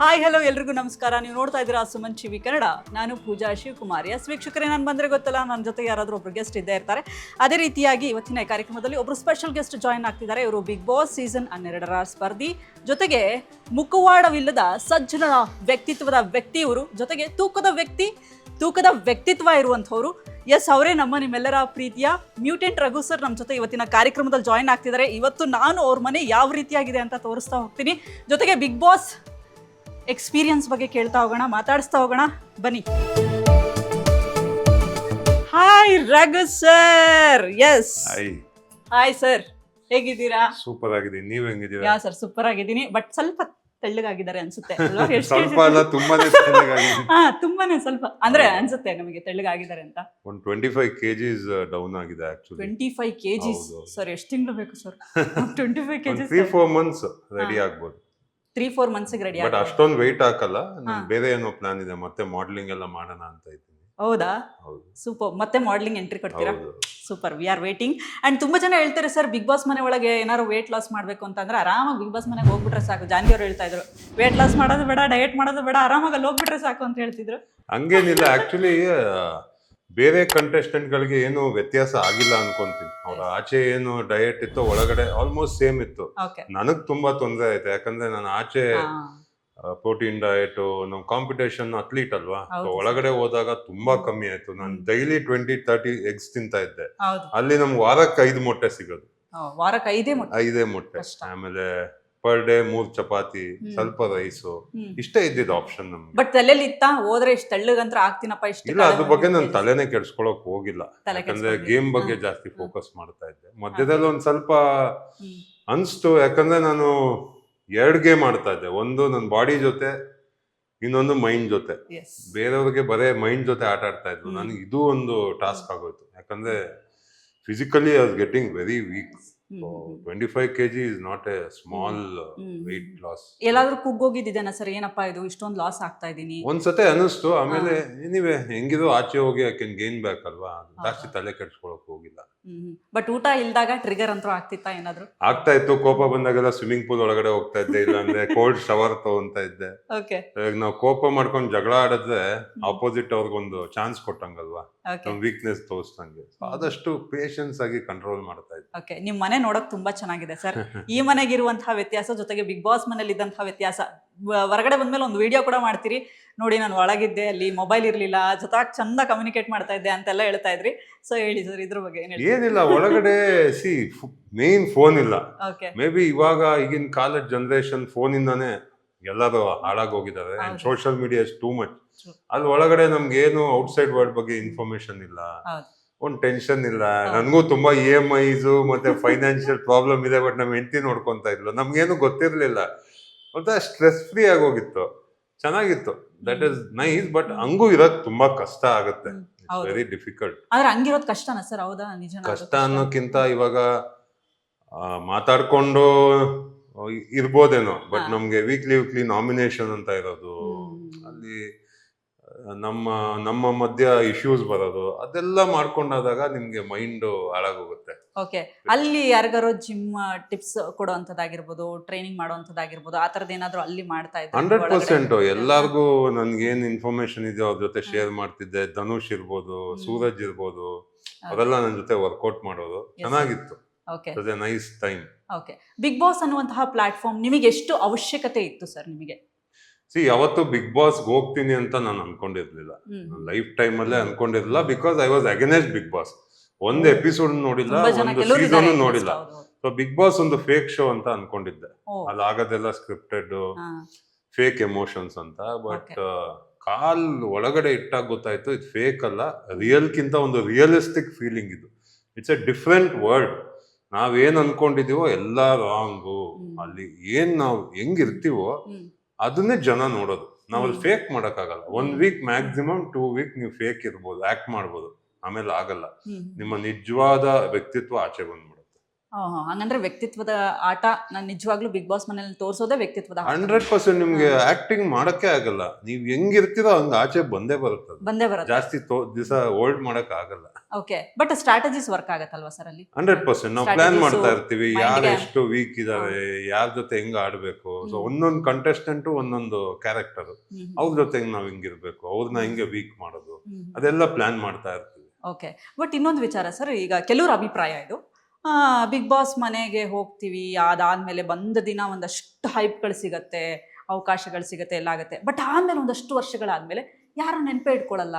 Hi hello ಎಲ್ರಿಗೂ ನಮಸ್ಕಾರ. ನೀವು ನೋಡ್ತಾ ಇದ್ದೀರಾ ಸುಮನ್ ಟಿವಿ ಕನ್ನಡ. ನಾನು ಪೂಜಾ ಶಿವಕುಮಾರ್. ವೀಕ್ಷಕರೇ, ನಾನು ಬಂದರೆ ಗೊತ್ತಲ್ಲ, ನನ್ನ ಜೊತೆ ಯಾರಾದರೂ ಒಬ್ರು ಗೆಸ್ಟ್ ಇದ್ದೇ ಇರ್ತಾರೆ. ಅದೇ ರೀತಿಯಾಗಿ ಇವತ್ತಿನ ಕಾರ್ಯಕ್ರಮದಲ್ಲಿ ಒಬ್ಬರು ಸ್ಪೆಷಲ್ ಗೆಸ್ಟ್ ಜಾಯ್ನ್ ಆಗ್ತಿದ್ದಾರೆ. ಇವರು ಬಿಗ್ ಬಾಸ್ ಸೀಸನ್ 12ರ ಸ್ಪರ್ಧಿ, ಜೊತೆಗೆ ಮುಖವಾಡವಿಲ್ಲದ ಸಜ್ಜನ ವ್ಯಕ್ತಿತ್ವದ ವ್ಯಕ್ತಿ ಇವರು, ಜೊತೆಗೆ ತೂಕದ ವ್ಯಕ್ತಿತ್ವ ಇರುವಂಥವ್ರು. ಎಸ್, ಅವರೇ ನಿಮ್ಮೆಲ್ಲರ ಪ್ರೀತಿಯ ಮ್ಯೂಟೆಂಟ್ ರಘು ಸರ್ ನಮ್ಮ ಜೊತೆ ಇವತ್ತಿನ ಕಾರ್ಯಕ್ರಮದಲ್ಲಿ ಜಾಯ್ನ್ ಆಗ್ತಿದ್ದಾರೆ. ಇವತ್ತು ನಾನು ಅವ್ರ ಮನೆ ಯಾವ ರೀತಿಯಾಗಿದೆ ಅಂತ ತೋರಿಸ್ತಾ ಹೋಗ್ತೀನಿ. ಜೊತೆಗೆ ಬಿಗ್ ಬಾಸ್ ಎಕ್ಸ್ಪೀರಿಯನ್ಸ್ ಬಗ್ಗೆ ಕೇಳ್ತಾ ಹೋಗೋಣ, ಮಾತಾಡಿಸ್ತಾ ಹೋಗೋಣ, ಬನ್ನಿ. Hi Raghu sir. Yes, hi sir, ಹೇಗಿದ್ದೀರಾ? ಸೂಪರ್ ಆಗಿದ್ದೀನಿ, ನೀವ್ ಹೆಂಗಿದ್ದೀರಾ? ಯಾ ಸರ್, ಸೂಪರ್ ಆಗಿದ್ದೀನಿ. ಬಟ್ ಸ್ವಲ್ಪ ತೆಳ್ಳಗಾಗಿದ್ದಾರೆ ಅನ್ಸುತ್ತೆ. ತುಂಬಾನೇ ಸ್ವಲ್ಪ ಅಂದ್ರೆ ಅನ್ಸುತ್ತೆ ನಮಗೆ ತೆಳ್ಳಗಾಗಿದ್ದಾರೆ ಅಂತ. ಒಂದು 25 kgs ಡೌನ್ ಆಗಿದೆ ಆಕ್ಚುಲಿ. 25 kgs ಸರ್, ಎಷ್ಟು ತಿಂಗಳು ಬೇಕು ಸರ್? 25 kgs 3-4 months ರೆಡಿ ಆಗ್ಬೋದು. 3-4 months ರೆಡಿ ಬಟ್ ಅಷ್ಟೊಂದು ವೆಯ್ಟ್ ಹಾಕಲ್ಲ. ಬೇರೆ ಏನೋ ಪ್ಲಾನ್ ಇದೆ, ಮತ್ತೆ ಮಾಡಲಿಂಗ್ ಎಲ್ಲ ಮಾಡೋಣ ಅಂತ ಇದ್ದೀನಿ. ಹೌದಾ? ಸೂಪರ್. ಮತ್ತೆ ಮಾಡಲಿಂಗ್ ಎಂಟ್ರಿ ಕೊಡ್ತೀರಾ? Super, we are waiting. And ತುಂಬಾ ಜನ ಹೇಳ್ತಾರೆ ಸರ್, ಬಿಗ್ ಬಾಸ್ ಮನೆ ಒಳಗೆ ಏನಾದ್ರು ವೇಟ್ ಲಾಸ್ ಮಾಡ್ಬೇಕು ಅಂತಂದ್ರೆ ಆರಾಮಾಗಿ ಬಿಗ್ ಬಾಸ್ ಮನೆಗೆ ಹೋಗ್ಬಿಟ್ರೆ ಸಾಕು. ಜಾನ್ವಿ ಅವ್ರು ಹೇಳ್ತಾ ಇದ್ರು, ವೇಟ್ ಲಾಸ್ ಮಾಡೋದು ಬೇಡ, ಡಯಟ್ ಮಾಡೋದು ಬೇಡ, ಆರಾಮಾಗಿ ಅಲ್ಲಿ ಹೋಗ್ಬಿಟ್ರೆ ಸಾಕು ಅಂತ ಹೇಳ್ತಿದ್ರು. ಹಂಗೇನಿಲ್ಲ, ಆಕ್ಚುಲಿ ಬೇರೆ ಕಂಟೆಸ್ಟೆಂಟ್ ಗಳಿಗೆ ಏನು ವ್ಯತ್ಯಾಸ ಆಗಿಲ್ಲ ಅನ್ಕೊಂತೀನಿ. ಅವ್ರ ಆಚೆ ಏನು ಡಯಟ್ ಇತ್ತು, ಒಳಗಡೆ ಆಲ್ಮೋಸ್ಟ್ ಸೇಮ್ ಇತ್ತು. ನನಗ್ ತುಂಬಾ ತೊಂದರೆ ಆಯ್ತು, ಯಾಕಂದ್ರೆ ನಾನು ಆಚೆ ಪ್ರೋಟೀನ್ ಡಯಟ್, ನಮ್ ಕಾಂಪಿಟೇಷನ್ ಅಥ್ಲೀಟ್ ಅಲ್ವಾ, ಒಳಗಡೆ ಹೋದಾಗ ತುಂಬಾ ಕಮ್ಮಿ ಆಯ್ತು. ನಾನು ಡೈಲಿ 20-30 eggs ತಿಂತಾ ಇದ್ದೆ. ಅಲ್ಲಿ ನಮ್ಗೆ ವಾರಕ್ಕೆ 5 ಮೊಟ್ಟೆ ಸಿಗೋದು. ವಾರಕ್ಕೆ 5 ಮೊಟ್ಟೆ. ಆಮೇಲೆ ಪರ್ ಡೇ 3 ಚಪಾತಿ, ಸ್ವಲ್ಪ ರೈಸು, ಇಷ್ಟೇ ಇದ್ದಿದ್ದು ಆಪ್ಷನ್ ನಮ್ಗೆ. ಬಟ್ ತಲೆಯಲ್ಲಿ ಇತ್ತ ಹೋದ್ರೆ ಇಷ್ಟ ತೆಳ್ಳಗಂತ್ರ ಆಗ್ತೀನಪ್ಪ ಇಷ್ಟ ಇಲ್ಲ, ಅದ್ರ ಬಗ್ಗೆ ನಾನು ತಲೆನೇ ಕೆಡ್ಸ್ಕೊಳಕ್ ಹೋಗಿಲ್ಲ. ಯಾಕಂದ್ರೆ ಗೇಮ್ ಬಗ್ಗೆ ಜಾಸ್ತಿ ಫೋಕಸ್ ಮಾಡ್ತಾ ಇದ್ದೆ. ಮಧ್ಯದಲ್ಲಿ ಒಂದ್ ಸ್ವಲ್ಪ ಅನ್ಸ್ತು, ಯಾಕಂದ್ರೆ ನಾನು 2 ಗೇಮ್ ಆಡ್ತಾ ಇದ್ದೆ. ಒಂದು ನನ್ನ ಬಾಡಿ ಜೊತೆ, ಇನ್ನೊಂದು ಮೈಂಡ್ ಜೊತೆ. ಬೇರೆಯವ್ರಿಗೆ ಬರೇ ಮೈಂಡ್ ಜೊತೆ ಆಟ ಆಡ್ತಾ ಇದ್ರು. ನನಗೆ ಇದು ಒಂದು ಟಾಸ್ಕ್ ಆಗೋಯ್ತು, ಯಾಕಂದ್ರೆ physically I was getting very weak. 25 kg is not a small weight loss. ಎಲ್ಲಾದ್ರೂ ಕುಗ್ಗೋಗಿದ್ದೇನಾ ಸರ್, ಏನಪ್ಪಾ ಇದು ಇಷ್ಟೊಂದು ಲಾಸ್ ಆಗ್ತಾ ಇದೀನಿ ಒಂದ್ಸತೆ ಅನಿಸ್ತು. ಆಮೇಲೆ ನೀವೇ ಹೆಂಗಿದ್ರು ಆಚೆ ಹೋಗಿ ಐ ಕ್ಯಾನ್ ಗೇನ್ ಬ್ಯಾಕ್ ಅಲ್ವಾ, ಜಾಸ್ತಿ ತಲೆ ಕೆಡ್ಸ್ಕೊಳಕ್ ಹೋಗಿಲ್ಲ. ಬಟ್ ಊಟ ಇಲ್ದಾಗ ಟ್ರಿಗರ್ ಅಂತೂ ಆಗ್ತಿತ್ತಾ? ಏನಾದ್ರು ಆಗ್ತಾ ಇತ್ತು. ಕೋಪ ಬಂದಾಗೆಲ್ಲ ಸ್ವಿಮ್ಮಿಂಗ್ ಪೂಲ್ ಒಳಗಡೆ ಹೋಗ್ತಾ ಇದ್ದೆ, ಇಲ್ಲ ಅಂದ್ರೆ ಕೋಲ್ಡ್ ಶವರ್ ತಗೊಂತ ಇದ್ದೆ. ನಾವು ಕೋಪ ಮಾಡ್ಕೊಂಡು ಜಗಳ ಆಡಿದ್ರೆ ಆಪೋಸಿಟ್ ಅವ್ರಿಗೊಂದು ಚಾನ್ಸ್ ಕೊಟ್ಟಂಗಲ್ವಾ, ನಮ್ ವೀಕ್ನೆಸ್ ತೋರಿಸ್ದಂಗೆ. ಆದಷ್ಟು ಪೇಷನ್ಸ್ ಆಗಿ ಕಂಟ್ರೋಲ್ ಮಾಡ್ತಾ ಇದ್ದೆ. ನಿಮ್ ಮನೆ ನೋಡಕ್ ತುಂಬಾ ಚೆನ್ನಾಗಿದೆ ಸರ್. ಈ ಮನೆಗಿರುವಂತಹ ವ್ಯತ್ಯಾಸ, ಜೊತೆಗೆ ಬಿಗ್ ಬಾಸ್ ಮನೇಲಿ ಇದ್ದಂತಹ ವ್ಯತ್ಯಾಸ. ಹೊರಗಡೆ ಬಂದ್ಮೇಲೆ ಒಂದು ವಿಡಿಯೋ ಕೂಡ ಮಾಡ್ತೀರಿ ನೋಡಿ, ನಾನು ಒಳಗಿದ್ದೆ, ಅಲ್ಲಿ ಮೊಬೈಲ್ ಇರ್ಲಿಲ್ಲ, ಜೊತೆಗೆ ಚಂದ ಕಮ್ಯುನಿಕೇಟ್ ಮಾಡ್ತಾ ಇದ್ದೆ ಅಂತೆಲ್ಲ ಹೇಳ್ತಾ ಇದ್ರಿ. ಸೊ ಹೇಳಿ ಸರ್, ಇದ್ರ ಬಗ್ಗೆ ಏನಿಲ್ಲ. ಒಳಗಡೆ ಮೇನ್ ಫೋನ್ ಇಲ್ಲ. ಮೇ ಬಿ ಇವಾಗ ಈಗಿನ ಕಾಲೇಜ್ ಜನರೇಷನ್ ಫೋನ್ ಇಂದಾನೆ ಎಲ್ಲರೂ ಹಾಳಾಗಿ ಹೋಗಿದ್ದಾರೆ. Social media is too much. ಅಲ್ಲಿ ಒಳಗಡೆ ನಮ್ಗೆ ಏನು ಔಟ್ಸೈಡ್ ವರ್ಲ್ಡ್ ಬಗ್ಗೆ ಇನ್ಫಾರ್ಮೇಶನ್ ಇಲ್ಲ, ಒಂದ್ ಟೆನ್ಷನ್ ಇಲ್ಲ. ನನ್ಗೂ ತುಂಬಾ EMIs ಮತ್ತೆ ಫೈನಾನ್ಷಿಯಲ್ ಪ್ರಾಬ್ಲಮ್ ಇದೆ, ಬಟ್ ನಮ್ ಹೆಂಡತಿ ನೋಡ್ಕೊಂತ ಇದ್ಲು. ನಮ್ಗೇನು ಗೊತ್ತಿರ್ಲಿಲ್ಲ, ಮತ್ತೆ ಸ್ಟ್ರೆಸ್ ಫ್ರೀ ಆಗೋಗಿತ್ತು, ಚೆನ್ನಾಗಿತ್ತು. That is nice. ಬಟ್ ಹಂಗೂ ಇರೋದ್ ತುಂಬಾ ಕಷ್ಟ ಆಗುತ್ತೆ, ವೆರಿ ಡಿಫಿಕಲ್ಟ್. ಆದ್ರೆ ಹಂಗಿರೋದ್ ಕಷ್ಟನಾ ಸರ್? ಹೌದಾ, ನಿಜ. ಕಷ್ಟ ಅನ್ನೋಕ್ಕಿಂತ ಇವಾಗ ಮಾತಾಡ್ಕೊಂಡು ಇರ್ಬೋದೇನೋ, ಬಟ್ ನಮ್ಗೆ ವೀಕ್ಲಿ ನಾಮಿನೇಷನ್ ಅಂತ ಇರೋದು, ಅಲ್ಲಿ ನಮ್ಮ ಮಧ್ಯ ಇಶ್ಯೂಸ್ ಬರೋದು, ಅದೆಲ್ಲ ಮಾಡ್ಕೊಂಡಾದಾಗ ನಿಮ್ಗೆ ಮೈಂಡ್ ಹಾಳಾಗೋಗುತ್ತೆ. ಅಲ್ಲಿ ಯಾರಿಗಾರೋ ಜಿಮ್ ಟಿಪ್ಸ್ ಕೊಡುವಂತದ್ದಾಗಿರ್ಬೋದು, ಟ್ರೈನಿಂಗ್ ಮಾಡುವಂತದ್ದಾಗಿರ್ಬೋದು, ಆ ತರದ್ ಏನಾದ್ರು ಅಲ್ಲಿ ಮಾಡ್ತಾ ಇದ್ದೆ? 100% ಎಲ್ಲಾರ್ಗು ನನ್ಗೇನ್ ಇನ್ಫಾರ್ಮೇಶನ್ ಇದೆಯೋ ಅವ್ರ ಜೊತೆ ಶೇರ್ ಮಾಡ್ತಿದ್ದೆ. ಧನುಷ್ ಇರ್ಬೋದು, ಸೂರಜ್ ಇರ್ಬೋದು, ಅವರೆಲ್ಲ ನನ್ನ ಜೊತೆ ವರ್ಕೌಟ್ ಮಾಡೋದು ಚೆನ್ನಾಗಿತ್ತು. Nice time. ಬಿಗ್ ಬಾಸ್ ಅನ್ನುವಂತಹ ಪ್ಲಾಟ್ಫಾರ್ಮ್ ನಿಮಗೆ ಎಷ್ಟು ಅವಶ್ಯಕತೆ ಇತ್ತು ಸರ್ ನಿಮಗೆ? ಯಾವತ್ತು ಬಿಗ್ ಬಾಸ್ ಹೋಗ್ತೀನಿ ಅಂತ ನಾನು ಅನ್ಕೊಂಡಿರ್ಲಿಲ್ಲ, ಲೈಫ್ ಟೈಮ್ ಅಲ್ಲೇ ಅನ್ಕೊಂಡಿರ್ಲಿಲ್ಲ. Because I was against Bigg Boss. ಒಂದು ಎಪಿಸೋಡ್ ನೋಡಿಲ್ಲ, ಒಂದು ಸೀಸನ್ ನೋಡಿಲ್ಲ. ಸೊ ಬಿಗ್ ಬಾಸ್ ಒಂದು ಫೇಕ್ ಶೋ ಅಂತ ಅನ್ಕೊಂಡಿದ್ದೆ. ಅದಾಗದೆಲ್ಲ ಸ್ಕ್ರಿಪ್ಟೆಡ್, ಫೇಕ್ ಎಮೋಷನ್ಸ್ ಅಂತ. ಬಟ್ ಕಾಲ್ ಒಳಗಡೆ ಇಟ್ಟಾಗ ಗೊತ್ತಾಯ್ತು, ಇದು ಫೇಕ್ ಅಲ್ಲ, ರಿಯಲ್ಕಿಂತ ಒಂದು ರಿಯಲಿಸ್ಟಿಕ್ ಫೀಲಿಂಗ್ ಇದು. It's a different world. ನಾವೇನ್ ಅನ್ಕೊಂಡಿದೀವೋ ಎಲ್ಲ ರಾಂಗು. ಅಲ್ಲಿ ಏನ್ ನಾವು ಹೆಂಗಿರ್ತೀವೋ ಅದನ್ನೇ ಜನ ನೋಡೋದು. ನಾವಲ್ಲಿ ಫೇಕ್ ಮಾಡಕ್ಕಾಗಲ್ಲ. 1 week ಮ್ಯಾಕ್ಸಿಮಮ್ 2 week ನೀವು ಫೇಕ್ ಇರ್ಬೋದು, ಆಕ್ಟ್ ಮಾಡ್ಬೋದು, ಆಮೇಲೆ ಆಗಲ್ಲ. ನಿಮ್ಮ ನಿಜವಾದ ವ್ಯಕ್ತಿತ್ವ ಆಚೆ ಬಂದ್ಬಿಡುತ್ತೆ. ಹಂಗಂದ್ರೆ ವ್ಯಕ್ತಿತ್ವದ ಆಟ ನಾನು ನಿಜವಾಗ್ಲೂ ಬಿಗ್ ಬಾಸ್ ಮನೇಲಿ ತೋರಿಸೋದೇ ವ್ಯಕ್ತಿತ್ವದ ಆಟ. 100% ನಿಮ್ಗೆ ಆಕ್ಟಿಂಗ್ ಮಾಡಕ್ಕೆ ಆಗಲ್ಲ. ನೀವ್ ಹೆಂಗಿರ್ತೀರೋ ಹಂಗ ಆಚೆ ಬಂದೇ ಬರುತ್ತೆ. ಬಂದೇ ಬರುತ್ತೆ. ಜಾಸ್ತಿ ದಿವಸ ಹೋಲ್ಡ್ ಮಾಡಕ್ ಆಗಲ್ಲ. ಓಕೆ, ಬಟ್ ಸ್ಟ್ರಾಟಜೀಸ್ ವರ್ಕ್ ಆಗತ್ತಲ್ವಾ ಸರ್ ಅಲ್ಲಿ? 100% ನಾವು ಪ್ಲಾನ್ ಮಾಡ್ತಾ ಇರ್ತೀವಿ, ಯಾರು ಎಷ್ಟು ವೀಕ್ ಇದಾರೆ, ಯಾರ ಜೊತೆ ಹೆಂಗ್ ಆಡ್ಬೇಕು. ಸೊ ಒಂದೊಂದು ಕಂಟೆಸ್ಟೆಂಟ್ ಒಂದೊಂದು ಕ್ಯಾರೆಕ್ಟರ್, ಅವ್ರ ಜೊತೆ ನಾವ್ ಹಿಂಗಿರ್ಬೇಕು, ಅವ್ರನ್ನ ಹಿಂಗೆ ವೀಕ್ ಮಾಡೋದು, ಅದೆಲ್ಲ ಪ್ಲಾನ್ ಮಾಡ್ತಾ ಇರ್ತೀವಿ. ಓಕೆ, ಬಟ್ ಇನ್ನೊಂದು ವಿಚಾರ ಸರ್, ಈಗ ಕೆಲವ್ರ ಅಭಿಪ್ರಾಯ ಇದು, ಬಿಗ್ ಬಾಸ್ ಮನೆಗೆ ಹೋಗ್ತೀವಿ, ಅದಾದ್ಮೇಲೆ ಬಂದ ದಿನ ಒಂದಷ್ಟು ಹೈಪ್ಗಳು ಸಿಗತ್ತೆ, ಅವಕಾಶಗಳು ಸಿಗತ್ತೆ, ಎಲ್ಲ ಆಗುತ್ತೆ, ಬಟ್ ಆಮೇಲೆ ಒಂದಷ್ಟು ವರ್ಷಗಳಾದ್ಮೇಲೆ ಯಾರು ನೆನಪೇ ಇಟ್ಕೊಳ್ಳಲ್ಲ,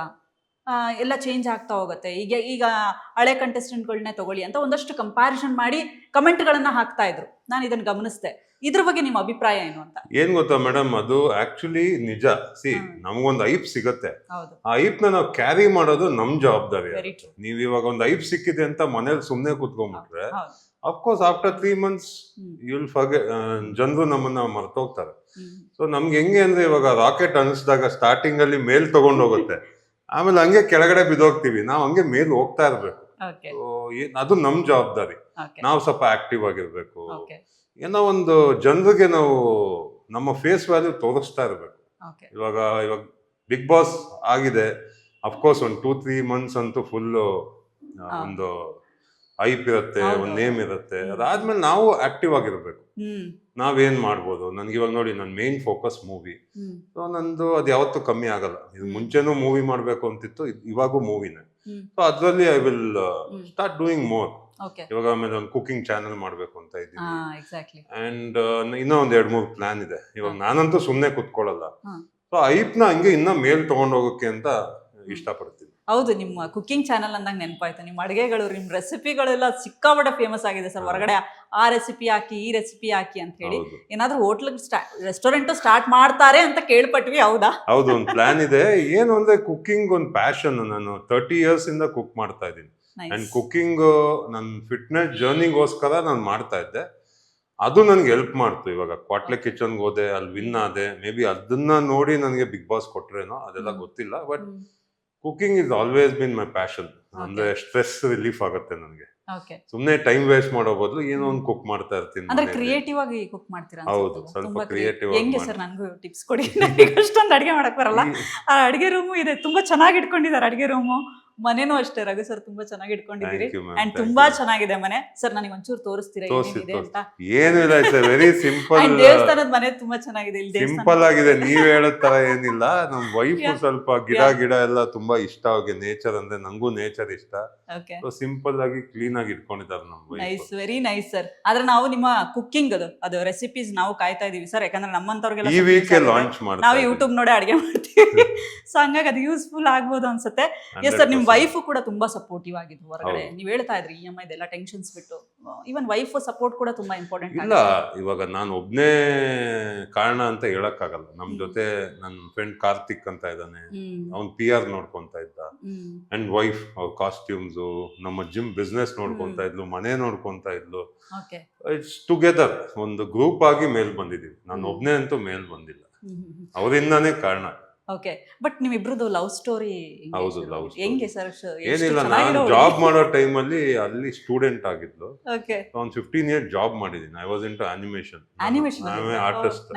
ಎಲ್ಲ ಚೇಂಜ್ ಆಗ್ತಾ ಹೋಗುತ್ತೆ. ಈಗ ಹಳೆ ಕಂಟೆಸ್ಟೆಂಟ್ಗಳನ್ನೇ ತಗೊಳ್ಳಿ ಅಂತ ಒಂದಷ್ಟು ಕಂಪ್ಯಾರಿಸನ್ ಮಾಡಿ ಕಮೆಂಟ್ಗಳನ್ನ ಹಾಕ್ತಾ ಇದ್ರು, ನಾನು ಇದನ್ನ ಗಮನಿಸಿದೆ. ಇದ್ರ ಬಗ್ಗೆ ನಿಮ್ಮ ಅಭಿಪ್ರಾಯ ಏನು ಅಂತ? ಏನ್ ಗೊತ್ತಾ ಮೇಡಮ್, ಅದು ಆಕ್ಚುಲಿ ನಿಜ. ನಮ್ಗೊಂದು ಐಪ್ ಸಿಗತ್ತೆ, ಆ ಐಪ್ ನ ನಾವು ಕ್ಯಾರಿ ಮಾಡೋದು ನಮ್ ಜವಾಬ್ದಾರಿ. ನೀವ್ ಇವಾಗ ಒಂದು ಐಪ್ ಸಿಕ್ಕಿದೆ ಅಂತ ಮನೇಲಿ ಸುಮ್ನೆ ಕೂತ್ಕೊಂಡ್ಬಿಟ್ರೆ of course after 3 months you'll forget, ಜನರು ನಮ್ಮನ್ನ ಮರ್ತೋಗ್ತಾರೆ. ಸೊ ನಮ್ಗೆ ಹೆಂಗೆ ಅಂದ್ರೆ, ಇವಾಗ ರಾಕೆಟ್ ಅನಿಸಿದಾಗ ಸ್ಟಾರ್ಟಿಂಗ್ ಅಲ್ಲಿ ಮೇಲ್ ತಗೊಂಡ್ ಹೋಗುತ್ತೆ, ಆಮೇಲೆ ಹಂಗೆ ಕೆಳಗಡೆ ಬಿದ್ದೋಗ್ತೀವಿ, ನಾವು ಹಂಗೆ ಮೇಲ್ ಹೋಗ್ತಾ ಇರ್ಬೇಕು. ಅದು ನಮ್ ಜವಾಬ್ದಾರಿ. ನಾವು ಸ್ವಲ್ಪ ಆಕ್ಟಿವ್ ಆಗಿರ್ಬೇಕು, ಏನೋ ಒಂದು ಜನರಿಗೆ ನಾವು ನಮ್ಮ ಫೇಸ್ ವ್ಯಾಲ್ಯೂ ತೋರಿಸ್ತಾ ಇರ್ಬೇಕು. ಇವಾಗ ಬಿಗ್ ಬಾಸ್ ಆಗಿದೆ, ಅಫ್ಕೋರ್ಸ್ ಒಂದು 2-3 months ಅಂತೂ ಫುಲ್ ಒಂದು ಐಪ್ ಇರುತ್ತೆ, ಒಂದು ನೇಮ್ ಇರುತ್ತೆ. ಅದಾದ್ಮೇಲೆ ನಾವು ಆಕ್ಟಿವ್ ಆಗಿರ್ಬೇಕು. ನಾವೇನ್ ಮಾಡ್ಬೋದು, ನನ್ಗೆ ಇವಾಗ ನೋಡಿ, ನನ್ ಮೇನ್ ಫೋಕಸ್ ಮೂವಿ. ಸೊ ನಂದು ಅದು ಯಾವತ್ತೂ ಕಮ್ಮಿ ಆಗಲ್ಲ. ಇದು ಮುಂಚೆನೂ ಮೂವಿ ಮಾಡ್ಬೇಕು ಅಂತಿತ್ತು, ಇವಾಗೂ ಮೂವಿನೇ. ಸೊ ಅದ್ರಲ್ಲಿ I will start doing more. ಇವಾಗ ಆಮೇಲೆ ಒಂದು ಕುಕಿಂಗ್ ಚಾನೆಲ್ ಮಾಡ್ಬೇಕು ಅಂತ ಇದ್ದೀನಿ, ಅಂಡ್ ಇನ್ನೂ ಒಂದ್ 2-3 ಪ್ಲಾನ್ ಇದೆ. ಇವಾಗ ನಾನಂತೂ ಸುಮ್ನೆ ಕುತ್ಕೊಳ್ಳಲ್ಲ. ಸೊ ಐಪ್ ನ ಹಂಗೆ ಇನ್ನ ಮೇಲ್ ತಗೊಂಡ್ ಹೋಗೋಕೆ ಅಂತ ಇಷ್ಟಪಡ್ತೀನಿ. ಹೌದು, ನಿಮ್ಮ ಕುಕಿಂಗ್ ಚಾನಲ್ ಅಂದಾಗ ನೆನಪಾಯ್ತು, ನಿಮ್ಮ ಅಡುಗೆಗಳು, ನಿಮ್ಮ ರೆಸಿಪಿಗಳೆಲ್ಲ ಸಿಕ್ಕಾಪಟ್ಟೆ ಫೇಮಸ್ ಆಗಿದೆ ಸರ್. ಹೊರಗಡೆ ಆ ರೆಸಿಪಿ ಹಾಕಿ, ಈ ರೆಸಿಪಿ ಹಾಕಿ ಅಂತ ಹೇಳಿ ಏನಾದ್ರೂ ಹೋಟ್ಲ್ ರೆಸ್ಟೋರೆಂಟ್ ಸ್ಟಾರ್ಟ್ ಮಾಡ್ತಾರೆ ಅಂತ ಕೇಳ್ಪಟ್ವಿ, ಹೌದಾ? ಹೌದು, ಒಂದು ಪ್ಲಾನ್ ಇದೆ. ಏನು ಅಂದ್ರೆ ಕುಕಿಂಗ್ ಒಂದು ಪ್ಯಾಷನ್. ನಾನು 30 years ಇಂದ ಕುಕ್ ಮಾಡ್ತಾ ಇದ್ದೀನಿ. ಅಂಡ್ ಕುಕಿಂಗ್ ನನ್ನ ಫಿಟ್ನೆಸ್ ಜರ್ನಿಗೋಸ್ಕರ ನಾನು ಮಾಡ್ತಾ ಇದ್ದೆ. ಅದು ನನ್ಗೆ ಹೆಲ್ಪ್ ಮಾಡ್ತು. ಇವಾಗ ಕ್ವಾಟ್ಲೆ ಕಿಚನ್ಗೆ ಹೋದೆ, ಅಲ್ಲಿ ವಿನ್ ಆದೆ. ಮೇ ಬಿ ಅದನ್ನ ನೋಡಿ ನನಗೆ ಬಿಗ್ ಬಾಸ್ ಕೊಟ್ರೇನೋ, ಅದೆಲ್ಲ ಗೊತ್ತಿಲ್ಲ. But cooking is always been my passion. ಅಂದ್ರೆ ಸ್ಟ್ರೆಸ್ ರಿಲೀಫ್ ಆಗುತ್ತೆ ನನಗೆ. ಸುಮ್ನೆ ಟೈಮ್ ವೇಸ್ಟ್ ಮಾಡೋ ಬದಲು ಏನೋ ಒಂದು ಕುಕ್ ಮಾಡ್ತಾ ಇರ್ತೀನಿ. ಅಂದ್ರೆ ಕ್ರಿಯೇಟಿವ್ ಆಗಿ ಕುಕ್ ಮಾಡ್ತೀರಾ? ಹೌದು, ಸ್ವಲ್ಪ ಕ್ರಿಯೇಟಿವ್. ಹೆಂಗೆ ಸರ್, ನನಗೂ ಟಿಪ್ಸ್ ಕೊಡಿ. ಅಷ್ಟೊಂದು ಅಡಿಗೆ ಮಾಡಕ್ ಬರಲ್ಲ. ಆ ಅಡಿಗೆ ರೂಮು ಇದೆ, ತುಂಬಾ ಚೆನ್ನಾಗಿ ಇಟ್ಕೊಂಡಿದ್ದಾರೆ ಅಡಿಗೆ ರೂಮು. ಮನೇನೂ ಅಷ್ಟೇ, ರಘು ಸರ್ ತುಂಬಾ ಚೆನ್ನಾಗಿ ಇಟ್ಕೊಂಡಿದ್ದೀರಿ. ಅಂಡ್ ತುಂಬಾ ಚೆನ್ನಾಗಿದೆ ಮನೆ ಸರ್. ನನಗೆ ಒಂಚೂರು ತೋರಿಸ್ತೀರಾ ಏನಿದೆ ಅಂತ? ಏನು ಇಲ್ಲ, ಇಟ್ಸ್ ವೆರಿ ಸಿಂಪಲ್. ದೇವಸ್ಥಾನದ ಮನೆ ತುಂಬಾ ಚೆನ್ನಾಗಿದೆ, ಇಲ್ಲಿ ಸಿಂಪಲ್ ಆಗಿದೆ. ನೀವ್ ಹೇಳೋ ತರ ಏನಿಲ್ಲ. ನಮ್ ವೈಫ್ ಸ್ವಲ್ಪ ಗಿಡ ಎಲ್ಲ ತುಂಬಾ ಇಷ್ಟ, ಅವ್ರಿಗೆ ನೇಚರ್ ಅಂದ್ರೆ, ನಂಗೂ ನೇಚರ್ ಇಷ್ಟ. ಸಿಂಪಲ್ ಆಗಿ ಕ್ಲೀನ್ ಆಗಿ ಇಟ್ಕೊಂಡಿದ್ದಾರೆ ನಮ್ wife. Nice, very nice sir. ಆದ್ರೆ ನಾವು ನಿಮ್ಮ ಕುಕಿಂಗ್ ಅದು ರೆಸಿಪೀಸ್ ನಾವು ಕಾಯ್ತಾ ಇದೀವಿ ಸರ್, ಯಾಕಂದ್ರೆ ನಮ್ಮಂತವ್ರಿಗೆಲ್ಲ ಈ ವೀಕ್ ಲಾಂಚ್ ಮಾಡ್ತೀವಿ. ನಾವು ಯೂಟ್ಯೂಬ್ ನೋಡಿ ಅಡಿಗೆ ಮಾಡ್ತೀವಿ. ಸೊ ಹಂಗಾಗಿ ಅದು ಯೂಸ್ಫುಲ್ ಆಗ್ಬೋದು ಅನ್ಸುತ್ತೆ. ಎಸ್ ಸರ್, ನಿಮ್ ವೈಫ್ ಕೂಡ ತುಂಬಾ ಸಪೋರ್ಟಿವ್ ಆಗಿದ್ರು ಹೊರಗಡೆ. ನೀವ್ ಹೇಳ್ತಾ ಇದ್ರಿ EMI ಇದೆಲ್ಲ ಟೆನ್ಷನ್ಸ್ ಬಿಟ್ಟು, ಇವನ್ ವೈಫ್ ಸಪೋರ್ಟ್ ಕೂಡ ತುಂಬಾ ಇಂಪಾರ್ಟೆಂಟ್. ಇಲ್ಲ, ಇವಾಗ ನಾನು ಒಬ್ನೇ ಕಾರಣ ಅಂತ ಹೇಳಕ್ಕಾಗಲ್ಲ. ನಮ್ ಜೊತೆ ನನ್ನ ಫ್ರೆಂಡ್ ಕಾರ್ತಿಕ್ ಅಂತ ಇದ್ದಾನೆ, ಅವ್ನ್ PR ನೋಡ್ಕೊಂತ ಇದ್ದ. ಅಂಡ್ ವೈಫ್ ಅವ್ರ ಕಾಸ್ಟ್ಯೂಮ್ಸ್, ನಮ್ಮ ಜಿಮ್ ಬಿಸ್ನೆಸ್ ನೋಡ್ಕೊಂತ ಇದ್ಲು, ಮನೆ ನೋಡ್ಕೊಂತ ಇದ್ಲು. ಇಟ್ಸ್ ಟುಗೆದರ್ ಒಂದು ಗ್ರೂಪ್ ಆಗಿ ಮೇಲ್ ಬಂದಿದೀವಿ. ನಾನು ಒಬ್ನೇ ಅಂತೂ ಮೇಲ್ ಬಂದಿಲ್ಲ, ಅವರಿಂದಾನೇ ಕಾರಣ. ಓಕೆ, ಬಟ್ ನಿಮ್ಮಿಬ್ರದ್ದು ಲವ್ ಸ್ಟೋರಿ? ಹೌದು, ಲವ್ ಹೆಂಗೆ ಸರ್? ಏನಿಲ್ಲ, ನಾನು ಜಾಬ್ ಮಾಡೋ ಟೈಮಲ್ಲಿ ಅಲ್ಲಿ ಸ್ಟೂಡೆಂಟ್ ಆಗಿದ್ಲು. ಒಂದು 15 years ಜಾಬ್ ಮಾಡಿದೀನಿ. I was into animation, artist.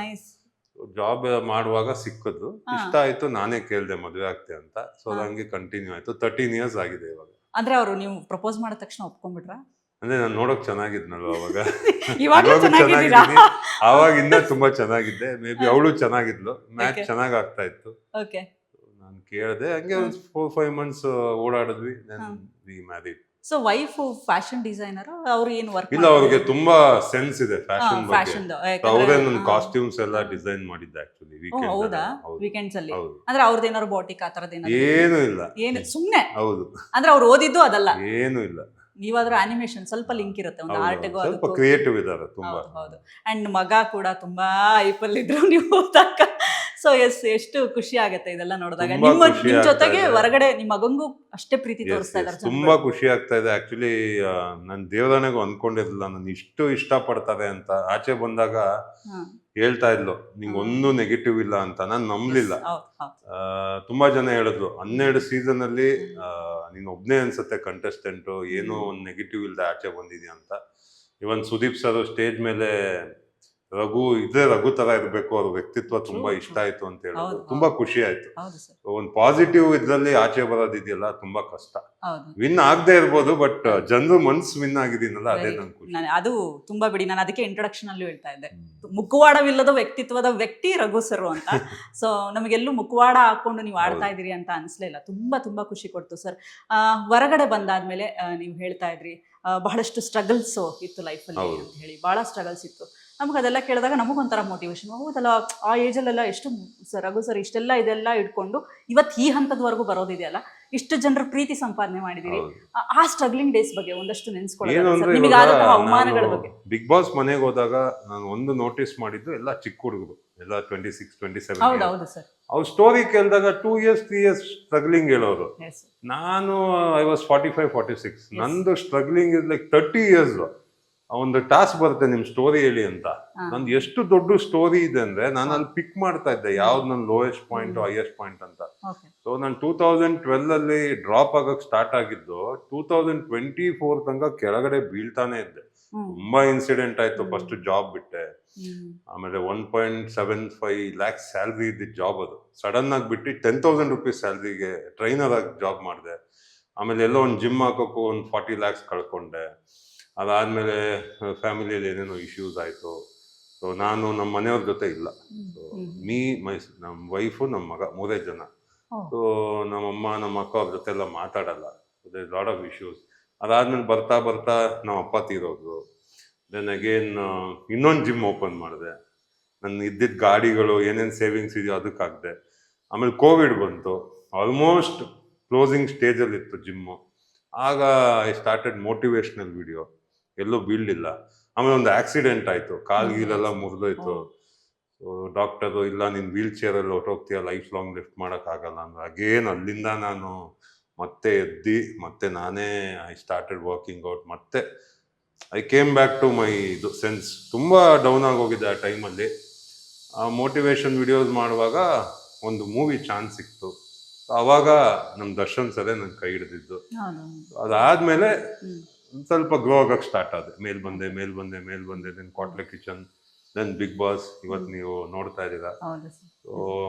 Job ಮಾಡುವಾಗ ಸಿಕ್ಕದ್ದು, ಇಷ್ಟ ಆಯ್ತು, ನಾನೇ ಕೇಳ್ದೆ ಮದುವೆ ಆಗ್ತೆ ಅಂತ. ಸೊ ಹಂಗೆ ಕಂಟಿನ್ಯೂ ಆಯ್ತು. 13 years ಆಗಿದೆ ಇವಾಗ. ಅಂದ್ರೆ ಅವರು ನೀವು ಪ್ರಪೋಸ್ ಮಾಡಿದ ತಕ್ಷಣ ಒಪ್ಕೊಂಡ್ಬಿಟ್ರಾ? ಅಂದ್ರೆ ನಾನು ನೋಡಕ್ ಚೆನ್ನಾಗಿದ್ನಲ್ವ ಅವಾಗ. ಇವಾಗ ಅವಾಗ ಇನ್ನ ತುಂಬಾ ಚೆನ್ನಾಗಿದ್ದೆ. ಮೇ ಬಿ ಅವಳು ಚೆನ್ನಾಗಿದ್ಲು, ಮ್ಯಾಚ್ ಚೆನ್ನಾಗ್ ಆಗ್ತಾ ಇತ್ತು. ನಾನು ಕೇಳ್ದೆ, ಹಂಗೆ ಒಂದು 4-5 months ಓಡಾಡಿದ್ವಿ. We married. So wife fashion designer, ಅವ್ರು ಏನು ವರ್ಕ್? ಇಲ್ಲ, ಅವ್ರಿಗೆ ತುಂಬಾ ಸೆನ್ಸ್ ಇದೆ ಫ್ಯಾಷನ್ ಬಗ್ಗೆ. ಅವರೇ ನನ್ನ ಕಾಸ್ಟ್ಯೂಮ್ಸ್ ಎಲ್ಲ ಡಿಸೈನ್ ಮಾಡಿದ್ದೆ ಆಕ್ಚುಲಿ. ಹೌದಾ? ವೀಕೆಂಡ್ಸ್ ಅಲ್ಲಿ? ಅಂದ್ರೆ ಅವ್ರದ್ದು ಏನಾದ್ರು ಬಾಟಿಕ್ ಆ ತರದ್ ಏನು ಇಲ್ಲ, ಏನು ಸುಮ್ನೆ? ಹೌದು. ಅಂದ್ರೆ ಅವ್ರು ಓದಿದ್ದು ಅದಲ್ಲ? ಏನು ಇಲ್ಲ. ನೀವಾದ್ರೂ ಅನಿಮೇಷನ್ ಸ್ವಲ್ಪ ಲಿಂಕ್ ಇರುತ್ತೆ, ಒಂದು ಆರ್ಟ್ಗೂ. ಸ್ವಲ್ಪ ಕ್ರಿಯೇಟಿವ್ ಇದ್ದಾರೆ ತುಂಬಾ. ಹೌದು. ಅಂಡ್ ಮಗ ಕೂಡ ತುಂಬಾ ಐಪಲ್ ಇದ್ರು ನೀವು ಹೋದಾಗ. ಸೊ ಎಷ್ಟು ಖುಷಿ ಆಗತ್ತೆ ಇದೆಲ್ಲ ನೋಡಿದಾಗ. ನಿಮ್ ಜೊತೆಗೆ ಹೊರಗಡೆ ನಿಮ್ ಮಗಂಗೂ ಅಷ್ಟೇ ಪ್ರೀತಿ ತೋರಿಸ್ತಾ ಇದ್ದಾರೆ. ತುಂಬಾ ಖುಷಿ ಆಗ್ತಾ ಇದೆ ಆಕ್ಚುಲಿ. ನನ್ ದೇವರಾಣೆಗೂ ಅನ್ಕೊಂಡಿರ್ಲಿಲ್ಲ ನಾನು ಇಷ್ಟು ಇಷ್ಟ ಪಡ್ತಾರೆ ಅಂತ. ಆಚೆ ಬಂದಾಗ ಹೇಳ್ತಾ ಇದ್ಲು, ನಿಂಗೆ ಒಂದು ನೆಗೆಟಿವ್ ಇಲ್ಲ ಅಂತ. ನಾನು ನಂಬಲಿಲ್ಲ. ತುಂಬಾ ಜನ ಹೇಳಿದ್ರು 12 season ಅಲ್ಲಿ ನೀನ್ ಒಬ್ನೇ ಅನ್ಸುತ್ತೆ ಕಂಟೆಸ್ಟೆಂಟ್, ಏನೋ ಒಂದ್ ನೆಗೆಟಿವ್ ಇಲ್ದೆ ಆಚೆ ಬಂದಿದ್ಯಾ ಅಂತ. ಇವನ್ ಸುದೀಪ್ ಸರ್ ಸ್ಟೇಜ್ ಮೇಲೆ ರಘು ತರ ಇರ್ಬೇಕು, ಅವ್ರ ವ್ಯಕ್ತಿತ್ವ ತುಂಬಾ ಇಷ್ಟ ಆಯ್ತು ಅಂತ ಹೇಳಿದ್ರು. ತುಂಬಾ ಖುಷಿ ಆಯ್ತು. ಒಂದು ಪಾಸಿಟಿವ್ ಇದ್ರಲ್ಲಿ ಆಚೆ ಬರೋದಿದೆಯಲ್ಲ ತುಂಬಾ ಕಷ್ಟ. ವಿನ್ ಆಗದೆ ಇರ್ಬೋದು, ಬಟ್ ಜನರು ಮನ್ಸು ವಿನ್ ಆಗಿದೀನಲ್ಲ ಅದೇ ನನ್ ಖುಷಿ. ಅದು ತುಂಬಾ ಬಿಡಿ, ನಾನು ಅದಕ್ಕೆ ಇಂಟ್ರೊಡಕ್ಷನ್ ಅಲ್ಲಿ ಹೇಳ್ತಾ ಇದ್ದೆ, ಮುಖವಾಡವಿಲ್ಲದ ವ್ಯಕ್ತಿತ್ವದ ವ್ಯಕ್ತಿ ರಘು ಸರ್ ಅಂತ. ಸೊ ನಮಗೆಲ್ಲೂ ಮುಖವಾಡ ಹಾಕೊಂಡು ನೀವು ಆಡ್ತಾ ಇದೀರಿ ಅಂತ ಅನ್ಸ್ಲಿಲ್ಲ. ತುಂಬಾ ತುಂಬಾ ಖುಷಿ ಕೊಡ್ತು ಸರ್. ಹೊರಗಡೆ ಬಂದಾದ್ಮೇಲೆ ನೀವು ಹೇಳ್ತಾ ಇದ್ರಿ ಬಹಳಷ್ಟು ಸ್ಟ್ರಗಲ್ಸ್ ಇತ್ತು ಲೈಫಲ್ಲಿ ಅಂತ ಹೇಳಿ, ಬಹಳ ಸ್ಟ್ರಗಲ್ಸ್ ಇತ್ತು. ನಮ್ಗೆ ಅದೆಲ್ಲ ಕೇಳಿದಾಗ ನಮಗೊಂಥರ ಮೋಟಿವೇಶನ್, ಹೌದಲ್ಲ ಆ ಏಜಲ್ಲೆಲ್ಲ ಎಷ್ಟು ರಘು ಸರ್ ಇಷ್ಟೆಲ್ಲ ಇದೆಲ್ಲ ಇಟ್ಕೊಂಡು ಇವತ್ತು ಈ ಹಂತದವರೆಗೂ ಬರೋದಿದೆಯಲ್ಲ, ಇಷ್ಟು ಜನರ ಪ್ರೀತಿ ಸಂಪಾದನೆ ಮಾಡಿದಿರಿ. ಆ ಸ್ಟ್ರಗ್ಲಿಂಗ್ ಡೇಸ್ ಬಗ್ಗೆ ಒಂದಷ್ಟು ನೆನ್ಸ್ಕೊಳ್ಳೋದು, ನಿಮಗೆ ಆದಂತಹ ಅವಮಾನಗಳ ಬಗ್ಗೆ. ಬಿಗ್ ಬಾಸ್ ಮನೆಗೆ ಹೋದಾಗ ನಾನು ಒಂದು ನೋಟಿಸ್ ಮಾಡಿದ್ದು, ಎಲ್ಲ ಚಿಕ್ಕ ಹುಡುಗರು, ಎಲ್ಲ 26, 27. ಹೌದೌದು ಸರ್. ಅವ್ರ ಸ್ಟೋರಿ ಕೇಳಿದಾಗ 2 years 3 years ಸ್ಟ್ರಗ್ಲಿಂಗ್ ಹೇಳೋರು. ನಾನು ಐ ವಾಸ್ 45, 46. ನಂದು ಸ್ಟ್ರಗ್ಲಿಂಗ್ ಇಸ್ ಲೈಕ್ 30 years. ಒಂದು ಟಾಸ್ಕ್ ಬರುತ್ತೆ ನಿಮ್ ಸ್ಟೋರಿ ಹೇಳಿ ಅಂತ. ನಂದು ಎಷ್ಟು ದೊಡ್ಡ ಸ್ಟೋರಿ ಇದೆ ಅಂದ್ರೆ ನಾನು ಅಲ್ಲಿ ಪಿಕ್ ಮಾಡ್ತಾ ಇದ್ದೆ ಯಾವ್ದು ನನ್ನ ಲೋಯೆಸ್ಟ್ ಪಾಯಿಂಟ್ ಹೈಯೆಸ್ಟ್ ಪಾಯಿಂಟ್ ಅಂತ. ಸೊ ನಾನು 2012 ಅಲ್ಲಿ ಡ್ರಾಪ್ ಆಗಕ್ ಸ್ಟಾರ್ಟ್ ಆಗಿದ್ದು 2024 ತನಕ ಕೆಳಗಡೆ ಬೀಳ್ತಾನೆ ಇದ್ದೆ. ತುಂಬಾ ಇನ್ಸಿಡೆಂಟ್ ಆಯ್ತು. ಫಸ್ಟ್ ಜಾಬ್ ಬಿಟ್ಟೆ, ಆಮೇಲೆ 1.75 lakhs ಸ್ಯಾಲ್ರಿ ಇದ್ದಿದ್ ಜಾಬ್, ಅದು ಸಡನ್ ಆಗಿ ಬಿಟ್ಟು 10,000 rupees ಸ್ಯಾಲ್ರಿಗೆ ಟ್ರೈನರ್ ಆಗಿ ಜಾಬ್ ಮಾಡಿದೆ. ಆಮೇಲೆ ಎಲ್ಲೋ ಒಂದು ಜಿಮ್ ಹಾಕೋಕ್ಕೂ ಒಂದು 40 lakhs ಕಳ್ಕೊಂಡೆ. ಅದಾದ್ಮೇಲೆ ಫ್ಯಾಮಿಲಿಯಲ್ಲಿ ಏನೇನೋ ಇಶ್ಯೂಸ್ ಆಯ್ತು. ಸೊ ನಾನು ನಮ್ಮ ಮನೆಯವ್ರ ಜೊತೆ ಇಲ್ಲ. ಸೊ ನಮ್ಮ ವೈಫು, ನಮ್ಮ ಮಗ, 3 ಜನ. ಸೊ ನಮ್ಮಮ್ಮ ನಮ್ಮ ಅಕ್ಕ ಅವ್ರ ಜೊತೆ ಎಲ್ಲ ಮಾತಾಡಲ್ಲ. Lot of issues. ಅದಾದ್ಮೇಲೆ ಬರ್ತಾ ಬರ್ತಾ ನಮ್ಮ ಅಪ್ಪ ತೀರೋದು. ದೆನ್ ಅಗೇನ್ ಇನ್ನೊಂದು ಜಿಮ್ ಓಪನ್ ಮಾಡಿದೆ. ನನ್ನ ಇದ್ದಿದ್ದ ಗಾಡಿಗಳು ಏನೇನು ಸೇವಿಂಗ್ಸ್ ಇದೆಯೋ ಅದಕ್ಕಾಗ್ದೆ. ಆಮೇಲೆ ಕೋವಿಡ್ ಬಂತು, ಆಲ್ಮೋಸ್ಟ್ ಕ್ಲೋಸಿಂಗ್ ಸ್ಟೇಜಲ್ಲಿ ಇತ್ತು ಜಿಮ್ಮು. ಆಗ ಐ ಸ್ಟಾರ್ಟೆಡ್ ಮೋಟಿವೇಶನಲ್ ವಿಡಿಯೋ, ಎಲ್ಲೂ ಬೀಳಲಿಲ್ಲ. ಆಮೇಲೆ ಒಂದು ಆಕ್ಸಿಡೆಂಟ್ ಆಯ್ತು, ಕಾಲ್ಗೀಲೆಲ್ಲ ಮುರಿದೋಯ್ತು. ಸೊ ಡಾಕ್ಟರು, ಇಲ್ಲ ನೀನು ವೀಲ್ ಚೇರಲ್ಲಿ ಹೊರಟೋಗ್ತೀಯ, ಲೈಫ್ ಲಾಂಗ್ ಲಿಫ್ಟ್ ಮಾಡೋಕ್ಕಾಗಲ್ಲ ಅಂದ್ರೆ ಅಗೇನ್ ಅಲ್ಲಿಂದ ನಾನು ಮತ್ತೆ ಎದ್ದಿ ಮತ್ತೆ ನಾನೇ ಐ ಸ್ಟಾರ್ಟೆಡ್ ವರ್ಕಿಂಗ್ ಔಟ್. ಮತ್ತೆ I came back to my sense. ತುಂಬ ಡೌನ್ ಆಗಿ ಹೋಗಿದ್ದೆ ಆ ಟೈಮಲ್ಲಿ. ಆ ಮೋಟಿವೇಶನ್ ವಿಡಿಯೋಸ್ ಮಾಡುವಾಗ ಒಂದು ಮೂವಿ ಚಾನ್ಸ್ ಸಿಕ್ತು. ಅವಾಗ ನಮ್ಮ ದರ್ಶನ್ ಸರೇ ನನ್ನ ಕೈ ಹಿಡಿದಿದ್ದು. ಅದಾದ್ಮೇಲೆ ಸ್ವಲ್ಪ ಗ್ರೋ ಆಗಕ್ಕೆ ಸ್ಟಾರ್ಟ್ ಆದೆ. ಮೇಲ್ ಬಂದೆ then Kwatle kitchen, then big boss. ಇವತ್ತು ನೀವು ನೋಡ್ತಾ ಇದ್ದೀರಾ. ಸೊ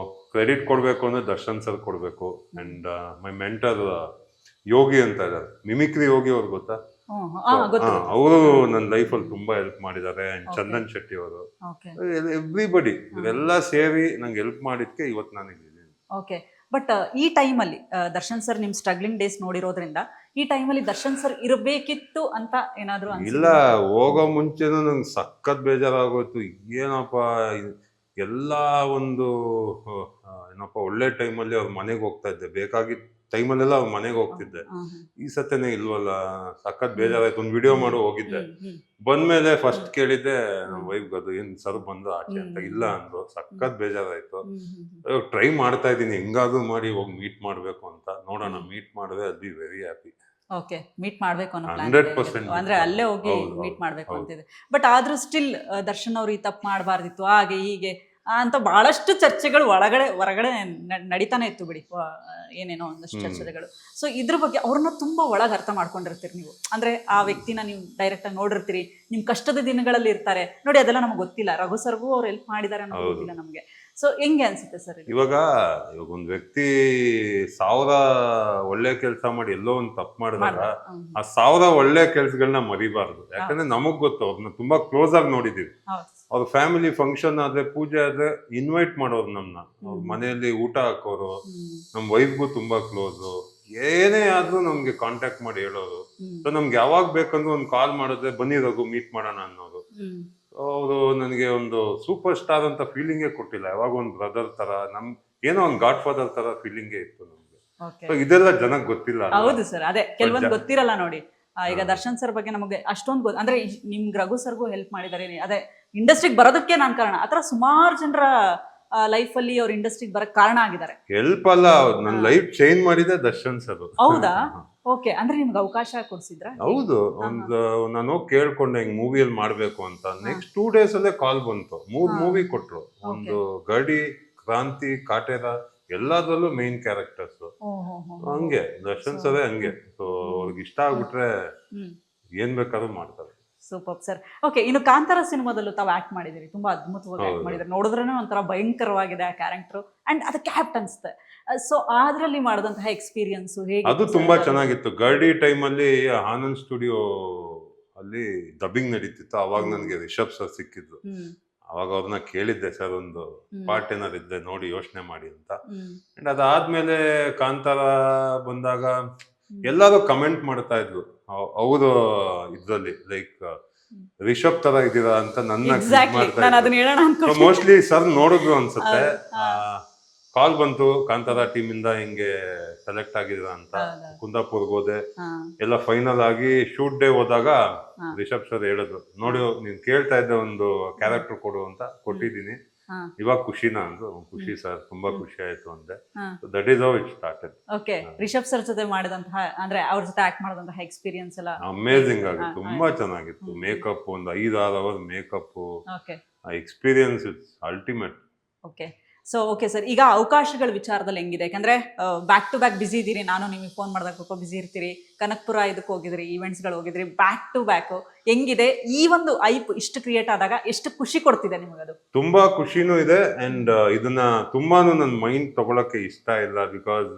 ಕ್ರೆಡಿಟ್ ಕೊಡ್ಬೇಕು ಅಂದ್ರೆ ದರ್ಶನ್ ಸರ್ ಕೊಡ್ಬೇಕು. ಅಂಡ್ ಮೈ ಮೆಂಟರ್ ಯೋಗಿ ಅಂತ ಇದ್ದಾರೆ, ಮಿಮಿಕ್ರಿ ಯೋಗಿ ಅವ್ರು ಗೊತ್ತಾ? ಅವರು ನನ್ನ ಲೈಫಲ್ಲಿ ತುಂಬಾ ಹೆಲ್ಪ್ ಮಾಡಿದ್ದಾರೆ. ಅಂಡ್ ಚಂದನ್ ಶೆಟ್ಟಿ ಅವರು, ಎವ್ರಿಬಡಿ, ಇವರೆಲ್ಲ ಸೇರಿ ನಂಗೆ ಹೆಲ್ಪ್ ಮಾಡಿದ್ಕೆ ಇವತ್ತು ನಾನು ಇದ್ದೀನಿ. ಓಕೆ. ಬಟ್ ಈ ಟೈಮಲ್ಲಿ ದರ್ಶನ್ ಸರ್ ನಿಮ್ ಸ್ಟ್ರಗ್ಲಿಂಗ್ ಡೇಸ್ ನೋಡಿರೋದ್ರಿಂದ ಈ ಟೈಮಲ್ಲಿ ದರ್ಶನ್ ಸರ್ ಇರಬೇಕಿತ್ತು ಅಂತ ಏನಾದ್ರು ಇಲ್ಲ, ಹೋಗೋ ಮುಂಚೆನೂ ನಂಗೆ ಸಖತ್ ಬೇಜಾರಾಗೋಯ್ತು. ಏನಪ್ಪ ಎಲ್ಲಾ ಒಂದು ಏನಪ್ಪ ಒಳ್ಳೆ ಟೈಮಲ್ಲಿ ಅವ್ರ ಮನೆಗೆ ಹೋಗ್ತಾ ಇದ್ದೆ, ಬೇಕಾಗಿದ್ದ ಟೈಮಲ್ಲೆಲ್ಲ ಅವ್ರ ಮನೆಗೆ ಹೋಗ್ತಿದ್ದೆ. ಈ ಸತ್ಯನೇ ಇಲ್ವಲ್ಲ, ಸಖತ್ ಬೇಜಾರಾಯ್ತು. ಒಂದು ವಿಡಿಯೋ ಮಾಡೋ ಹೋಗಿದ್ದೆ, ಬಂದ್ಮೇಲೆ ಫಸ್ಟ್ ಕೇಳಿದ್ದೆ ನಮ್ಮ ವೈಫ್, ಅದು ಏನ್ ಸರ್ ಬಂದು ಆಚೆ ಅಂತ. ಇಲ್ಲ ಅಂದ್ರು. ಸಖತ್ ಬೇಜಾರಾಯ್ತು. ಟ್ರೈ ಮಾಡ್ತಾ ಇದ್ದೀನಿ, ಹೆಂಗಾದ್ರೂ ಮಾಡಿ ಹೋಗಿ ಮೀಟ್ ಮಾಡ್ಬೇಕು ಅಂತ. ನೋಡೋಣ, ಮೀಟ್ ಮಾಡಿದ್ರೆ ಅಲ್ be very happy. Okay, meet ಮಾಡ್ಬೇಕು ಅನ್ನೋ ಪ್ಲಾನ್ 100% ಅಂದ್ರೆ ಅಲ್ಲೇ ಹೋಗಿ ಮೀಟ್ ಮಾಡ್ಬೇಕು ಅಂತಿದೆ. ಬಟ್ ಆದ್ರೂ ಸ್ಟಿಲ್ ದರ್ಶನ್ ಅವ್ರು ಈ ತಪ್ಪು ಮಾಡಬಾರ್ದಿತ್ತು, ಹಾಗೆ ಹೀಗೆ ಅಂತ ಬಹಳಷ್ಟು ಚರ್ಚೆಗಳು ಹೊರಗಡೆ ನಡೀತಾನೆ ಇತ್ತು ಬಿಡಿ, ಏನೇನೋ ಒಂದಷ್ಟು ಚರ್ಚೆಗಳು. ಸೊ ಇದ್ರ ಬಗ್ಗೆ ಅವ್ರನ್ನ ತುಂಬಾ ಒಳಗೆ ಅರ್ಥ ಮಾಡ್ಕೊಂಡಿರ್ತೀರಿ ನೀವು. ಅಂದ್ರೆ ಆ ವ್ಯಕ್ತಿನ ನೀವು ಡೈರೆಕ್ಟ್ ಆಗಿ ನೋಡಿರ್ತೀರಿ, ನಿಮ್ ಕಷ್ಟದ ದಿನಗಳಲ್ಲಿ ಇರ್ತಾರೆ ನೋಡಿ. ಅದೆಲ್ಲ ನಮ್ಗೆ ಗೊತ್ತಿಲ್ಲ. ರಘು ಸರ್ಗೂ ಅವ್ರು ಹೆಲ್ಪ್ ಮಾಡಿದ್ದಾರೆ ಅನ್ನೋ ಗೊತ್ತಿಲ್ಲ ನಮ್ಗೆ. ಸೊ ಹೆಂಗೆ ಅನ್ಸುತ್ತೆ ಸರ್ ಇವಾಗ ಒಂದು ವ್ಯಕ್ತಿ 1000 ಒಳ್ಳೆ ಕೆಲಸ ಮಾಡಿ ಎಲ್ಲೋ ಒಂದು ತಪ್ಪು ಮಾಡಿದಾಗ ಆ 1000 ಒಳ್ಳೆ ಕೆಲ್ಸಗಳನ್ನ ಮರಿಬಾರ್ದು. ಯಾಕಂದ್ರೆ ನಮಗ್ ಗೊತ್ತು, ಅವ್ರನ್ನ ತುಂಬಾ ಕ್ಲೋಸ್ ಆಗಿ ನೋಡಿದೀವಿ. ಅವ್ರ ಫ್ಯಾಮಿಲಿ ಫಂಕ್ಷನ್ ಆದ್ರೆ, ಪೂಜೆ ಆದ್ರೆ ಇನ್ವೈಟ್ ಮಾಡೋರು ನಮ್ನ, ಅವ್ರ ಮನೆಯಲ್ಲಿ ಊಟ ಹಾಕೋರು. ನಮ್ ವೈಫ್ಗೂ ತುಂಬಾ ಕ್ಲೋಸು. ಏನೇ ಆದ್ರೂ ನಮ್ಗೆ ಕಾಂಟ್ಯಾಕ್ಟ್ ಮಾಡಿ ಹೇಳೋರು. ಸೊ ನಮ್ಗೆ ಯಾವಾಗ ಬೇಕಂದ್ರೂ ಒಂದು ಕಾಲ್ ಮಾಡಿದ್ರೆ ಬನ್ನಿ ರಘು ಮೀಟ್ ಮಾಡೋಣ ಅನ್ನೋರು. ಅವರು ನನಗೆ ಒಂದು ಸೂಪರ್ ಸ್ಟಾರ್ ಅಂತ ಫೀಲಿಂಗೇ ಕೊಟ್ಟಿಲ್ಲ. ಯಾವಾಗ ಒಂದು ಬ್ರದರ್ ತರ, ನಮ್ ಏನೋ ಒಂದು ಗಾಡ್ ಫಾದರ್ ತರ ಫೀಲಿಂಗೇ ಇತ್ತು ನಮ್ಗೆ. ಇದೆಲ್ಲ ಜನಕ್ಕೆ ಗೊತ್ತಿಲ್ಲ. ಹೌದು ಸರ್, ಅದೇ ಕೆಲವೊಂದು ಗೊತ್ತಿರಲ್ಲ ನೋಡಿ. ಈಗ ದರ್ಶನ್ ಸರ್ ಬಗ್ಗೆ ನಮಗೆ ಅಷ್ಟೊಂದು ಅಂದ್ರೆ ನಿಮ್ಗೆ ರಘು ಸರ್ಗೂ ಹೆಲ್ಪ್ ಮಾಡಿದ್ದಾರೆ. ಅದೇ ಇಂಡಸ್ಟ್ರಿಗೆ ಬರೋದಕ್ಕೆ ನಾನ್ ಕಾರಣ. ಆತರ ಸುಮಾರು ಜನರ ಲೈಫ್ ಅಲ್ಲಿ ಅವ್ರ ಇಂಡಸ್ಟ್ರಿಗೆ ಬರಕ್ ಕಾರಣ ಆಗಿದ್ದಾರೆ. ಹೆಲ್ಪ್ ಅಲ್ಲ, ನನ್ನ ಲೈಫ್ ಚೇಂಜ್ ಮಾಡಿದೆ ದರ್ಶನ್ ಸರ್. ಹೌದಾ? ಓಕೆ, ಅಂದ್ರೆ ನಿಮ್ಗೆ ಅವಕಾಶ ಕೊಡ್ಸಿದ್ರ? ಹೌದು, ನಾನು ಕೇಳ್ಕೊಂಡೆ ಹಿಂಗ್ ಮೂವಿಯಲ್ಲಿ ಮಾಡ್ಬೇಕು ಅಂತ. ನೆಕ್ಸ್ಟ್ 2 days ಅಲ್ಲೇ ಕಾಲ್ ಬಂತು. 3 ಮೂವಿ ಕೊಟ್ರು. ಒಂದು ಗಡಿ, ಕ್ರಾಂತಿ, ಕಾಟೇರ, ಎಲ್ಲದರಲ್ಲೂ ಮೇನ್ ಕ್ಯಾರೆಕ್ಟರ್ಸ್. ಹಂಗೆ ದರ್ಶನ್ ಸರೇ ಹಂಗೆ. ಸೊ ಅವ್ರಿಗೆ ಇಷ್ಟ ಆಗ್ಬಿಟ್ರೆ ಏನ್ ಬೇಕಾದ್ರೂ ಮಾಡ್ತಾರೆ. Super sir. ಓಕೆ, ಇನ್ನು ಕಾಂತಾರ ಸಿನಿಮಾದಲ್ಲೂ ತಾವು ಆಕ್ಟ್ ಮಾಡಿದಿರಿ, ತುಂಬಾ ಅದ್ಭುತವಾಗಿ ಆಕ್ಟ್ ಮಾಡಿದಿರಿ. ನೋಡಿದ್ರೂ ಒಂಥರ ಭಯಂಕರವಾಗಿದೆ ಆ ಕ್ಯಾರೆಕ್ಟರ್ ಅಂಡ್ ಅದು ಕ್ಯಾಪ್ಟ್ ಅನ್ಸುತ್ತೆ. ಸೊ ಅದ್ರಲ್ಲಿ ಮಾಡಿದಂತಹ ಎಕ್ಸ್ಪೀರಿಯನ್ಸ್ ಹೇಗೆ? ಅದು ತುಂಬಾ ಚೆನ್ನಾಗಿತ್ತು. ಗರ್ಡಿ ಟೈಮ್ ಅಲ್ಲಿ ಆನಂದ್ ಸ್ಟುಡಿಯೋ ಅಲ್ಲಿ ಡಬ್ಬಿಂಗ್ ನಡೀತಿತ್ತು. ಅವಾಗ ನನಗೆ ರಿಷಬ್ ಸರ್ ಸಿಕ್ಕಿದ್ರು. ಅವಾಗ ಅವ್ರನ್ನ ಕೇಳಿದ್ದೆ, ಸರ್ ಒಂದು ಪಾರ್ಟ್ ಏನಾದ್ರು ಇದ್ದೆ ನೋಡಿ ಯೋಚನೆ ಮಾಡಿ ಅಂತ. ಅಂಡ್ ಅದಾದ್ಮೇಲೆ ಕಾಂತಾರ ಬಂದಾಗ ಎಲ್ಲರೂ ಕಮೆಂಟ್ ಮಾಡ್ತಾ ಇದ್ರು ಅವರು ಇದ್ರಲ್ಲಿ ಲೈಕ್ ರಿಷಬ್ ತರ ಇದೀರಾ ಅಂತ ನನ್ನ ಮೋಸ್ಟ್ಲಿ ಸರ್ ನೋಡಿದ್ರು ಅನ್ಸುತ್ತೆ. ಕಾಲ್ ಬಂತು ಕಾಂತಾರ ಟೀಮ್ ಇಂದ ಹಿಂಗೆ ಸೆಲೆಕ್ಟ್ ಆಗಿದ್ರ ಅಂತ. ಕುಂದಾಪುರ್ಗೆ ಹೋದೆ, ಎಲ್ಲ ಫೈನಲ್ ಆಗಿ ಶೂಟ್ ಡೇ ಹೋದಾಗ ರಿಷಬ್ ಸರ್ ಹೇಳಿದ್ರು, ನೋಡಿ ನೀನ್ ಕೇಳ್ತಾ ಇದ್ದೆ ಒಂದು ಕ್ಯಾರೆಕ್ಟರ್ ಕೊಡು ಅಂತ, ಕೊಟ್ಟಿದ್ದೀನಿ, ಇವಾಗ ಖುಷಿನಾ ಅಂದ್ರು. ಖುಷಿ ಸರ್, ತುಂಬಾ ಖುಷಿ ಆಯ್ತು ಅಂದೆ. That is how it started. Okay, Rishab sir ಜೊತೆ ಮಾಡಿದಂತಹ ಅಂದ್ರೆ ಅವ್ರ ಜೊತೆ ಆಕ್ಟ್ ಮಾಡಿದಂತಹ ಎಕ್ಸ್ಪೀರಿಯನ್ಸ್ ಎಲ್ಲ ಅಮೇಜಿಂಗ್ ಆಗಿತ್ತು, ತುಂಬಾ ಚೆನ್ನಾಗಿತ್ತು. ಮೇಕಪ್ ಒಂದು 5-6 ಅವರ್ ಮೇಕಪ್, ಆ experience it's ultimate. Okay, so okay sir, ಈಗ ಅವಕಾಶಗಳ ವಿಚಾರದಲ್ಲಿ ಹೆಂಗಿದೆ? ಯಾಕಂದ್ರೆ ಬ್ಯಾಕ್ ಟು ಬ್ಯಾಕ್ ಬಿಸಿ ಇದ್ದೀರಿ. ನಾನು ನಿಮಗೆ ಫೋನ್ ಮಾಡಿದಾಗ ಸ್ವಲ್ಪ ಬಿಸಿ ಇರ್ತೀರಿ. ಕನಕ್ಪುರ ಇದಕ್ಕೆ ಹೋಗಿದ್ರಿ, ಈವೆಂಟ್ಸ್ಗಳು ಹೋಗಿದ್ರಿ, ಬ್ಯಾಕ್ ಟು ಬ್ಯಾಕ್ ಹೆಂಗಿದೆ? ಈ ಒಂದು ಐಪ್ ಇಷ್ಟು ಕ್ರಿಯೇಟ್ ಆದಾಗ ಎಷ್ಟು ಖುಷಿ ಕೊಡ್ತಿದೆ ನಿಮಗದು? ತುಂಬಾ ಖುಷಿನೂ ಇದೆ. ಅಂಡ್ ಇದನ್ನ ತುಂಬಾನು ನನ್ನ ಮೈಂಡ್ ತಗೊಳಕ್ಕೆ ಇಷ್ಟ ಇಲ್ಲ. ಬಿಕಾಸ್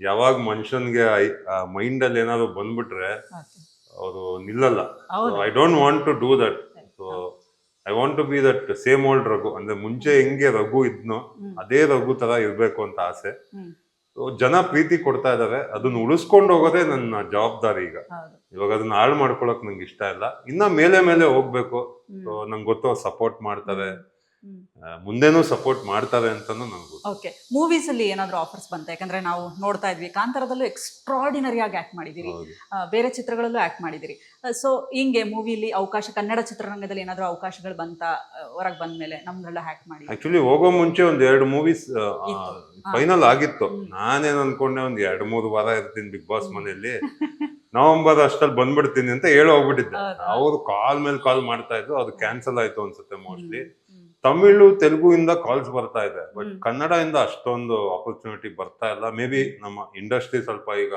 ಯಾವಾಗ ಮನುಷ್ಯನ್ಗೆ ಮೈಂಡ್ ಅಲ್ಲಿ ಏನಾದ್ರು ಬಂದ್ಬಿಟ್ರೆ ಅವರು ನಿಲ್ಲಲ್ಲ. I don't want to do that. So I want to be that same old Raghu. ಅಂದ್ರೆ ಮುಂಚೆ ಹೆಂಗೆ ರಘು ಇದ್ನೋ ಅದೇ ರಘು ತರ ಇರ್ಬೇಕು ಅಂತ ಆಸೆ. ಜನ ಪ್ರೀತಿ ಕೊಡ್ತಾ ಇದಾರೆ, ಅದನ್ನ ಉಳಿಸ್ಕೊಂಡು ಹೋಗೋದೇ ನನ್ನ ಜವಾಬ್ದಾರಿ. ಇವಾಗ ಅದನ್ನ ಹಾಳು ಮಾಡ್ಕೊಳಕ್ ನಂಗೆ ಇಷ್ಟ ಇಲ್ಲ. ಇನ್ನ ಮೇಲೆ ಮೇಲೆ ಹೋಗ್ಬೇಕು. ಸೊ ನಂಗೆ ಗೊತ್ತು ಸಪೋರ್ಟ್ ಮಾಡ್ತಾರೆ, ಮುಂದೆನೂ ಸಪೋರ್ಟ್ ಮಾಡ್ತಾರೆ ಅಂತಾನು ನನ್ಗೆ ಗೊತ್ತು. ಓಕೆ, ಮೂವೀಸ್ ಅಲ್ಲಿ ಏನಾದ್ರು ಆಫರ್ಸ್ ಬಂತ? ಯಾಕಂದ್ರೆ ನಾವು ನೋಡ್ತಾ ಇದ್ವಿ, ಕಾಂತಾರದಲ್ಲೂ ಎಕ್ಸ್ಟ್ರಾರ್ಡಿನರಿ ಆಗಿ ಆಕ್ಟ್ ಮಾಡಿದಿರಿ, ಬೇರೆ ಚಿತ್ರಗಳಲ್ಲೂ ಆಕ್ಟ್ ಮಾಡಿದಿರಿ. ಸೊ ಹಿಂಗೆ ಮೂವಿಲಿ ಅವಕಾಶ, ಕನ್ನಡ ಚಿತ್ರರಂಗದಲ್ಲಿ ಏನಾದ್ರು ಅವಕಾಶಗಳು ಬಂತ ಹೊರಗೆ ಬಂದ್ಮೇಲೆ ನಮ್ಗೆಲ್ಲ ಆಕ್ಟ್ ಮಾಡಿ? ಆಕ್ಚುಲಿ ಹೋಗೋ ಮುಂಚೆ 1-2 ಮೂವೀಸ್ ಫೈನಲ್ ಆಗಿತ್ತು. ನಾನೇನ್ ಅನ್ಕೊಂಡೆ, 1-2-3 ವಾರ ಇರ್ತೀನಿ ಬಿಗ್ ಬಾಸ್ ಮನೆಯಲ್ಲಿ, ನವೆಂಬರ್ ಅಷ್ಟಲ್ಲಿ ಬಂದ್ಬಿಡ್ತೀನಿ ಅಂತ ಹೇಳಿ ಹೋಗ್ಬಿಟ್ಟಿದ್ದೆ. ಅವ್ರು ಕಾಲ್ ಮೇಲೆ ಕಾಲ್ ಮಾಡ್ತಾ ಇದ್ರು, ಅದು ಕ್ಯಾನ್ಸಲ್ ಆಯ್ತು ಅನ್ಸುತ್ತೆ ಮೋಸ್ಟ್ಲಿ. ತಮಿಳು, ತೆಲುಗು ಇಂದ ಕಾಲ್ಸ್ ಬರ್ತಾ ಇದೆ, ಬಟ್ ಕನ್ನಡ ಇಂದ ಅಷ್ಟೊಂದು ಆಪರ್ಚುನಿಟಿ ಬರ್ತಾ ಇಲ್ಲ. ಮೇ ಬಿ ನಮ್ಮ ಇಂಡಸ್ಟ್ರಿ ಸ್ವಲ್ಪ ಈಗ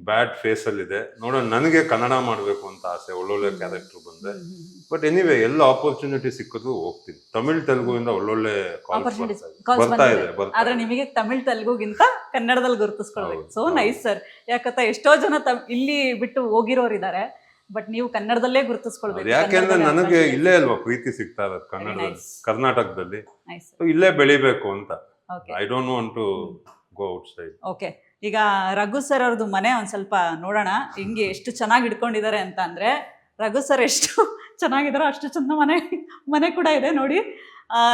ಬ್ಯಾಡ್ ಫೇಸ್ ಅಲ್ಲಿ ಇದೆ. ನೋಡೋಣ, ನನಗೆ ಕನ್ನಡ ಮಾಡ್ಬೇಕು ಅಂತ ಆಸೆ, ಒಳ್ಳೊಳ್ಳೆ ಕ್ಯಾರೆಕ್ಟರ್ ಬಂದ್ರೆ. ಬಟ್ ಎನಿವೆ ಎಲ್ಲ ಆಪರ್ಚುನಿಟಿ ಸಿಕ್ಕಿದ್ರು ಹೋಗ್ತೀನಿ. ತಮಿಳ್ ತೆಲುಗು ಇಂದ ಒಳ್ಳೊಳ್ಳೆ ಕಾಲ್ಸ್ ಬರ್ತಾ ಇದೆ. ಆದ್ರೆ ನಿಮಗೆ ತಮಿಳ್ ತೆಲುಗುಗಿಂತ ಕನ್ನಡದಲ್ಲಿ ಗುರುತಿಸ್ಕೊಳ್ಬೇಕು. So nice sir. ಯಾಕಂತ ಎಷ್ಟೋ ಜನ ಇಲ್ಲಿ ಬಿಟ್ಟು ಹೋಗಿರೋರಿದ್ದಾರೆ, ಬಟ್ ನೀವು ಕನ್ನಡದಲ್ಲೇ ಗುರುತಿಸ್ಕೊಳ್ಬೇಕು. ಯಾಕೆಂದ್ರೆ ನನಗೆ ಇಲ್ಲೇ ಅಲ್ವಾ ಪ್ರೀತಿ ಸಿಗ್ತಾ ಇರೋದು, ಕರ್ನಾಟಕದಲ್ಲಿ. ಇಲ್ಲೇ ಬೆಳಿಬೇಕು ಅಂತ. I don't want to go outside. Okay, ಈಗ ರಘು ಸರ್ ಅವ್ರದ್ದು ಮನೆ ಒಂದ್ ಸ್ವಲ್ಪ ನೋಡೋಣ, ಹಿಂಗೆ ಎಷ್ಟು ಚೆನ್ನಾಗಿ ಇಟ್ಕೊಂಡಿದ್ದಾರೆ ಅಂತ. ಅಂದ್ರೆ ರಘು ಸರ್ ಎಷ್ಟು ಚೆನ್ನಾಗಿದಾರೋ ಅಷ್ಟು ಚಂದ ಮನೆ ಕೂಡ ಇದೆ ನೋಡಿ.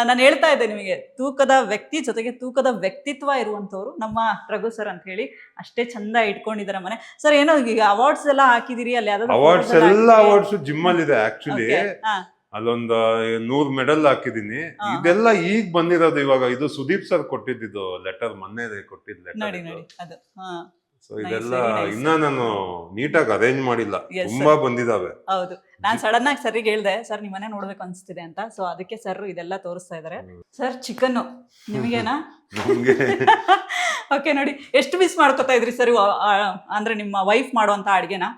ನಾನು ಹೇಳ್ತಾ ಇದ್ದೆ ನಿಮಗೆ, ತೂಕದ ವ್ಯಕ್ತಿ ಜೊತೆಗೆ ತೂಕದ ವ್ಯಕ್ತಿತ್ವ ಇರುವಂತವ್ರು ನಮ್ಮ ರಘು ಸರ್ ಅಂತ ಹೇಳಿ. ಅಷ್ಟೇ ಚಂದ ಇಟ್ಕೊಂಡಿದ್ದಾರೆ ಮನೆ. ಸರ್ ಏನೋ ಈಗ ಅವಾರ್ಡ್ಸ್ ಎಲ್ಲ ಹಾಕಿದಿರಿ, ಅಲ್ಲಿ ಅವಾರ್ಡ್ಸ್ ಎಲ್ಲ ಅವಾರ್ಡ್ಸ್ ಜಿಮ್ ಅಲ್ಲಿ ಇದೆ. ಆಕ್ಚುಲಿ ಅಲ್ಲೊಂದು 100 ಮೆಡಲ್ ಹಾಕಿದೀನಿ. ಇದೆಲ್ಲ ಈಗ ಬಂದಿರೋದು. ಇವಾಗ ಇದು ಸುದೀಪ್ ಸರ್ ಕೊಟ್ಟಿದ್ದು ಲೆಟರ್, ಮೊನ್ನೆ ಕೊಟ್ಟಿದ್ದು ಲೆಟರ್. ಸೊ ಇದೆಲ್ಲ ಇನ್ನ ನಾನು ನೀಟಾಗಿ ಅರೇಂಜ್ ಮಾಡಿಲ್ಲ, ತುಂಬಾ ಬಂದಿದಾವೆ. ಹೌದು, ನಾನ್ ಸಡನ್ ಆಗಿ ಸರಿಗೆ ಹೇಳ್ದೆ, ಸರ್ ನಿಮ್ಮನೆ ನೋಡ್ಬೇಕು ಅನ್ಸ್ತಿದೆ ಅಂತ. ಸೊ ಅದಕ್ಕೆ ಸರ್ ಇದೆಲ್ಲ ತೋರಿಸ್ತಾ ಇದಾರೆ. Sir chicken ನಿಮಗೇನಾ? ಓಕೆ, ನೋಡಿ ಎಷ್ಟು ಮಿಸ್ ಮಾಡ್ಕೊತಾ ಇದ್ರಿ ಸರ್, ಅಂದ್ರೆ ನಿಮ್ಮ ವೈಫ್ ಮಾಡುವಂತ ಅಡ್ಗೆನ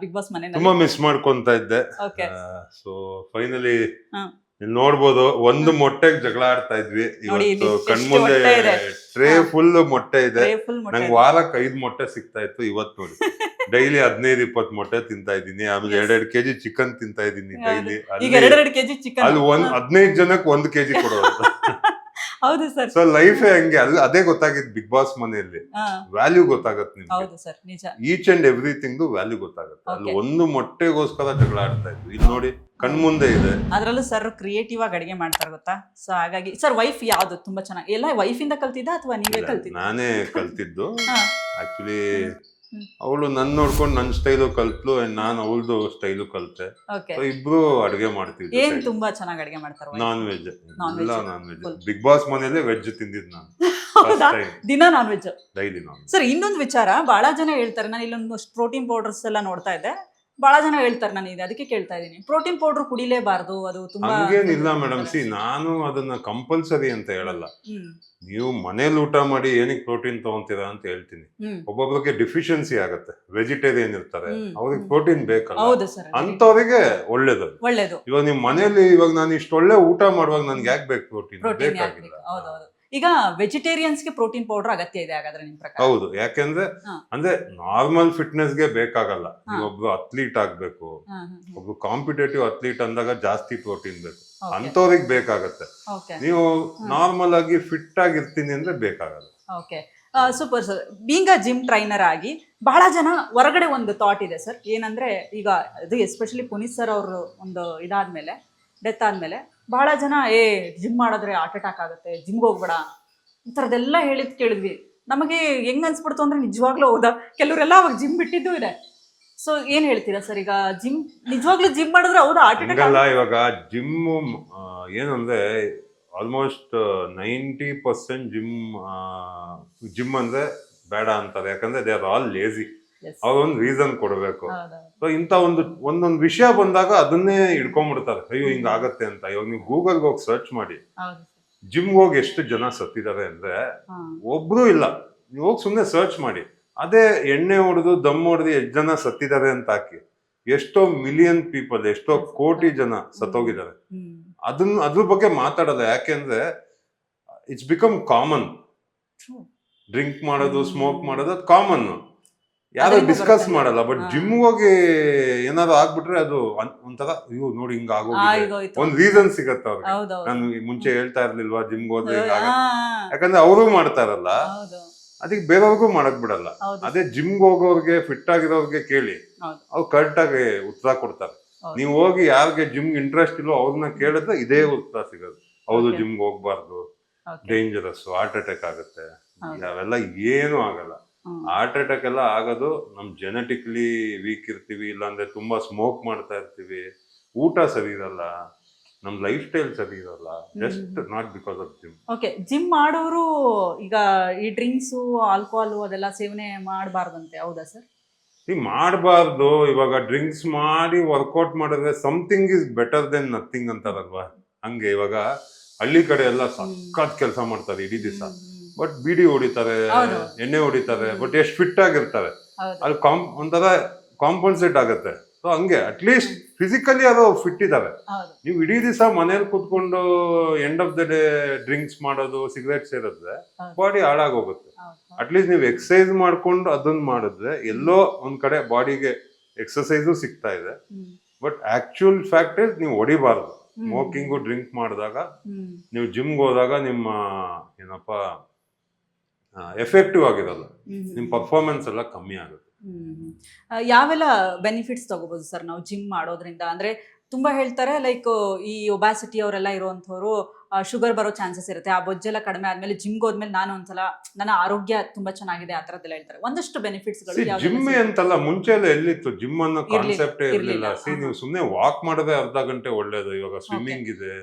ಬಿಗ್ ಬಾಸ್ ಮನೆ? ತುಂಬಾ ಮಿಸ್ ಮಾಡ್ಕೊಂತ ಇದ್ದೆ. ಸೊ ಫೈನಲಿ ನೋಡ್ಬೋದು, ಒಂದು ಮೊಟ್ಟೆಗೆ ಜಗಳ ಆಡ್ತಾ ಇದ್ವಿ. ಇವತ್ತು ಕಣ್ಮುಂದೆ ಟ್ರೇ ಫುಲ್ ಮೊಟ್ಟೆ ಇದೆ. ನಂಗೆ ವಾರಕ್ಕೆ 5 ಮೊಟ್ಟೆ ಸಿಗ್ತಾ ಇತ್ತು. ಇವತ್ತು ನೋಡಿ ಡೈಲಿ 15-20 ಮೊಟ್ಟೆ ತಿಂತಾ ಇದ್ದೀನಿ. ಆಮೇಲೆ 2-2 ಕೆಜಿ ಚಿಕನ್ ತಿಂತಾ ಇದ್ದೀನಿ ಡೈಲಿ. ಅಲ್ಲಿ 15 ಜನಕ್ಕೆ 1 ಕೆಜಿ ಕೊಡೋದು. ಹೌದು ಸರ್. ಸೊ ಲೈಫ್ ಹಂಗೆ. ಅದೇ ಗೊತ್ತಾಗಿತ್ತು ಬಿಗ್ ಬಾಸ್ ಮನೆಯಲ್ಲಿ, ವ್ಯಾಲ್ಯೂ ಗೊತ್ತಾಗತ್ತೆ ನಿಮ್ಗೆ. ಈಚ್ ಅಂಡ್ ಎವ್ರಿಥಿಂಗ್ ವ್ಯಾಲ್ಯೂ ಗೊತ್ತಾಗುತ್ತೆ. ಅಲ್ಲಿ ಒಂದು ಮೊಟ್ಟೆಗೋಸ್ಕರ ಜಗಳ ಆಡ್ತಾ ಇದ್ವಿ. ಇಲ್ಲಿ ನೋಡಿ ಕಣ್ಮುಂದೆ ಇದೆ. ಅದ್ರಲ್ಲೂ ಸರ್ ಕ್ರಿಯೇಟಿವ್ ಆಗಿ ಅಡಿಗೆ ಮಾಡ್ತಾರೆ ಗೊತ್ತಾ. ಸೊ ಹಾಗಾಗಿ ಸರ್ ವೈಫ್ ಯಾವ್ದು ತುಂಬಾ ಚೆನ್ನಾಗಿ? ಎಲ್ಲ ವೈಫ್ ಇಂದ ಕಲ್ತಿದ್ದ ಅಥವಾ ನೀವೇ ಕಲ್ತಿದ್ದ? ನಾನೇ ಕಲ್ತಿದ್ದು. ಆಕ್ಚುಲಿ ಅವಳು ನನ್ ನೋಡ್ಕೊಂಡು ನನ್ ಸ್ಟೈಲು ಕಲ್ತ್ಲು, ನಾನು ಅವಳದು ಸ್ಟೈಲು ಕಲ್ತೆ. ಇಬ್ರು ಅಡಿಗೆ ಮಾಡ್ತಿದ್ವಿ. ಏನ್ ತುಂಬಾ ಚೆನ್ನಾಗಿ ಅಡಿಗೆ ಮಾಡ್ತಾರೆ? Non veg. ಬಿಗ್ ಬಾಸ್ ಮನೇಲಿ ವೆಜ್ ತಿಂದಿದ್ ನಾನು. ದಿನ ನಾನ್ ವೆಜ್, ಡೈಲಿ ನಾನ್. ಸರ್ ಇನ್ನೊಂದು ವಿಚಾರ, ಬಹಳ ಜನ ಹೇಳ್ತಾರೆ, ನಾನು ಇಲ್ಲೊಂದು ಪ್ರೋಟೀನ್ ಪೌಡರ್ಸ್ ಎಲ್ಲ ನೋಡ್ತಾ ಇದ್ದೆ, ಬಹಳ ಜನ ಹೇಳ್ತಾರೆ, ನಾನು ಇದು ಅದಕ್ಕೆ ಕೇಳ್ತಾ ಇದ್ದೀನಿ, ಪ್ರೋಟೀನ್ ಪೌಡರ್ ಕುಡಿಲೇಬಾರ್ದು, ಅದು ತುಂಬಾ ಹಂಗೇನಿಲ್ಲ ಮೇಡಮ್. ನಾನು ಅದನ್ನ ಕಂಪಲ್ಸರಿ ಅಂತ ಹೇಳಲ್ಲ. ನೀವು ಮನೇಲಿ ಊಟ ಮಾಡಿ ಏನಕ್ಕೆ ಪ್ರೋಟೀನ್ ತಗೊಂತೀರಾ ಅಂತ ಹೇಳ್ತೀನಿ. ಒಬ್ಬೊಬ್ರಿಗೆ ಡಿಫಿಷಿಯನ್ಸಿ ಆಗತ್ತೆ, ವೆಜಿಟೇರಿಯನ್ ಇರ್ತಾರೆ, ಅವ್ರಿಗೆ ಪ್ರೋಟೀನ್ ಬೇಕಲ್ಲ, ಹೌದು ಸರ್, ಅಂತವ್ರಿಗೆ ಒಳ್ಳೇದು. ಒಳ್ಳೇದು. ಇವಾಗ ನಿಮ್ ಮನೇಲಿ ಇವಾಗ ನಾನು ಇಷ್ಟು ಒಳ್ಳೆ ಊಟ ಮಾಡುವಾಗ ನನ್ಗೆ ಯಾಕೆ ಬೇಕು ಪ್ರೋಟೀನ್? ಬೇಕಾಗಿಲ್ಲ. ಹೌದೌದು. ಈಗ ವೆಜಿಟೇರಿಯನ್ಸ್ಗೆ ಪ್ರೋಟೀನ್ ಪೌಡರ್ ಅಗತ್ಯ ಇದೆ ಹಾಗಾದ್ರೆ ನಿಮ್ ಪ್ರಕಾರ? ಹೌದು, ಯಾಕೆಂದ್ರೆ ಅಂದ್ರೆ ನಾರ್ಮಲ್ ಫಿಟ್ನೆಸ್ಗೆ ಬೇಕಾಗಲ್ಲ. ಒಬ್ರು ಅಥ್ಲೀಟ್ ಆಗ್ಬೇಕು, ಒಬ್ರು ಕಾಂಪಿಟೇಟಿವ್ ಅಥ್ಲೀಟ್ ಅಂದಾಗ ಜಾಸ್ತಿ ಪ್ರೋಟೀನ್ ಬೇಕು, ಅಂತವ್ರಿಗೆ ಬೇಕಾಗತ್ತೆ. ನೀವು ನಾರ್ಮಲ್ ಆಗಿ ಫಿಟ್ ಆಗಿರ್ತೀನಿ ಅಂದ್ರೆ ಬೇಕಾಗಲ್ಲ. Okay, super sir. Being a gym trainer ಆಗಿ ಬಹಳ ಜನ ಹೊರಗಡೆ ಒಂದು ಥಾಟ್ ಇದೆ ಸರ್, ಏನಂದ್ರೆ ಈಗ ಇದು ಎಸ್ಪೆಷಲಿ ಪುನೀತ್ ಸರ್ ಅವರು ಒಂದು ಇದಾದ್ಮೇಲೆ, ಡೆತ್ ಆದ್ಮೇಲೆ ಬಹಳ ಜನ ಜಿಮ್ ಮಾಡಿದ್ರೆ ಹಾರ್ಟ್ ಅಟ್ಯಾಕ್ ಆಗುತ್ತೆ, ಜಿಮ್ಗೆ ಹೋಗ್ಬೇಡ, ಈ ಥರದ್ದೆಲ್ಲ ಕೇಳಿದ್ವಿ. ನಮಗೆ ಹೆಂಗ್ ಅನ್ಸ್ಬಿಡ್ತು ಅಂದ್ರೆ ನಿಜವಾಗ್ಲೂ ಹೌದಾ, ಕೆಲವರೆಲ್ಲ ಅವಾಗ ಜಿಮ್ ಬಿಟ್ಟಿದ್ದು ಇದೆ. ಸೊ ಏನ್ ಹೇಳ್ತೀರಾ ಸರ್, ಈಗ ಜಿಮ್ ನಿಜವಾಗ್ಲೂ ಜಿಮ್ ಮಾಡಿದ್ರೆ ಹೌದಾ ಹಾರ್ಟ್ ಅಟ್ಯಾಕ್? ಇವಾಗ ಜಿಮ್ ಏನಂದ್ರೆ ಆಲ್ಮೋಸ್ಟ್ 90% ಜಿಮ್ ಅಂದ್ರೆ ಬೇಡ ಅಂತಾರೆ, ಯಾಕಂದ್ರೆ ದೇ ಆರ್ ಆಲ್ ಲೇಜಿ. ಅವ್ರೊಂದು ರೀಸನ್ ಕೊಡ್ಬೇಕು. ಸೊ ಇಂತ ಒಂದೊಂದು ವಿಷಯ ಬಂದಾಗ ಅದನ್ನೇ ಇಟ್ಕೊಂಡ್ಬಿಡ್ತಾರೆ, ಅಯ್ಯೋ ಹಿಂಗ ಆಗತ್ತೆ ಅಂತ. ಇವಾಗ ನೀವು ಗೂಗಲ್ಗೆ ಹೋಗಿ ಸರ್ಚ್ ಮಾಡಿ, ಜಿಮ್ಗೆ ಹೋಗಿ ಎಷ್ಟು ಜನ ಸತ್ತಿದ್ದಾರೆ ಅಂದ್ರೆ ಒಬ್ರು ಇಲ್ಲ. ನೀವು ಹೋಗಿ ಸುಮ್ನೆ ಸರ್ಚ್ ಮಾಡಿ, ಅದೇ ಎಣ್ಣೆ ಹೊಡೆದು ದಮ್ ಹೊಡೆದು ಎಷ್ಟು ಜನ ಸತ್ತಿದ್ದಾರೆ ಅಂತ ಹಾಕಿ, ಎಷ್ಟೋ ಮಿಲಿಯನ್ ಪೀಪಲ್, ಎಷ್ಟೋ ಕೋಟಿ ಜನ ಸತ್ತೋಗಿದ್ದಾರೆ. ಅದ್ರ ಬಗ್ಗೆ ಮಾತಾಡಲ್ಲ, ಯಾಕೆಂದ್ರೆ ಇಟ್ಸ್ ಬಿಕಮ್ ಕಾಮನ್. ಡ್ರಿಂಕ್ ಮಾಡೋದು, ಸ್ಮೋಕ್ ಮಾಡೋದು ಅದು ಕಾಮನ್, ಯಾರು ಡಿಸ್ಕಸ್ ಮಾಡಲ್ಲ. ಬಟ್ ಜಿಮ್ ಹೋಗಿ ಏನಾದ್ರು ಆಗ್ಬಿಟ್ರೆ ಅದು ಒಂಥರ ಇವ್ ನೋಡಿ ಹಿಂಗ ಆಗೋಗಿದೆ, ಒಂದ್ ರೀಸನ್ ಸಿಗತ್ತ ಅವ್ರಿಗೆ. ನಾನು ಮುಂಚೆ ಹೇಳ್ತಾ ಇರ್ಲಿಲ್ವಾ ಜಿಮ್ಗೆ ಹೋದ್ರೆ ಯಾಕಂದ್ರೆ ಅವರು ಮಾಡ್ತಾ ಇರಲ್ಲ, ಅದಕ್ಕೆ ಬೇರೆಯವ್ರಿಗೂ ಮಾಡಕ್ ಬಿಡಲ್ಲ. ಅದೇ ಜಿಮ್ಗೆ ಹೋಗೋರ್ಗೆ, ಫಿಟ್ ಆಗಿರೋರ್ಗೆ ಕೇಳಿ, ಅವ್ರು ಕರೆಕ್ಟ್ ಆಗಿ ಉತ್ತರ ಕೊಡ್ತಾರೆ. ನೀವು ಹೋಗಿ ಯಾರಿಗೆ ಜಿಮ್ಗೆ ಇಂಟ್ರೆಸ್ಟ್ ಇಲ್ಲೋ ಅವ್ರನ್ನ ಕೇಳಿದ್ರೆ ಇದೇ ಉತ್ತರ ಸಿಗೋದು, ಹೌದು ಜಿಮ್ಗೆ ಹೋಗ್ಬಾರ್ದು, ಡೇಂಜರಸ್, ಹಾರ್ಟ್ ಅಟ್ಯಾಕ್ ಆಗುತ್ತೆ, ಅವೆಲ್ಲ ಏನು ಆಗಲ್ಲ. ಹಾರ್ಟ್ ಅಟ್ಯಾಕ್ ಎಲ್ಲ ಆಗೋದು ನಮ್ ಜೆನೆಟಿಕ್ಲಿ ವೀಕ್ ಇರ್ತೀವಿ, ಇಲ್ಲಾಂದ್ರೆ ತುಂಬಾ ಸ್ಮೋಕ್ ಮಾಡ್ತಾ ಇರ್ತೀವಿ, ಊಟ ಸರಿ ಇರಲ್ಲ, ನಮ್ ಲೈಫ್ ಸ್ಟೈಲ್ ಸರಿ ಇರಲ್ಲ, just not because of gym. Okay, gym ಮಾಡೋರು ಈಗ ಈ ಡ್ರಿಂಕ್ಸು, ಆಲ್ಕೋಹಾಲ್ ಅದೆಲ್ಲ ಸೇವನೆ ಮಾಡಬಾರ್ದಂತೆ, ಹೌದಾ ಸರ್? ಈಗ ಮಾಡಬಾರ್ದು. ಇವಾಗ ಡ್ರಿಂಕ್ಸ್ ಮಾಡಿ ವರ್ಕೌಟ್ ಮಾಡಿದ್ರೆ something is better than nothing ಅಂತಾರಲ್ವಾ, ಹಂಗೆ ಇವಾಗ ಹಳ್ಳಿ ಕಡೆ ಎಲ್ಲ ಸಖತ್ ಕೆಲಸ ಮಾಡ್ತಾರೆ ಇಡೀ ದಿವಸ, ಬಟ್ ಬೀಡಿ ಹೊಡಿತಾರೆ, ಎಣ್ಣೆ ಹೊಡಿತಾರೆ, ಬಟ್ ಎಷ್ಟು ಫಿಟ್ ಆಗಿರ್ತಾರೆ. ಅಲ್ಲಿ ಒಂಥರ ಕಾಂಪನ್ಸೇಟ್ ಆಗುತ್ತೆ. ಸೊ ಹಂಗೆ ಅಟ್ಲೀಸ್ಟ್ ಫಿಸಿಕಲಿ ಅದು ಫಿಟ್ ಇದಾರೆ. ನೀವು ಇಡೀ ದಿವಸ ಮನೇಲಿ ಕುತ್ಕೊಂಡು end of the day drinks ಮಾಡೋದು, ಸಿಗರೇಟ್ ಸೇರಿದ್ರೆ ಬಾಡಿ ಹಾಳಾಗೋಗುತ್ತೆ. ಅಟ್ಲೀಸ್ಟ್ ನೀವು ಎಕ್ಸಸೈಸ್ ಮಾಡ್ಕೊಂಡು ಅದನ್ನ ಮಾಡಿದ್ರೆ ಎಲ್ಲೋ ಒಂದ್ ಕಡೆ ಬಾಡಿಗೆ ಎಕ್ಸಸೈಸು ಸಿಗ್ತಾ ಇದೆ. ಬಟ್ ಆಕ್ಚುಯಲ್ ಫ್ಯಾಕ್ಟ್ ಇಸ್ ನೀವು ಹೊಡಿಬಾರ್ದು. ಸ್ಮೋಕಿಂಗು, ಡ್ರಿಂಕ್ ಮಾಡಿದಾಗ, ನೀವು ಜಿಮ್ಗೆ ಹೋದಾಗ ನಿಮ್ಮ ಏನಪ್ಪಾ ಎಫೆಕ್ಟಿವ್ ಆಗಿರಲ್ಲ, ನಿಮ್ ಪರ್ಫಾರ್ಮೆನ್ಸ್ ಎಲ್ಲ ಕಮ್ಮಿ ಆಗುತ್ತೆ. ಯಾವೆಲ್ಲ ಬೆನಿಫಿಟ್ಸ್ ತಗೋಬಹುದು ಸರ್ ನಾವು ಜಿಮ್ ಮಾಡೋದ್ರಿಂದ? ಅಂದ್ರೆ ತುಂಬಾ ಹೇಳ್ತಾರೆ, ಲೈಕ್ ಈ ಒಬಾಸಿಟಿ ಅವರೆಲ್ಲ ಇರುವಂತವ್ರು ಶುಗರ್ ಬರೋ ಚಾನ್ಸಸ್ ಇರುತ್ತೆ, ಆ ಬೊಜ್ಜೆಲ್ಲ ಕಡಿಮೆ ಆದ್ಮೇಲೆ ಜಿಮ್ಗೆ ಹೋದ್ಮೇಲೆ ನಾನು ಒಂದ್ಸಲ ನನ್ನ ಆರೋಗ್ಯ ತುಂಬಾ ಚೆನ್ನಾಗಿದೆ ಆ ತರದ್ದೆಲ್ಲ ಹೇಳ್ತಾರೆ. ಒಂದಷ್ಟು ಬೆನಿಫಿಟ್ಸ್ ಗಳು. ಜಿಮ್ ಅಂತಲ್ಲ, ಮುಂಚೆ ಎಲ್ಲ ಎಲ್ಲಿತ್ತು ಜಿಮ್ ಅನ್ನೋ ಕಾನ್ಸೆಪ್ಟ್ ಇರ್ಲಿಲ್ಲ. ನೀವು ಸುಮ್ನೆ ವಾಕ್ ಮಾಡೋದೇ ಅರ್ಧ ಗಂಟೆ ಒಳ್ಳೇದು. ಇವಾಗ ಸ್ವಿಮ್ಮಿಂಗ್ ಇದೆ,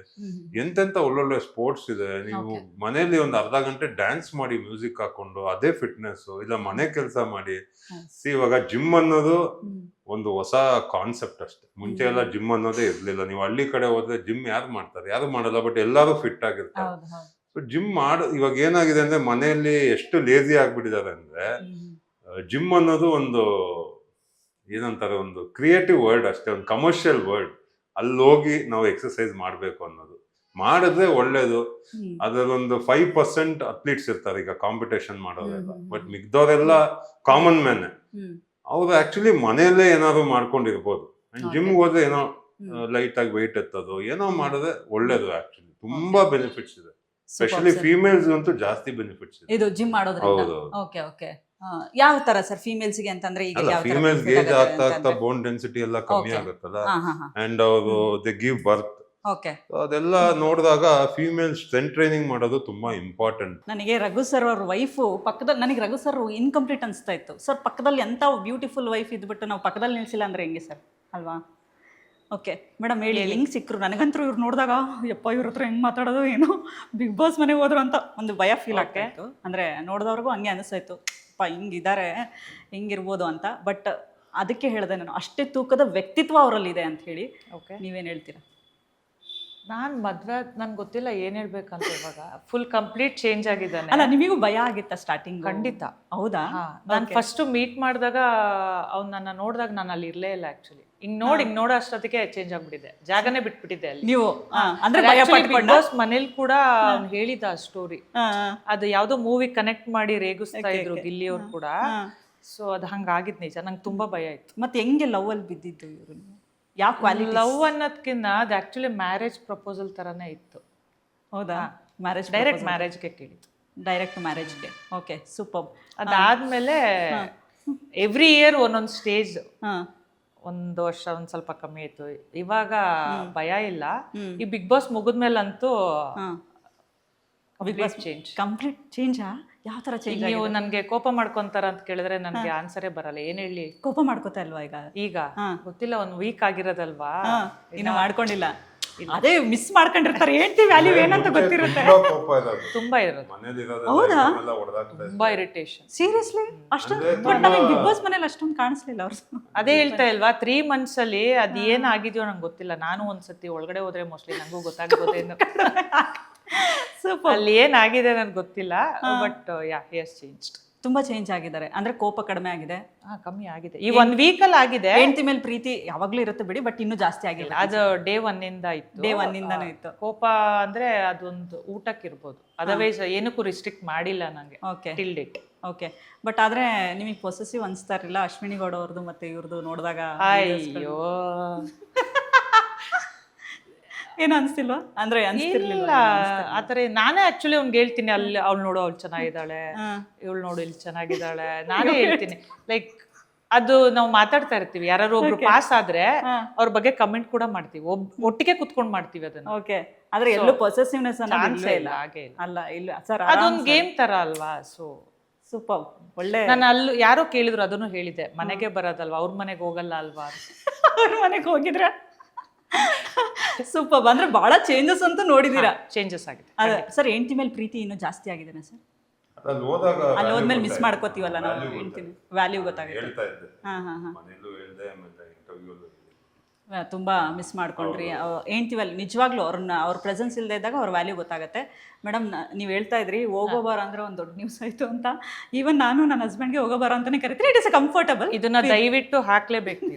ಎಂತೆಂತ ಒಳ್ಳೊಳ್ಳೆ ಸ್ಪೋರ್ಟ್ಸ್ ಇದೆ. ನೀವು ಮನೇಲಿ ಒಂದ್ ಅರ್ಧ ಗಂಟೆ ಡ್ಯಾನ್ಸ್ ಮಾಡಿ ಮ್ಯೂಸಿಕ್ ಹಾಕೊಂಡು, ಅದೇ ಫಿಟ್ನೆಸ್. ಇಲ್ಲ ಮನೆ ಕೆಲಸ ಮಾಡಿ. ಇವಾಗ ಜಿಮ್ ಅನ್ನೋದು ಒಂದು ಹೊಸ ಕಾನ್ಸೆಪ್ಟ್ ಅಷ್ಟೇ. ಮುಂಚೆ ಎಲ್ಲ ಜಿಮ್ ಅನ್ನೋದೇ ಇರ್ಲಿಲ್ಲ. ನೀವು ಹಳ್ಳಿ ಕಡೆ ಹೋದ್ರೆ ಜಿಮ್ ಯಾರು ಮಾಡ್ತಾರೆ? ಯಾರು ಮಾಡಲ್ಲ, ಬಟ್ ಎಲ್ಲರೂ ಫಿಟ್ ಆಗಿರ್ತಾರೆ. ಜಿಮ್ ಇವಾಗ ಏನಾಗಿದೆ ಅಂದ್ರೆ ಮನೆಯಲ್ಲಿ ಎಷ್ಟು ಲೇಜಿ ಆಗ್ಬಿಟ್ಟಿದ್ದಾರೆ ಅಂದ್ರೆ, ಜಿಮ್ ಅನ್ನೋದು ಒಂದು ಏನಂತಾರೆ, ಒಂದು ಕ್ರಿಯೇಟಿವ್ ವರ್ಡ್ ಅಷ್ಟೇ, ಒಂದು ಕಮರ್ಷಿಯಲ್ ವರ್ಡ್. ಅಲ್ಲಿ ಹೋಗಿ ನಾವು ಎಕ್ಸರ್ಸೈಸ್ ಮಾಡ್ಬೇಕು ಅನ್ನೋದು ಮಾಡಿದ್ರೆ ಒಳ್ಳೇದು. ಅದರೊಂದು 5% ಅಥ್ಲೀಟ್ಸ್ ಇರ್ತಾರೆ ಈಗ ಕಾಂಪಿಟೇಷನ್ ಮಾಡೋರೆಲ್ಲ, ಬಟ್ ಮಿಗ್ದವರೆಲ್ಲ ಕಾಮನ್ ಮ್ಯಾನ್. ಅವ್ರು ಆಕ್ಚುಲಿ ಮನೆಯಲ್ಲೇ ಏನಾದ್ರು ಮಾಡ್ಕೊಂಡಿರ್ಬೋದು. ಜಿಮ್ಗೆ ಹೋದ್ರೆ ಏನೋ ಲೈಟ್ ಆಗಿ ವೆಯ್ಟ್ ಎತ್ತೋದು ಏನೋ ಮಾಡಿದ್ರೆ ಒಳ್ಳೇದು. ಆಕ್ಚುಲಿ ತುಂಬಾ ಬೆನಿಫಿಟ್ಸ್ ಇದೆ, ಸ್ಪೆಷಲಿ ಫೀಮೇಲ್ಸ್ ಅಂತೂ ಜಾಸ್ತಿ ಬೆನಿಫಿಟ್ಸ್ ಇದೆ ಇದು ಜಿಮ್ ಮಾಡೋದ್ರಿಂದ. ಓಕೆ ಓಕೆ, ಯಾವ ತರ ಸರ್ ಫೀಮೇಲ್ಸ್ ಗೆ ಅಂತಂದ್ರೆ? ಈಗ ಫೀಮೇಲ್ಸ್ ಏಜ್ ಆಗ್ತಾ ಆಗ್ತಾ ಬೋನ್ ಡೆನ್ಸಿಟಿ ಎಲ್ಲ ಕಮ್ಮಿ ಆಗುತ್ತಲ್ಲ, ಅಂಡ್ ಅವರು ದೇ ಗಿವ್ ಬರ್ತ್. ಅದೆಲ್ಲ ನೋಡಿದಾಗ ಫೀಮೇಲ್ ಸ್ಟ್ರೆಂತ್ ಟ್ರೈನಿಂಗ್ ಮಾಡೋದು ತುಂಬಾ ಇಂಪಾರ್ಟೆಂಟ್. ನನಗೆ ರಘು ಸರ್ ಅವ್ರ ವೈಫು ಪಕ್ಕದಲ್ಲಿ, ನನಗೆ ರಘು ಸರ್ ಇನ್ಕಂಪ್ಲೀಟ್ ಅನಿಸ್ತಾ ಇತ್ತು ಸರ್. ಪಕ್ಕದಲ್ಲಿ ಎಂತ ಬ್ಯೂಟಿಫುಲ್ ವೈಫ್ ಇದ್ಬಿಟ್ಟು ನಾವು ಪಕ್ಕದಲ್ಲಿ ನಿಲ್ಸಿಲ್ಲ ಅಂದ್ರೆ ಹೆಂಗೆ ಸರ್, ಅಲ್ವಾ? ಓಕೆ ಮೇಡಮ್, ಹೇಳಿ ಹೆಂಗೆ ಸಿಕ್ಕರು? ನನಗಂತೂ ಇವ್ರು ನೋಡಿದಾಗ ಯಪ್ಪ ಇವ್ರ ಹತ್ರ ಹೆಂಗೆ ಮಾತಾಡೋದು ಏನೋ, ಬಿಗ್ ಬಾಸ್ ಮನೆಗೆ ಹೋದ್ರು ಅಂತ ಒಂದು ಭಯ ಫೀಲ್ ಆಗ್ತಾಯಿತ್ತು. ಅಂದರೆ ನೋಡಿದವ್ರಿಗೂ ಹಂಗೆ ಅನಿಸ್ತಾಯಿತ್ತು, ಅಪ್ಪ ಹಿಂಗಿದ್ದಾರೆ, ಹಿಂಗಿರ್ಬೋದು ಅಂತ. ಬಟ್ ಅದಕ್ಕೆ ಹೇಳಿದೆ ನಾನು, ಅಷ್ಟೇ ತೂಕದ ವ್ಯಕ್ತಿತ್ವ ಅವರಲ್ಲಿದೆ ಅಂತ ಹೇಳಿ. ಓಕೆ, ನೀವೇನು ಹೇಳ್ತೀರಾ? ನಾನು ಮದ್ವೆ ನನ್ಗೆ ಗೊತ್ತಿಲ್ಲ ಏನ್ ಹೇಳ್ಬೇಕಂತ. ಇವಾಗ ಫುಲ್ ಕಂಪ್ಲೀಟ್ ಚೇಂಜ್ ಆಗಿದ್ದಾನೆ. ಅಲ್ಲ, ನಿಮಗೂ ಭಯ ಆಗಿತ್ತ ಸ್ಟಾರ್ಟಿಂಗ್? ಖಂಡಿತ. ಹೌದಾ? ನಾನು ಫಸ್ಟ್ ಮೀಟ್ ಮಾಡಿದಾಗ ಅವ್ನು ನನ್ನ ನೋಡಿದಾಗ ನಾನು ಅಲ್ಲಿ ಇರ್ಲೇ ಇಲ್ಲ ಆಕ್ಚುಲಿ. ಹಿಂಗ್ ನೋಡೋ ಅಷ್ಟೊತ್ತಿಗೆ ಚೇಂಜ್ ಆಗ್ಬಿಟ್ಟಿದೆ, ಜಾಗನೇ ಬಿಟ್ಬಿಟ್ಟಿದೆ ಅಲ್ಲಿ. ನೀವು ಅಂದ್ರೆ ಭಯ ಬಿಗ್ ಬಾಸ್ ಮನೇಲಿ ಕೂಡ ಅವ್ನು ಹೇಳಿದ ಸ್ಟೋರಿ, ಅದು ಯಾವ್ದೋ ಮೂವಿ ಕನೆಕ್ಟ್ ಮಾಡಿ ರೇಗಿಸ್ತಾ ಇದ್ರು ಗಿಲ್ಲಿಯವ್ರು ಕೂಡ. ಸೊ ಅದು ಹಂಗಾಗಿದ್ ನಿಜ, ನಂಗೆ ತುಂಬಾ ಭಯ ಇತ್ತು. ಮತ್ತೆ ಹೆಂಗೆ ಲವ್ ಅಲ್ಲಿ ಬಿದ್ದಿದ್ದು ಇವರು? ಯಾವ ಕ್ವಾಲಿಟಿ? ಲವ್ ಅನ್ನೋದಕ್ಕಿಂತ ಅದು ಆಕ್ಚುಲಿ ಮ್ಯಾರೇಜ್ ಪ್ರಪೋಸಲ್ ತರನೇ ಇತ್ತು. ಹೌದಾ? ಮ್ಯಾರೇಜ್ ಡೈರೆಕ್ಟ್ ಮ್ಯಾರೇಜ್ಗೆ ಕೇಳಿದ್ದು. ಡೈರೆಕ್ಟ್ ಮ್ಯಾರೇಜ್ಗೆ. Okay, super. ಅದಾದ್ಮೇಲೆ ಎವ್ರಿ ಇಯರ್ ಒಂದೊಂದು ಸ್ಟೇಜ್, ಹಾ, ಒಂದು ವರ್ಷ ಒಂದ್ ಸ್ವಲ್ಪ ಕಮ್ಮಿ ಆಯ್ತು. ಇವಾಗ ಭಯ ಇಲ್ಲ. ಈ ಬಿಗ್ ಬಾಸ್ ಮುಗಿದ್ಮೇಲಂತೂ ಬಿಗ್ ಬಾಸ್ ಚೇಂಜ್, ಕಂಪ್ಲೀಟ್ ಚೇಂಜಾ? ಯಾವ ತರ ಚೇಂಜ್? ನೀವು ನನ್ಗೆ ಕೋಪ ಮಾಡ್ಕೊಂತಾರ ಅಂತ ಕೇಳಿದ್ರೆ ನನ್ಗೆ ಆನ್ಸರೇ ಬರಲ್ಲ. ಏನ್ ಹೇಳಿ? ಕೋಪ ಮಾಡ್ಕೋತಾ ಇಲ್ವಾ ಈಗ? ಈಗ ಗೊತ್ತಿಲ್ಲ, ಒಂದ್ ವೀಕ್ ಆಗಿರೋದಲ್ವಾ, ಇನ್ನು ಮಾಡ್ಕೊಂಡಿಲ್ಲ. ಅದೇ ಮಿಸ್ ಮಾಡ್ಕೊಂಡಿರ್ತಾರೆ. ಹೇಳ್ತೀವಿ ವ್ಯಾಲ್ಯೂ ಏನಂತ ಗೊತ್ತಿರುತ್ತೆ. ತುಂಬಾ ಇರೋದು, ಹೌದಾ? ತುಂಬಾ ಇರಿಟೇಷನ್. ಸೀರಿಯಸ್ಲಿ? ಅಷ್ಟೊಂದು? ಬಟ್ ನನಗೆ ಬಿಗ್ ಬಾಸ್ ಮನೇಲಿ ಅಷ್ಟೊಂದು ಕಾಣಿಸ್ಲಿಲ್ಲ ಅವ್ರು. ಅದೇ ಹೇಳ್ತಾ ಇಲ್ವಾ, 3 months ಅಲ್ಲಿ ಅದ್ ಏನ್ ಆಗಿದ್ಯೋ ನಂಗೆ ಗೊತ್ತಿಲ್ಲ. ನಾನು ಒಂದ್ಸತಿ ಒಳಗಡೆ ಹೋದ್ರೆ ಮೋಸ್ಟ್ಲಿ ನಂಗೂ ಗೊತ್ತಾಗ್ಬೋದೇನು. ಅಲ್ಲಿ ಏನಾಗಿದೆ ನನ್ಗೆ ಗೊತ್ತಿಲ್ಲ. But yeah, he has changed. ತುಂಬಾ ಚೇಂಜ್ ಆಗಿದ್ದಾರೆ ಅಂದ್ರೆ ಕೋಪ ಕಡಿಮೆ ಆಗಿದೆ. ಕಮ್ಮಿ ಆಗಿದೆ. ಈ 1 week ಅಲ್ಲಿ ಆಗಿದೆ. ಹೆಂಡತಿ ಮೇಲೆ ಪ್ರೀತಿ ಯಾವಾಗ್ಲೂ ಇರುತ್ತೆ ಬಿಡಿ, ಬಟ್ ಇನ್ನೂ ಜಾಸ್ತಿ ಆಗಿಲ್ಲ. ಅದು ಡೇ 1 ಇಂದ ಇತ್ತು. ಡೇ 1 ಇಂದಾನು ಇತ್ತು. ಕೋಪ ಅಂದ್ರೆ ಅದೊಂದು ಊಟಕ್ಕೆ ಇರ್ಬೋದು, ಅದರ್ವೈಸ್ ಏನಕ್ಕೂ ರಿಸ್ಟ್ರಿಕ್ಟ್ ಮಾಡಿಲ್ಲ ನಂಗೆ. Okay, till date. Okay. But ಆದ್ರೆ ನಿಮಗೆ ಪೊಸೆಸಿವ್ ಅನ್ಸ್ತಾ ಇರಲಿಲ್ಲ ಅಶ್ವಿನಿ ಗೌಡ ಅವ್ರದ್ದು ಮತ್ತೆ ಇವ್ರದ್ದು ನೋಡಿದಾಗ? ಅಯ್ಯೋ, ಏನು ಅನ್ಸ್ತಿಲ್ವಾ? ಅಂದ್ರೆ ಇಲ್ಲ ಆತರ. ನಾನೇ ಆಕ್ಚುಲಿ ಅವ್ನಿಗೆ ಹೇಳ್ತೀನಿ, ಅಲ್ಲಿ ಅವ್ಳು ನೋಡು ಅವ್ಳು ಚೆನ್ನಾಗಿದ್ದಾಳೆ, ಇವಳು ನೋಡು ಇಲ್ಲಿ ಚೆನ್ನಾಗಿದ್ದಾಳೆ, ನಾನೇ ಹೇಳ್ತೀನಿ. ಲೈಕ್ ಅದು ನಾವು ಮಾತಾಡ್ತಾ ಇರ್ತೀವಿ, ಯಾರು ಒಬ್ರು ಪಾಸ್ ಆದ್ರೆ ಅವ್ರ ಬಗ್ಗೆ ಕಮೆಂಟ್ ಕೂಡ ಮಾಡ್ತೀವಿ, ಒಟ್ಟಿಗೆ ಕುತ್ಕೊಂಡ್ ಮಾಡ್ತೀವಿ ಅದನ್ನ. ಓಕೆ. ಆದ್ರೆ ಎಲ್ಲೂ ಪೊಸೆಸಿವ್ನೆಸ್ ಚಾನ್ಸೇ ಇಲ್ಲ. ಹಾಗೆ ಅಲ್ಲ, ಇಲ್ಲ ಸರ್, ಅದೊಂದು ಗೇಮ್ ತರ ಅಲ್ವಾ. ಸೊ ಸೂಪರ್, ಒಳ್ಳೆ. ನಾನು ಅಲ್ಲಿ ಯಾರೋ ಕೇಳಿದ್ರು, ಅದನ್ನು ಹೇಳಿದೆ, ಮನೆಗೆ ಬರೋದಲ್ವಾ, ಅವ್ರ ಮನೆಗೆ ಹೋಗಲ್ಲ ಅಲ್ವಾ. ಅವ್ರ ಮನೆಗೆ ಹೋಗಿದ್ರ? ಸೂಪರ್. ಅಂದ್ರೆ ಬಹಳ ಚೇಂಜಸ್ ಅಂತ ನೋಡಿದೀರಾ? ಚೇಂಜಸ್ ಆಗಿದೆ. ಅದೇ ಸರ್, ಹೆಂಡತಿ ಮೇಲೆ ಪ್ರೀತಿ ಇನ್ನೂ ಜಾಸ್ತಿ ಆಗಿದೆನಾ ಸರ್? ಅಲ್ಲಿ ಹೋದ್ಮೇಲೆ ಮಿಸ್ ಮಾಡ್ಕೋತೀವಲ್ಲ ನಾವು ಹೆಂಡ್ತಿನ ವ್ಯಾಲ್ಯೂ ಗೊತ್ತಾಗುತ್ತೆ. ಹಾ ಹಾ ಹಾ, ತುಂಬಾ ಮಿಸ್ ಮಾಡ್ಕೊಂಡ್ರಿ ಹೆಂಡ್ತಿವಲ್ಲಿ. ನಿಜವಾಗ್ಲೂ ಅವ್ರ ಪ್ರೆಸೆನ್ಸ್ ಇಲ್ಲದೆ ಇದ್ದಾಗ ಅವ್ರ ವ್ಯಾಲ್ಯೂ ಗೊತ್ತಾಗುತ್ತೆ. ಮೇಡಮ್, ನೀವು ಹೇಳ್ತಾ ಇದ್ರಿ ಹೋಗೋಬಾರ ಅಂದ್ರೆ ಒಂದು ದೊಡ್ಡ ನ್ಯೂಸ್ ಆಯ್ತು ಅಂತ. ಈವನ್ ನಾನು ನನ್ನ ಹಸ್ಬೆಂಡ್ಗೆ ಹೋಗೋಬಾರ ಅಂತಾನೆ ಕರಿತೀನಿ. It is comfortable. ಇದನ್ನ ದಯವಿಟ್ಟು ಹಾಕ್ಲೇಬೇಕು.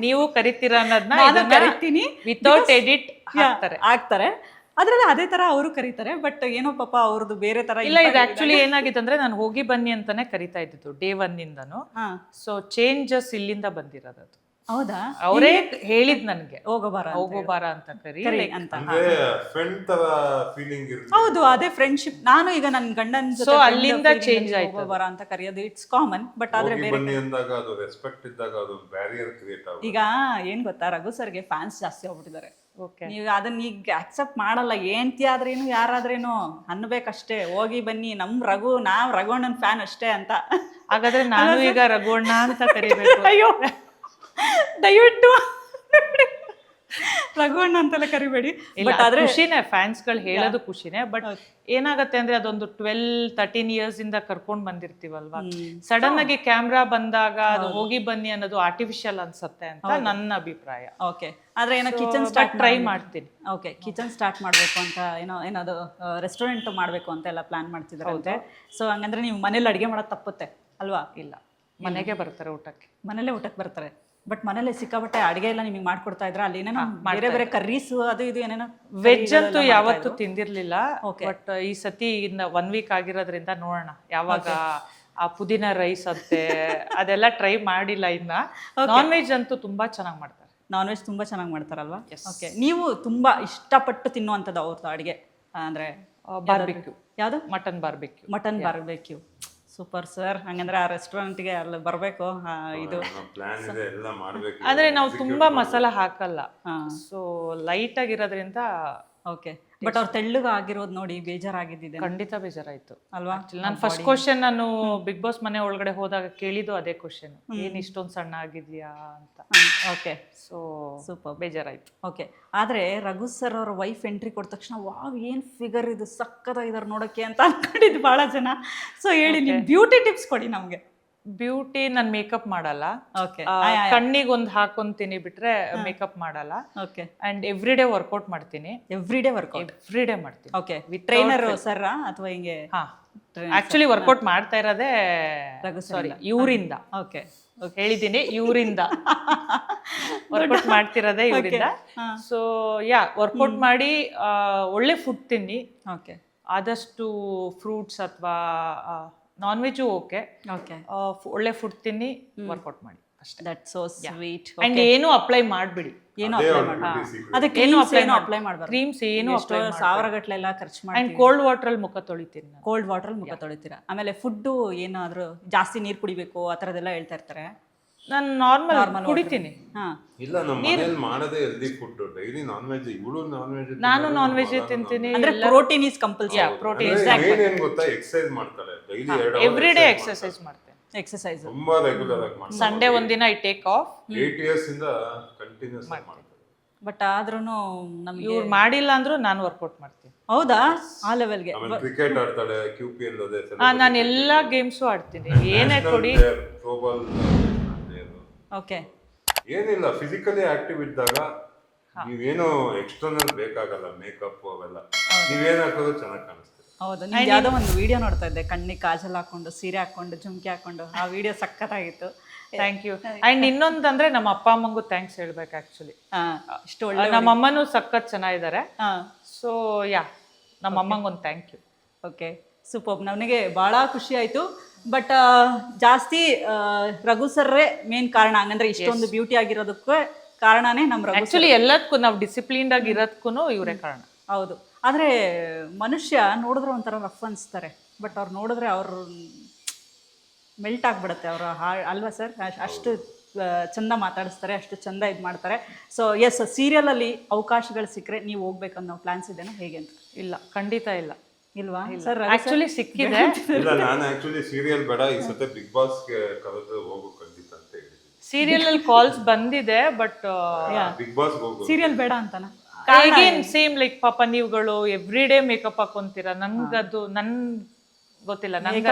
ನೀವು ಕರಿತೀರಾ ಅನ್ನೋದನ್ನ ಕರಿತೀನಿ, ವಿತೌಟ್ ಎಡಿಟ್ ಆಗ್ತಾರೆ. ಅದ್ರಲ್ಲಿ ಅದೇ ತರ ಅವರು ಕರೀತಾರೆ. ಬಟ್ ಏನೋ ಪಾಪ ಅವ್ರದ್ದು ಬೇರೆ ತರ ಇಲ್ಲ. ಇದು ಆಕ್ಚುಲಿ ಏನಾಗಿತ್ತು ಅಂದ್ರೆ, ನಾನು ಹೋಗಿ ಬನ್ನಿ ಅಂತಾನೆ ಕರಿತಾ ಇದ್ದಿದ್ದು ಡೇ 1 ಇಂದನು. ಸೊ ಚೇಂಜಸ್ ಇಲ್ಲಿಂದ ಬಂದಿರೋದು. ಹೌದಾ? ಅವರೇ ಹೇಳಿದ್ ನನ್ಗೆ ಹೋಗೋಬಾರ ಅಂತ ಕರಿ ಅಂತ. ಹೌದು, ಅದೇ ಫ್ರೆಂಡ್ಶಿಪ್. ನಾನು ಈಗ ನನ್ನ ಗಂಡನ ಜೊತೆ ಸೊ ಅಲ್ಲಿಂದ ಚೇಂಜ್ ಆಯ್ತು. ಹೋಗೋಬಾರ ಅಂತ ಕರೆಯೋದು ಇಟ್ಸ್ ಕಾಮನ್. ಬಟ್ ಆದ್ರೆ ಬೇರೆ ಈಗ ಏನ್ ಗೊತ್ತಾ, ರಘು ಸರ್ಗೆ ಫ್ಯಾನ್ಸ್ ಜಾಸ್ತಿ ಆಗ್ಬಿಟ್ಟಿದ್ದಾರೆ. ನೀವು ಅದನ್ನ ಈಗ ಅಕ್ಸೆಪ್ಟ್ ಮಾಡಲ್ಲ. ಏನ್ತಿ ಆದ್ರೇನು ಯಾರಾದ್ರೇನು ಅನ್ಬೇಕಷ್ಟೇ, ಹೋಗಿ ಬನ್ನಿ ನಮ್ ನಾವ್ ರಘುಣ್ಣನ್ ಫ್ಯಾನ್ ಅಷ್ಟೇ ಅಂತ. ಹಾಗಾದ್ರೆ ನಾನು ಈಗ ರಘುಣ್ಣ ಅಂತ ಕರಿಬೇಕು? ಅಯ್ಯೋ, ದಯವಿಟ್ಟು ರಘುವಣ್ಣ ಅಂತೆಲ್ಲ ಕರಿಬೇಡಿ. ಬಟ್ ಆದ್ರೆ ಖುಷಿನೇ, ಫ್ಯಾನ್ಸ್ ಗಳು ಹೇಳೋದು ಖುಷಿನೇ. ಬಟ್ ಏನಾಗತ್ತೆ ಅಂದ್ರೆ, ಅದೊಂದು 12-13 years ಇಂದ ಕರ್ಕೊಂಡ್ ಬಂದಿರ್ತೀವಲ್ವಾ, ಸಡನ್ ಆಗಿ ಕ್ಯಾಮ್ರಾ ಬಂದಾಗ ಅದು ಹೋಗಿ ಬನ್ನಿ ಅನ್ನೋದು ಆರ್ಟಿಫಿಷಿಯಲ್ ಅನ್ಸತ್ತೆ ಅಂತ ನನ್ನ ಅಭಿಪ್ರಾಯ. ಓಕೆ. ಆದ್ರೆ ಏನೋ ಕಿಚನ್ ಸ್ಟಾರ್ಟ್ ಟ್ರೈ ಮಾಡ್ತೀನಿ. ಓಕೆ, ಕಿಚನ್ ಸ್ಟಾರ್ಟ್ ಮಾಡ್ಬೇಕು ಅಂತ ಏನದು ರೆಸ್ಟೋರೆಂಟ್ ಮಾಡ್ಬೇಕು ಅಂತ ಎಲ್ಲ ಪ್ಲಾನ್ ಮಾಡ್ತಿದ್ದಾರೆ. ಸೊ ಹಂಗಂದ್ರೆ ನೀವು ಮನೇಲಿ ಅಡಿಗೆ ಮಾಡೋದು ತಪ್ಪುತ್ತೆ ಅಲ್ವಾ? ಇಲ್ಲ, ಮನೆಗೆ ಬರ್ತಾರೆ ಊಟಕ್ಕೆ. ಮನೇಲೆ ಊಟಕ್ಕೆ ಬರ್ತಾರೆ. ಬಟ್ ಮನೇಲಿ ಸಿಕ್ಕಾಬಟ್ಟೆ ಅಡಿಗೆ ಎಲ್ಲ ನಿಮಗೆ ಮಾಡ್ಕೊಡ್ತಾ ಇದ್ರ? ಅಲ್ಲಿ ಏನೇನೋ ಬೇರೆ ಬೇರೆ ಕರ್ರೀಸು ಅದು ಇದು ಏನೇನೋ. ವೆಜ್ ಅಂತೂ ಯಾವತ್ತೂ ತಿಂದಿರ್ಲಿಲ್ಲ. ಬಟ್ ಈ ಸತಿ ಇನ್ನ 1 week ಆಗಿರೋದ್ರಿಂದ ನೋಡೋಣ ಯಾವಾಗ ಆ ಪುದೀನ ರೈಸ್ ಅಂತೆ ಅದೆಲ್ಲ ಟ್ರೈ ಮಾಡಿಲ್ಲ ಇನ್ನ. ನಾನ್ ವೆಜ್ ಅಂತೂ ತುಂಬಾ ಚೆನ್ನಾಗಿ ಮಾಡ್ತಾರೆ. ನಾನ್ ವೆಜ್ ತುಂಬಾ ಚೆನ್ನಾಗಿ ಮಾಡ್ತಾರಲ್ವಾ? ಓಕೆ. ನೀವು ತುಂಬಾ ಇಷ್ಟಪಟ್ಟು ತಿನ್ನುವಂಥದ್ದು ಅವ್ರದ್ದು ಅಡಿಗೆ ಅಂದ್ರೆ? ಬಾರ್ಬಿಕ್ಯೂ. ಯಾವುದು? Mutton barbecue. Mutton barbecue. Super sir. ಹಂಗಂದ್ರೆ ಆ ರೆಸ್ಟೋರೆಂಟ್ಗೆ ಅಲ್ಲಿ ಬರಬೇಕು. ಇದು ಆದ್ರೆ ನಾವು ತುಂಬಾ ಮಸಾಲ ಹಾಕಲ್ಲ, ಸೊ ಲೈಟ್ ಆಗಿರೋದ್ರಿಂದ. ಓಕೆ. ಬಟ್ ಅವ್ರು ತೆಳ್ಳಗ ಆಗಿರೋದು ನೋಡಿ ಬೇಜಾರಾಗಿದ್ದಿದೆ. ಖಂಡಿತ ಬೇಜಾರಾಯ್ತು ಅಲ್ವಾ? ನಾನು ಫಸ್ಟ್ ಕ್ವಶನ್ ನಾನು ಬಿಗ್ ಬಾಸ್ ಮನೆ ಒಳಗಡೆ ಹೋದಾಗ ಕೇಳಿದ್ದು ಅದೇ ಕ್ವಶನ್, ಏನ್ ಇಷ್ಟೊಂದು ಸಣ್ಣ ಆಗಿದ್ಯಾ ಅಂತ. ಓಕೆ. ಸೊ ಸೂಪರ್ ಬೇಜಾರಾಯ್ತು. ಓಕೆ. ಆದ್ರೆ ರಘು ಸರ್ ಅವ್ರ ವೈಫ್ ಎಂಟ್ರಿ ಕೊಟ್ಟ ತಕ್ಷಣ ವಾವ್ ಏನ್ ಫಿಗರ್ ಇದು, ಸಕ್ಕತ್ತಾಗಿದ್ದಾರೆ ನೋಡಕ್ಕೆ ಅಂತ ಅನ್ಕೊಂಡಿದ್ದು ಬಹಳ ಜನ. ಸೊ ಹೇಳಿ, ನಿಮ್ ಬ್ಯೂಟಿ ಟಿಪ್ಸ್ ಕೊಡಿ ನಮ್ಗೆ. ಬ್ಯೂಟಿ ನಾನು ಮೇಕಪ್ ಮಾಡಲ್ಲ. ಓಕೆ ಕಣ್ಣಿಗೆ ಒಂದು ಹಾಕೊಂತೀನಿ ಬಿಟ್ರೆ ಮೇಕಪ್ ಮಾಡಲ್ಲ. Okay and every day workout ಮಾಡ್ತೀನಿ. Every day workout every day ಮಾಡ್ತೀನಿ. ಓಕೆ ಟ್ರೈನರ್ ಸರ್ ಅಥವಾ ಹಿಂಗೆ? ಹಾ, ಆಕ್ಚುಲಿ ವರ್ಕೌಟ್ ಮಾಡ್ತಾ ಇರೋದೇ ಸಾರಿ ಇವರಿಂದ. ಓಕೆ ಹೇಳಿದ್ದೀನಿ, ಇವರಿಂದ ವರ್ಕೌಟ್ ಮಾಡ್ತಿರೋದೇ ಇವರಿಂದ. ಸೊ ಯಾ, ವರ್ಕೌಟ್ ಮಾಡಿ ಒಳ್ಳೆ ಫುಡ್ ತಿನ್ನಿ. ಓಕೆ ಆದಷ್ಟು ಫ್ರೂಟ್ಸ್ ಅಥವಾ ನಾನ್ ವೆಜ್ಜು ಓಕೆ, ಓಕೆ ಒಳ್ಳೆ ಫುಡ್ ತಿನ್ನಿ, ವರ್ಕೌಟ್ ಮಾಡಿ ಅಷ್ಟೇ. That so sweet. ಅಂಡ್ ಏನು ಅಪ್ಲೈ ಮಾಡ್ಬಿಡಿ, ಏನು ಅಪ್ಲೈ ಮಾಡಬಾರ್ದು. ಅದಕ್ಕೆ ಏನು ಅಪ್ಲೈ ಮಾಡಬಾರ್ದು. ಕ್ರೀಮ್ಸ್ ಏನು ಎಷ್ಟೋ ಸಾವಿರಗಟ್ಟಲೆ ಎಲ್ಲ ಖರ್ಚು ಮಾಡಿ. ಅಂಡ್ ಕೋಲ್ಡ್ ವಾಟರ್ ಅಲ್ಲಿ ಮುಖ ತೊಳಿತೀನಿ ನಾನು. ಕೋಲ್ಡ್ ವಾಟರ್ ಮುಖ ತೊಳಿತೀರಾ? ಆಮೇಲೆ ಫುಡ್ ಏನಾದ್ರು ಜಾಸ್ತಿ ನೀರು ಕುಡಿಬೇಕು ಆ ಥರದ್ದೆಲ್ಲ ಹೇಳ್ತಾ ಇರ್ತಾರೆ. ನಾನು ನಾರ್ಮಲ್ ಕುಡಿತೀನಿ. ಹಾ, ಇಲ್ಲ ನಮ್ಮ ಮನೇಲಿ ಮಾಡೋದೇ healthy food. Daily non veg, ಇವಳು ನಾನ್ ವೆಜ್, ನಾನು ನಾನ್ ವೆಜ್ ತಿಂತೀನಿ. ಅಂದ್ರೆ ಪ್ರೋಟೀನ್ ಇಸ್ ಕಂಪಲ್ಸರಿ. ಪ್ರೋಟೀನ್ ಏನ್ ಗೊತ್ತಾ, ಎಕ್ಸರ್ಸೈಸ್ ಮಾಡ್ತಾಳೆ ಡೈಲಿ 2 ಎವ್ರಿ ಡೇ ಎಕ್ಸರ್ಸೈಸ್ ಮಾಡ್ತೇನೆ. ಎಕ್ಸರ್ಸೈಸ್ ತುಂಬಾ ರೆಗ್ಯುಲರ್ ಆಗಿ ಮಾಡ್ತಾಳೆ. ಸಂಡೇ ಒಂದಿನ ಐ ಟೇಕ್ ಆಫ್. 8 years ಇಂದ ಕಂಟಿನ್ಯೂಸ್ ಆಗಿ ಮಾಡ್ತಾಳೆ. ಬಟ್ ಆದ್ರೂ ನಮ್ಗೆ ಇವ್ರು ಮಾಡಿಲ್ಲ ಅಂದ್ರೂ ನಾನು ವರ್ಕೌಟ್ ಮಾಡ್ತೀನಿ. ಹೌದಾ? ಆ ಲೆವೆಲ್ಗೆ? ಆಮೇಲೆ ಕ್ರಿಕೆಟ್ ಆಡ್ತಾಳೆ, QPL ಅದೇ ನಾನು ಎಲ್ಲಾ ಗೇಮ್ಸು ಆಡ್ತೀನಿ. ಏನೇ ಕೊಡಿ. ಥ್ರೋಬಾಲ್. ಓಕೆ, ಏನಿಲ್ಲ, ಫಿಸಿಕಲಿ ಆಕ್ಟಿವ್ ಇದ್ದಾಗ ನೀವೇನು ಎಕ್ಸ್ಟರ್ನಲ್ ಬೇಕಾಗಲ್ಲ, ಮೇಕಪ್ ಅವೆಲ್ಲ ನೀವೇನ್ ಹಾಕೋದು ಚೆನ್ನಾಗಿ ಕಾಣಿಸ್ತೀವಿ. ಹೌದು. ನಿಮ್ಗೆ ಯಾವ್ದೋ ಒಂದು ವಿಡಿಯೋ ನೋಡ್ತಾ ಇದ್ದೆ, ಕಣ್ಣಿಗೆ ಕಾಜಲ್ ಹಾಕೊಂಡು, ಸೀರೆ ಹಾಕೊಂಡು, ಜುಮ್ಕಿ ಹಾಕೊಂಡು. ಆ ವಿಡಿಯೋ ಸಖತ್ತಾಗಿತ್ತು. Thank you. ಅಂಡ್ ಇನ್ನೊಂದಂದ್ರೆ ನಮ್ಮ ಅಪ್ಪ ಅಮ್ಮಂಗೂ ಥ್ಯಾಂಕ್ಸ್ ಹೇಳ್ಬೇಕು ಆಕ್ಚುಲಿ. ಇಷ್ಟು ಒಳ್ಳೆ. ನಮ್ಮ ಅಮ್ಮನೂ ಸಖತ್ ಚೆನ್ನಾಗಿದ್ದಾರೆ. ಸೊ ಯಾ, ನಮ್ಮ ಅಮ್ಮಂಗೊಂದು ಥ್ಯಾಂಕ್ ಯು. Okay, super. ನನಗೆ ಭಾಳ ಖುಷಿ ಆಯಿತು. ಬಟ್ ಜಾಸ್ತಿ ರಘು ಸರ್ರೇ ಮೇನ್ ಕಾರಣ. ಹಂಗಂದ್ರೆ ಇಷ್ಟೊಂದು ಬ್ಯೂಟಿ ಆಗಿರೋದಕ್ಕೆ ಕಾರಣನೇ ನಮ್ಮ ರಘು. ಆಕ್ಚುಲಿ ಎಲ್ಲದಕ್ಕೂ ನಾವು ಡಿಸಿಪ್ಲಿನ್ಡ್ ಆಗಿ ಇರೋದಕ್ಕೂ ಇವರೇ ಕಾರಣ. ಹೌದು. ಆದರೆ ಮನುಷ್ಯ ನೋಡಿದ್ರೆ ಒಂಥರ ರಫ್ ಅನಿಸ್ತಾರೆ, ಬಟ್ ಅವ್ರು ನೋಡಿದ್ರೆ ಅವರು ಮೆಲ್ಟ್ ಆಗಿಬಿಡುತ್ತೆ ಅವರ ಅಲ್ವಾ ಸರ್? ಅಷ್ಟು ಚಂದ ಮಾತಾಡಿಸ್ತಾರೆ, ಅಷ್ಟು ಚಂದ ಇದು ಮಾಡ್ತಾರೆ. ಸೊ ಎಸ್, ಸೀರಿಯಲಲ್ಲಿ ಅವಕಾಶಗಳು ಸಿಕ್ಕರೆ ನೀವು ಹೋಗ್ಬೇಕನ್ನೋ ಪ್ಲಾನ್ಸ್ ಇದೆನಾ, ಹೇಗೆ ಅಂತ? ಇಲ್ಲ, ಖಂಡಿತ ಇಲ್ಲ. ಇಲ್ವಾ ಸರ್? ಆಕ್ಚುಲಿ ಸಿಕ್ಕಿದೆ. ಇಲ್ಲ, ನಾನು ಆಕ್ಚುಲಿ ಸೀರಿಯಲ್ ಬೇಡ, ಈ ಸತಿ ಬಿಗ್ ಬಾಸ್ ಗೆ ಕರೆದು ಹೋಗು ಖಂಡಿತ ಅಂತ ಹೇಳಿದ್ದೀನಿ. ಸೀರಿಯಲ್ ಅಲ್ಲಿ ಕಾಲ್ಸ್ ಬಂದಿದೆ, ಬಟ್ ಬಿಗ್ ಬಾಸ್ ಹೋಗು. ಸೀರಿಯಲ್ ಬೇಡ ಅಂತನಾ? ಅಗೇನ್ ಸೇಮ್ ಲೈಕ್ ಪಾಪ ನೀವುಗಳು ಎವ್ರಿ ಡೇ ಮೇಕಪ್ ಹಾಕೊಂತೀರಾ. ನನ್ಗದು ಗೊತ್ತಿಲ್ಲ.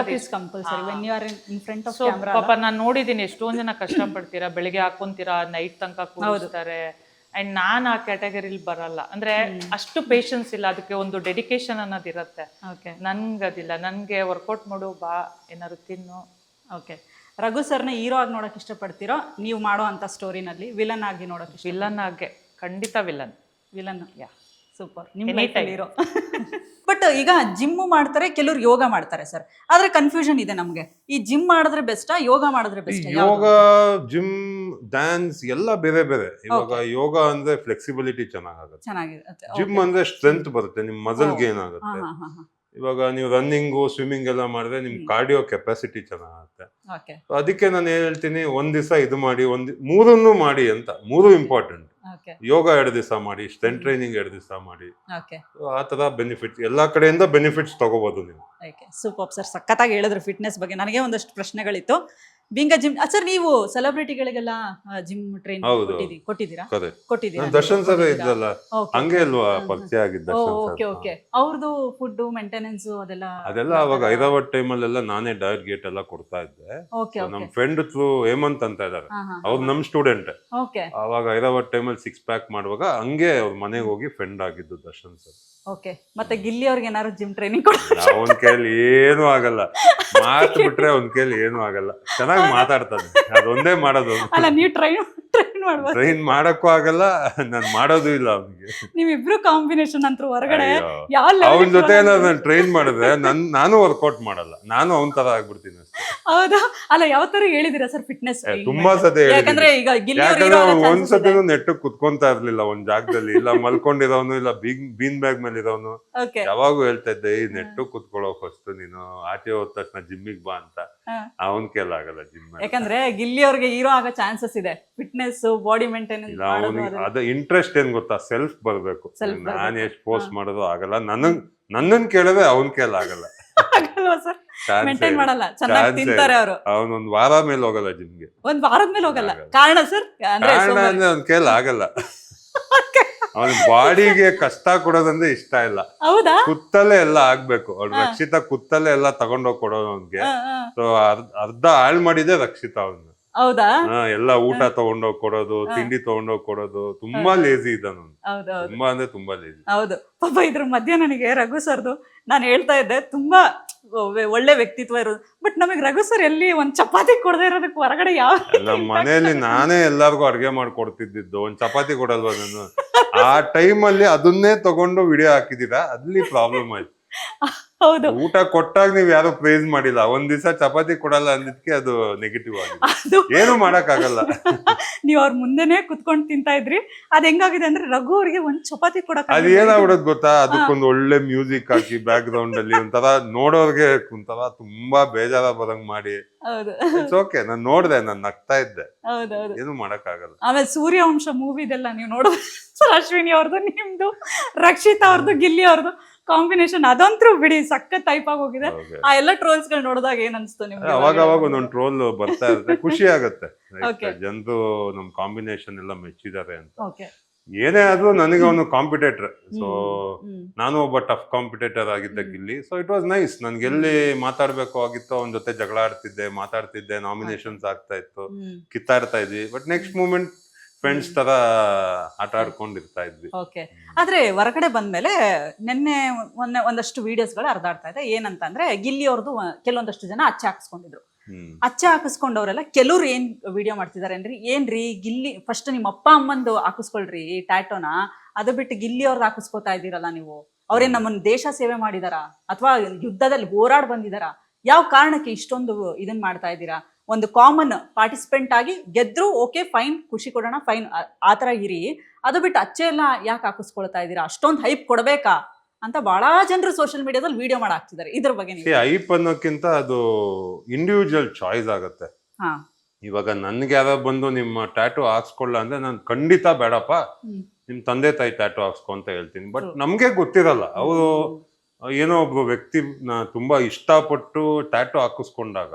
Compulsory when you are in front of camera. ಪಾಪ ನಾನು ನೋಡಿದ್ದೀನಿ ಎಷ್ಟೊಂದ್ ಜನ ಕಷ್ಟಪಡ್ತೀರಾ, ಬೆಳಿಗ್ಗೆ ಹಾಕೊಂತೀರಾ, ನೈಟ್ ತನಕ ಕೂರಿಸ್ತಾರೆ. ಅಂಡ್ ನಾನ್ ಆ ಕ್ಯಾಟಗರಿಲಿ ಬರಲ್ಲ. ಅಂದ್ರೆ ಅಷ್ಟು ಪೇಷನ್ಸ್ ಇಲ್ಲ, ಅದಕ್ಕೆ ಒಂದು ಡೆಡಿಕೇಶನ್ ಅನ್ನೋದಿರತ್ತೆ. ನನ್ಗದಿಲ್ಲ. ನನ್ಗೆ ವರ್ಕೌಟ್ ಮಾಡು, ಬಾ, ಏನಾದ್ರು ತಿನ್ನು. ಓಕೆ. ರಘು ಸರ್ನ ಹೀರೋ ಆಗಿ ನೋಡಕ್ ಇಷ್ಟಪಡ್ತೀರೋ, ನೀವು ಮಾಡೋ ಅಂತ ಸ್ಟೋರಿನಲ್ಲಿ ವಿಲನ್ ಆಗಿ ನೋಡಕ್? ವಿಲನ್ ಆಗಿ ಖಂಡಿತ ವಿಲನ್. ಯಾ, ಸೂಪರ್. ನಿಮ್ಮ ಹೀರೋ. ಬಟ್ ಈಗ ಜಿಮ್ ಮಾಡ್ತಾರೆ, ಕೆಲವ್ರು ಯೋಗ ಮಾಡ್ತಾರೆ ಸರ್. ಆದ್ರೆ ಕನ್ಫ್ಯೂಷನ್ ಇದೆ ನಮ್ಗೆ. ಈ ಜಿಮ್ ಮಾಡಿದ್ರೆ ಬೆಸ್ಟಾ, ಯೋಗ ಮಾಡಿದ್ರೆ ಬೆಸ್ಟ್? ಯೋಗ, ಜಿಮ್, ಡ್ಯಾನ್ಸ್ ಎಲ್ಲ ಬೇರೆ ಬೇರೆ. ಇವಾಗ ಯೋಗ ಅಂದ್ರೆ ಫ್ಲೆಕ್ಸಿಬಿಲಿಟಿ ಚೆನ್ನಾಗುತ್ತೆ, ಜಿಮ್ ಅಂದ್ರೆ ಸ್ಟ್ರೆಂತ್ ಬರುತ್ತೆ, ನಿಮ್ ಮಸಲ್ ಗೇನ್ ಆಗುತ್ತೆ. ಇವಾಗ ನೀವು ರನ್ನಿಂಗು, ಸ್ವಿಮ್ಮಿಂಗ್ ಎಲ್ಲ ಮಾಡಿದ್ರೆ ನಿಮ್ ಕಾರ್ಡಿಯೋ ಕೆಪಾಸಿಟಿ ಚೆನ್ನಾಗುತ್ತೆ. ಅದಕ್ಕೆ ನಾನು ಹೇಳ್ತೀನಿ, ಒಂದ್ ದಿವಸ ಇದು ಮಾಡಿ, ಮೂರನ್ನು ಮಾಡಿ ಅಂತ. ಮೂರು ಇಂಪಾರ್ಟೆಂಟ್. ಯೋಗ 2 ದಿವಸ ಮಾಡಿ, ಸ್ಟ್ರೆಂತ್ ಟ್ರೈನಿಂಗ್ 2 ದಿವಸ ಮಾಡಿ. ಆ ತರ ಬೆನಿಫಿಟ್ಸ್ ಎಲ್ಲಾ ಕಡೆಯಿಂದ ಬೆನಿಫಿಟ್ಸ್ ತಗೋಬಹುದು ನೀವು. ಸೂಪರ್ ಸರ್, ಸಖತ್ತಾಗಿ ಹೇಳಿದ್ರು ಫಿಟ್ನೆಸ್ ಬಗ್ಗೆ. ನನಗೆ ಒಂದಷ್ಟು ಪ್ರಶ್ನೆಗಳಿತ್ತು. ಬಿಂಗ ಜಿಮ್ ಸರ್, ನೀವು ಸೆಲೆಬ್ರಿಟಿಗಳಿಗೆಲ್ಲ ಜಿಮ್ ಟ್ರೈನ್ ಕೊಟ್ಟಿದ್ದೀರಾ? ದರ್ಶನ್ ಸರ್ ಇದ್ರಲ್ಲ, ಹಂಗೆ ಅಲ್ವಾ ಪರಿಚಯ ಆಗಿದ್ದ. Okay okay. ಅವ್ರದ್ದು ಫುಡ್ ಮೇಂಟೆನೆನ್ಸ್ ಅದೆಲ್ಲ ಅವಾಗ ಹೈದರಾಬಾದ್ ಟೈಮಲ್ಲೆಲ್ಲ ನಾನೇ ಡಯಟ್ ಗೇಟ್ ಎಲ್ಲ ಕೊಡ್ತಾ ಇದ್ದೆ. ನಮ್ ಫ್ರೆಂಡ್ ಥ್ರೂ ಹೇಮಂತ್ ಅಂತ ಇದಾರೆ, ಅವ್ರು ನಮ್ ಸ್ಟೂಡೆಂಟ್. ಅವಾಗ ಹೈದರಾಬಾದ್ ಟೈಮಲ್ಲಿ 6 ಪ್ಯಾಕ್ ಮಾಡುವಾಗ ಹಂಗೆ ಅವ್ರ ಮನೆಗೆ ಹೋಗಿ ಫ್ರೆಂಡ್ ಆಗಿದ್ದು ದರ್ಶನ್ ಸರ್. ಓಕೆ. ಮತ್ತೆ ಗಿಲ್ಲಿ ಅವ್ರಿಗೆ ಏನಾದ್ರು ಜಿಮ್ ಟ್ರೈನಿಂಗ್ ಅವನ್ ಕೈಲಿ ಏನು ಆಗಲ್ಲ, ಮಾತು ಬಿಟ್ರೆ ಅವ್ನ ಕೈಲಿ ಏನು ಆಗಲ್ಲ. ಚೆನ್ನಾಗಿ ಮಾತಾಡ್ತಾನೆ, ಅದೊಂದೇ ಮಾಡೋದು. ಅಲ್ಲ, ನೀವು ಟ್ರೈನ್ ಮಾಡಕ್ಕೂ ಆಗಲ್ಲ, ನಾನ್ ಮಾಡೋದು ಇಲ್ಲ ಅವ್ನಿಗೆ. ನೀವಿಬ್ರು ಕಾಂಬಿನೇಷನ್ ಅಂತೂ ಹೊರಗಡೆ. ಅವನ ಜೊತೆ ನಾನು ಟ್ರೈನ್ ಮಾಡಿದ್ರೆ ನಾನು ವರ್ಕೌಟ್ ಮಾಡಲ್ಲ, ನಾನು ಅವನ್ ತರ ಆಗ್ಬಿಡ್ತೀನಿ ಅಷ್ಟೇ. ಹೌದಾ? ಅಲ್ಲ, ಯಾವ ತರ ಹೇಳಿದಿರಾ ಸರ್ ಫಿಟ್ನೆಸ್? ತುಂಬಾ ಸತಿ ಯಾಕಂದ್ರೆ ಈಗ ಯಾಕಂದ್ರೆ ಒಂದ್ಸತಿನೂ ನೆಟ್ಟಗ್ ಕುತ್ಕೊಂತಾ ಇರ್ಲಿಲ್ಲ ಒಂದ್ ಜಾಗದಲ್ಲಿ, ಇಲ್ಲ ಮಲ್ಕೊಂಡಿರೋನು, ಇಲ್ಲ ಬೀನ್ ಬ್ಯಾಗ್ ಮೇಲೆ ಇರೋನು. ಯಾವಾಗೂ ಹೇಳ್ತಾ ಇದ್ದೆ, ಈ ನೆಟ್ಟು ಕುತ್ಕೊಳ್ಳೋ ಫಸ್ಟ್ ನೀನು, ಆಚೆ ಹೋದ ತಕ್ಷಣ ಜಿಮ್ಮಿಗ್ ಬಾ ಅಂತ. ಅವನ್ ಕೈಲಾಗಲ್ಲ ಜಿಮ್. ಯಾಕಂದ್ರೆ ಗಿಲ್ಲಿ ಅವ್ರಿಗೆ ಹೀರೋ ಆಗೋ ಚಾನ್ಸಸ್ ಇದೆ. Fitness, body maintenance. ಅದ ಇಂಟ್ರೆಸ್ಟ್ ಏನ್ ಗೊತ್ತಾ, ಸೆಲ್ಫ್ ಬರ್ಬೇಕು. ನಾನ್ ಎಷ್ಟ್ ಪೋಸ್ಟ್ ಮಾಡೋದು ಆಗಲ್ಲ. ನನ್ನನ್ ಕೇಳಿದ್ರೆ ಅವನ್ ಕೈಲಾಗಲ್ಲ. ಅವನೊಂದ್ ವಾರ ಮೇಲೆ ಹೋಗಲ್ಲ ಜಿಮ್ಗೆ. ಒಂದ್ ವಾರದ ಮೇಲೆ ಹೋಗಲ್ಲ. ಕಾರಣ ಸರ್? ಕಾರಣ ಅಂದ್ರೆ ಅವ್ನ ಕೈಲಾಗಲ್ಲ. ಅವನ ಬಾಡಿಗೆ ಕಷ್ಟ ಕೊಡೋದಂದ್ರೆ ಇಷ್ಟ ಇಲ್ಲ. ಹೌದಾ? ಕುತ್ತಲ್ಲೇ ಎಲ್ಲ ಆಗ್ಬೇಕು. ಅವ್ಳು ರಕ್ಷಿತಾ ಕುತ್ತಲ್ಲೇ ಎಲ್ಲ ತಗೊಂಡೋಗಿ ಕೊಡೋದು ಅವ್ನಿಗೆ. ಸೊ ಅರ್ಧ ಹಾಳ್ ಮಾಡಿದೆ ರಕ್ಷಿತಾ ಅವ್ನ. ಹೌದಾ? ಎಲ್ಲ ಊಟ ತಗೊಂಡೋಗಿ ಕೊಡೋದು, ತಿಂಡಿ ತಗೊಂಡೋಗಿ ಕೊಡೋದು, ತುಂಬಾ ಲೇಜಿ ಇದ್ದಾನ. ತುಂಬಾ ಅಂದ್ರೆ ತುಂಬಾ ಲೇಜಿ. ಹೌದು ಪಾಪ. ಇದ್ರ ಮಧ್ಯೆ ನನಗೆ ರಘು ಸರ್ದು ನಾನು ಹೇಳ್ತಾ ಇದ್ದೆ, ತುಂಬಾ ಒಳ್ಳೆ ವ್ಯಕ್ತಿತ್ವ ಇರೋದು. ಬಟ್ ನಮಗೆ ರಘು ಸರ್ ಎಲ್ಲಿ ಒಂದ್ ಚಪಾತಿ ಕೊಡದೇ ಇರೋದಕ್ಕೆ ಹೊರಗಡೆ ಯಾವ ನಮ್ಮ ಮನೆಯಲ್ಲಿ ನಾನೇ ಎಲ್ಲಾರ್ಗು ಅಡ್ಗೆ ಮಾಡ್ಕೊಡ್ತಿದ್ದು. ಒಂದ್ ಚಪಾತಿ ಕೊಡಲ್ವಾ ನಾನು? ಆ ಟೈಮಲ್ಲಿ ಅದನ್ನೇ ತಗೊಂಡು ವಿಡಿಯೋ ಹಾಕಿದೀರಾ, ಅಲ್ಲಿ ಪ್ರಾಬ್ಲಮ್ ಆಯ್ತು. ಹೌದು, ಊಟ ಕೊಟ್ಟಾಗ ನೀವ್ ಯಾರು ಪ್ರೈಸ್ ಮಾಡಿಲ್ಲ. ಒಂದ್ ದಿವಸ ಚಪಾತಿ ಕೊಡಲ್ಲ ಅಂದಿದ್ಕೆ ಅದು ನೆಗೆಟಿವ್ ಆಗಿದೆ. ಅದು ಏನು ಮಾಡಕ್ ಆಗಲ್ಲ. ನೀವ್ ಅವ್ರ ಮುಂದೆನೆ ಕುತ್ಕೊಂಡ್ ತಿಂತಾ ಇದ್ರಿ. ಅದ್ ಹೆಂಗಾಗಿದೆ ಅಂದ್ರೆ ರಘು ಅವ್ರಿಗೆ ಒಂದ್ ಚಪಾತಿ ಕೊಡಕ್ ಅದ್ ಏನಾಗ್ಬಿಡೋದ್ ಗೊತ್ತಾ, ಅದಕ್ಕೊಂದು ಒಳ್ಳೆ ಮ್ಯೂಸಿಕ್ ಹಾಕಿ ಬ್ಯಾಕ್ ಗ್ರೌಂಡ್ ಅಲ್ಲಿ ಒಂಥರ ನೋಡೋರ್ಗೆ ಒಂಥರ ತುಂಬಾ ಬೇಜಾರ ಬರಂಗ್ ಮಾಡಿ. ಇಟ್ಸ್ ಓಕೆ, ನಾನ್ ನೋಡ್ದೆ, ನಾನ್ ನಗ್ತಾ ಇದ್ದೆ. ಏನು ಮಾಡಕ್ ಆಗಲ್ಲ. ಆಮೇಲೆ ಸೂರ್ಯವಂಶ ಮೂವಿದೆಲ್ಲ ನೀವು ನೋಡಿದ್ರೆ ಅಶ್ವಿನಿ ಅವ್ರದ್ದು, ನಿಮ್ದು, ರಕ್ಷಿತಾ ಅವ್ರದ್ದು, ಗಿಲ್ಲಿ ಅವ್ರದ್ದು ಕಾಂಬಿನೇಷನ್ ಅದಂತೂ ಬಿಡಿ ಸಖತ್ ಟೈಪ್ ಆಗಿ ಹೋಗಿದೆ. ಆ ಎಲ್ಲ ಟ್ರೋಲ್ಸ್ ಗಳು ನೋಡಿದಾಗ ಏನ್ ಅನ್ಸ್ತು ನಿಮ್ಗೆ? ಅವಾಗ ಒಂದೊಂದು ಟ್ರೋಲ್ ಬರ್ತಾ ಇರುತ್ತೆ, ಖುಷಿ ಆಗತ್ತೆ. ಜನರು ನಮ್ ಕಾಂಬಿನೇಷನ್ ಎಲ್ಲ ಮೆಚ್ಚಿದ್ದಾರೆ ಅಂತ. ಏನೇ ಆದ್ರೂ ನನಗೆ ಅವನು ಕಾಂಪಿಟೇಟರ್. ಸೊ ನಾನು ಒಬ್ಬ ಟಫ್ ಕಾಂಪಿಟೇಟರ್ ಆಗಿದ್ದೆ Gilli. So it was nice. ನನ್ಗೆ ಎಲ್ಲಿ ಮಾತಾಡ್ಬೇಕು ಆಗಿತ್ತು ಅವನ ಜೊತೆ ಜಗಳ ಆಡ್ತಿದ್ದೆ, ಮಾತಾಡ್ತಿದ್ದೆ, ನಾಮಿನೇಷನ್ಸ್ ಆಗ್ತಾ ಇತ್ತು, ಕಿತ್ತಾಡ್ತಾ ಇದ್ವಿ. ಬಟ್ ನೆಕ್ಸ್ಟ್ ಮೂಮೆಂಟ್ ಫ್ರೆಂಡ್ಸ್ ತರ ಆಟ ಆಡ್ಕೊಂಡಿರ್ತಾ ಇದ್ವಿ. ಓಕೆ. ಆದ್ರೆ ಹೊರಗಡೆ ಬಂದ್ಮೇಲೆ ನಿನ್ನೆ ಒಂದಷ್ಟು ವಿಡಿಯೋಸ್ಗಳು ಹರಿದಾಡ್ತಾ ಇದೆ. ಏನಂತ ಅಂದ್ರೆ ಗಿಲ್ಲಿ ಅವ್ರದ್ದು ಕೆಲವೊಂದಷ್ಟು ಜನ ಅಚ್ಚೆ ಹಾಕಿಸ್ಕೊಂಡಿದ್ರು. ಅಚ್ಚೆ ಹಾಕಿಸ್ಕೊಂಡವ್ರೆಲ್ಲ ಕೆಲವ್ರು ಏನ್ ವಿಡಿಯೋ ಮಾಡ್ತಿದಾರೆ ಅಂದ್ರೆ, ಏನ್ರಿ ಗಿಲ್ಲಿ ಫಸ್ಟ್ ನಿಮ್ಮ ಅಪ್ಪ ಅಮ್ಮಂದು ಹಾಕಿಸ್ಕೊಳ್ರಿ ಈ ಟ್ಯಾಟೋನ, ಅದು ಬಿಟ್ಟು ಗಿಲ್ಲಿ ಅವ್ರದ್ದು ಹಾಕಿಸ್ಕೊತಾ ಇದ್ದೀರಲ್ಲ ನೀವು. ಅವ್ರೇನ್ ನಮ್ಮನ್ನ ದೇಶ ಸೇವೆ ಮಾಡಿದಾರ ಅಥವಾ ಯುದ್ಧದಲ್ಲಿ ಹೋರಾಡ್ ಬಂದಿದಾರ? ಯಾವ ಕಾರಣಕ್ಕೆ ಇಷ್ಟೊಂದು ಇದನ್ ಮಾಡ್ತಾ ಇದ್ದೀರಾ? ಒಂದು ಕಾಮನ್ ಪಾರ್ಟಿಸಿಪೆಂಟ್ ಆಗಿ ಗೆದ್ರು, ಓಕೆ ಫೈನ್, ಖುಷಿ ಕೊಡೋಣ, ಫೈನ್, ಆತರ ಇರಿ. ಅದು ಬಿಟ್ಟು ಅಚ್ಚೆ ಎಲ್ಲ ಯಾಕೆ ಹಾಕಿಸ್ಕೊಳ್ತಾ ಇದ್ದೀರಾ? ಅಷ್ಟೊಂದು ಹೈಪ್ ಕೊಡ್ಬೇಕಾ ಅಂತ ಬಹಳ ಜನರು ಸೋಷಿಯಲ್ ಮೀಡಿಯಾದಲ್ಲಿ ವಿಡಿಯೋ ಮಾಡಾಕ್ತಿದ್ದಾರೆ. ಇದ್ರ ಬಗ್ಗೆ ಹೈಪ್ ಅನ್ನೋಕ್ಕಿಂತ ಅದು ಇಂಡಿವಿಜುವಲ್ ಚಾಯ್ಸ್ ಆಗತ್ತೆ. ಇವಾಗ ನನ್ಗೆ ಯಾರೋ ಬಂದು ನಿಮ್ಮ ಟ್ಯಾಟೂ ಹಾಕ್ಸ್ಕೊಳ್ಳ ಅಂದ್ರೆ ನಾನು ಖಂಡಿತ ಬೇಡಪ್ಪ, ನಿಮ್ ತಂದೆ ತಾಯಿ ಟ್ಯಾಟೂ ಹಾಕ್ಸ್ಕೊ ಅಂತ ಹೇಳ್ತೀನಿ. ಬಟ್ ನಮ್ಗೆ ಗೊತ್ತಿರಲ್ಲ, ಅವರು ಏನೋ ಒಬ್ರು ವ್ಯಕ್ತಿ ತುಂಬಾ ಇಷ್ಟಪಟ್ಟು ಟ್ಯಾಟೂ ಹಾಕಿಸ್ಕೊಂಡಾಗ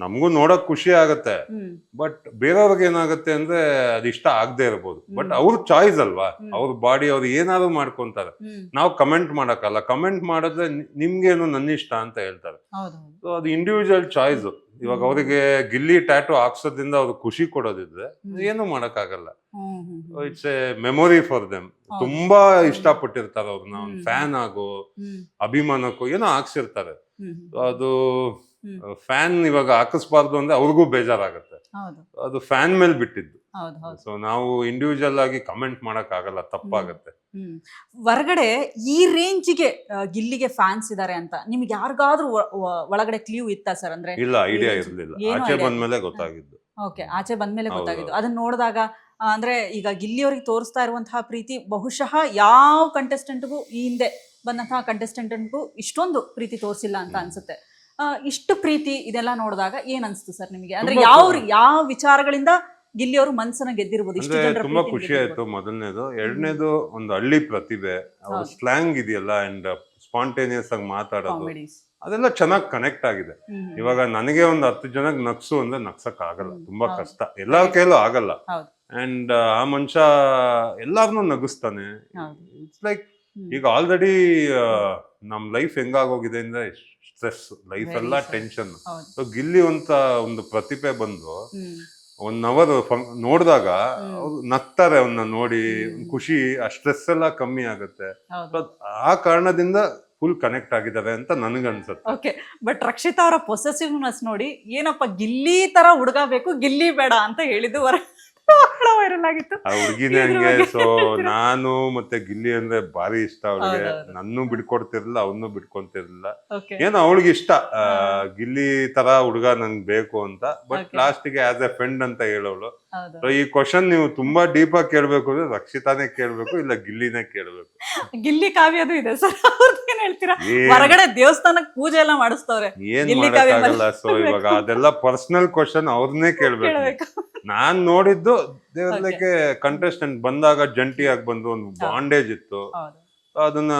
ನಮಗೂ ನೋಡಕ್ ಖುಷಿ ಆಗತ್ತೆ. ಬಟ್ ಬೇರೆಯವ್ರಿಗೆ ಏನಾಗತ್ತೆ ಅಂದ್ರೆ ಅದು ಇಷ್ಟ ಆಗದೆ ಇರ್ಬೋದು. ಬಟ್ ಅವ್ರ ಚಾಯ್ಸ್ ಅಲ್ವಾ, ಅವ್ರ ಬಾಡಿ ಅವ್ರು ಏನಾದ್ರು ಮಾಡ್ಕೊಂತಾರೆ. ನಾವು ಕಮೆಂಟ್ ಮಾಡಕ್ಕಲ್ಲ. ಕಮೆಂಟ್ ಮಾಡಿದ್ರೆ ನಿಮ್ಗೇನು ನನ್ನ ಇಷ್ಟ ಅಂತ ಹೇಳ್ತಾರೆ. ಸೊ ಅದು ಇಂಡಿವಿಜುವಲ್ ಚಾಯ್ಸ್. ಇವಾಗ ಅವರಿಗೆ ಗಿಲ್ಲಿ ಟ್ಯಾಟೂ ಹಾಕ್ಸೋದ್ರಿಂದ ಅವ್ರಿಗೆ ಖುಷಿ ಕೊಡೋದಿದ್ರೆ ಏನು ಮಾಡಕ್ ಆಗಲ್ಲ. It's A memory for them. ತುಂಬಾ ಇಷ್ಟಪಟ್ಟಿರ್ತಾರೆ ಅವ್ರನ್ನ, ಫ್ಯಾನ್ ಆಗೋ ಅಭಿಮಾನಕ್ಕೂ ಏನೋ ಹಾಕ್ಸಿರ್ತಾರೆ. ಅದು ಫ್ಯಾನ್ ಇವಾಗ ಹಾಕಿಸ್ಬಾರ್ದು ಅಂದ್ರೆ ಅವ್ರಿಗೂ ಬೇಜಾರಾಗತ್ತೆ. ಅದು ಫ್ಯಾನ್ ಮೇಲೆ ಬಿಟ್ಟಿದ್ದು. ಸೊ ನಾವು ಇಂಡಿವಿಜುವಲ್ ಆಗಿ ಕಮೆಂಟ್ ಮಾಡಕ್ ಆಗಲ್ಲ, ತಪ್ಪಾಗತ್ತೆ. ಹೊರಗಡೆ ಈ ರೇಂಜಿಗೆ ಗಿಲ್ಲಿಗೆ ಫ್ಯಾನ್ಸ್ ಇದಾರೆ ಅಂತ ನಿಮ್ಗೆ ಯಾರಿಗಾದ್ರೂ ಒಳಗಡೆ ಕ್ಲೂ ಇತ್ತಾ ಸರ್? ಅಂದ್ರೆ ಇಲ್ಲ, ಐಡಿಯಾ ಇರ್ಲಿಲ್ಲ. ಆಚೆ ಬಂದ್ಮೇಲೆ ಗೊತ್ತಾಗಿದ್ದು. ಓಕೆ, ಆಚೆ ಬಂದ್ಮೇಲೆ ಗೊತ್ತಾಗಿದ್ದು. ಅದನ್ನ ನೋಡಿದಾಗ ಅಂದ್ರೆ ಈಗ ಗಿಲ್ಲಿ ಅವ್ರಿಗೆ ತೋರಿಸ್ತಾ ಇರುವಂತಹ ಪ್ರೀತಿ ಬಹುಶಃ ಯಾವ ಕಂಟೆಸ್ಟೆಂಟ್ಗೂ, ಈ ಹಿಂದೆ ಬಂದಂತಹ ಕಂಟೆಸ್ಟೆಂಟ್ಗೂ ಇಷ್ಟೊಂದು ಪ್ರೀತಿ ತೋರಿಸಿಲ್ಲ ಅಂತ ಅನ್ಸುತ್ತೆ. ಇಷ್ಟು ಪ್ರೀತಿ ಇದೆಲ್ಲ ನೋಡಿದಾಗ ಏನ್ ಅನ್ಸ್ತು ಸರ್ ನಿಮಗೆ? ಅಂದ್ರೆ ಯಾವ ವಿಚಾರಗಳಿಂದ ಗಿಲ್ಲಿ ಅವರು ಮನ್ಸನ್ನ ಗೆದ್ದಿರ್ಬೋದು? ಇಷ್ಟು ಜನರ ತುಂಬಾ ಖುಷಿ ಆಯ್ತು. ಮೊದಲನೇದು. ಎರಡನೇದು, ಒಂದು ಹಳ್ಳಿ ಪ್ರತಿಭೆ, ಅವ್ರ ಸ್ಲ್ಯಾಂಗ್ ಇದೆಯಲ್ಲ, ಅಂಡ್ ಸ್ಪಾಂಟೇನಿಯಸ್ ಆಗಿ ಮಾತಾಡೋದು, ಅದೆಲ್ಲ ಚೆನ್ನಾಗಿ ಕನೆಕ್ಟ್ ಆಗಿದೆ. ಇವಾಗ ನನಗೆ ಒಂದು 10 ಜನಕ್ಕೆ ನಗ್ಸು ಅಂದ್ರೆ ನಗ್ಸಕ್ ಆಗಲ್ಲ, ತುಂಬಾ ಕಷ್ಟ, ಎಲ್ಲಾರ ಕೈಲೂ ಆಗಲ್ಲ. ಅಂಡ್ ಆ ಮನುಷ್ಯ ಎಲ್ಲಾರನ್ನೂ ನಗಿಸ್ತಾನೆ. ಇಟ್ಸ್ ಲೈಕ್ ಈಗ ಆಲ್ರೆಡಿ ನಮ್ ಲೈಫ್ ಹೆಂಗಾಗೋಗಿದೆ ಅಂದ್ರೆ ಸ್ಟ್ರೆಸ್, ಲೈಫ್ ಎಲ್ಲ ಟೆನ್ಷನ್. ಸೊ ಗಿಲ್ಲಿ ಅಂತ ಒಂದು ಪ್ರತಿಭೆ ಬಂದು 1 ಅವರ್ ನೋಡಿದಾಗ ಅವ್ರು ನಗ್ತಾರೆ. ಅವನ್ನ ನೋಡಿ ಖುಷಿ, ಆ ಸ್ಟ್ರೆಸ್ ಎಲ್ಲ ಕಮ್ಮಿ ಆಗುತ್ತೆ. ಆ ಕಾರಣದಿಂದ ಫುಲ್ ಕನೆಕ್ಟ್ ಆಗಿದ್ದಾರೆ ಅಂತ ನನಗನ್ಸುತ್ತೆ. ಓಕೆ. ಬಟ್ ರಕ್ಷಿತಾ ಅವರ ಪೊಸೆಸಿವ್ನೆಸ್ ನೋಡಿ, ಏನಪ್ಪ ಗಿಲ್ಲಿ ತರ ಹುಡುಗ ಬೇಕು, ಗಿಲ್ಲಿ ಬೇಡ ಅಂತ ಹೇಳಿದ್ದು ವೈರಲ್ ಆಗಿತ್ತು. ಆ ಹುಡುಗಿನೇ ಹಂಗೆ. ಸೊ ನಾನು ಮತ್ತೆ ಗಿಲ್ಲಿ ಅಂದ್ರೆ ಭಾರಿ ಇಷ್ಟ ಅವಳಿಗೆ. ನನ್ನೂ ಬಿಡ್ಕೊಡ್ತಿರ್ಲಿಲ್ಲ, ಅವನ್ನೂ ಬಿಡ್ಕೊಂತಿರ್ಲಿಲ್ಲ. ಏನೋ ಅವಳಿಗೆ ಇಷ್ಟ, ಗಿಲ್ಲಿ ತರ ಹುಡುಗ ನಂಗೆ ಬೇಕು ಅಂತ. ಬಟ್ ಲಾಸ್ಟ್ ಗೆ ಆಸ್ ಎ ಫ್ರೆಂಡ್ ಅಂತ ಹೇಳೋಳು. ಸೊ ಈ ಕ್ವಶನ್ ನೀವು ತುಂಬಾ ಡೀಪ್ ಆಗಿ ಕೇಳ್ಬೇಕು ಅಂದ್ರೆ ರಕ್ಷಿತಾನೇ ಕೇಳ್ಬೇಕು, ಇಲ್ಲ ಗಿಲ್ಲಿನೇ ಕೇಳ್ಬೇಕು. ಗಿಲ್ಲಿ ಕಾವ್ಯದು ಇದೆ ಸರ್, ಏನ್ ಹೇಳ್ತೀರಾ? ಹೊರಗಡೆ ದೇವಸ್ಥಾನಕ್ಕೆ ಪೂಜೆ ಎಲ್ಲ ಮಾಡಿಸ್ತವ್ರೆ, ಏನ್ ಮಾಡಕ್ಕಾಗಲ್ಲ. ಸೊ ಇವಾಗ ಅದೆಲ್ಲ ಪರ್ಸನಲ್ ಕ್ವಶನ್ ಅವ್ರನ್ನೇ ಕೇಳ್ಬೇಕು. ನಾನ್ ನೋಡಿದ್ದು ದೇವ್ರಕ್ಕೆ ಕಂಟೆಸ್ಟೆಂಟ್ ಬಂದಾಗ ಜಂಟಿಯಾಗಿ ಬಂದು ಒಂದು ಬಾಂಡೇಜ್ ಇತ್ತು. ಅದನ್ನ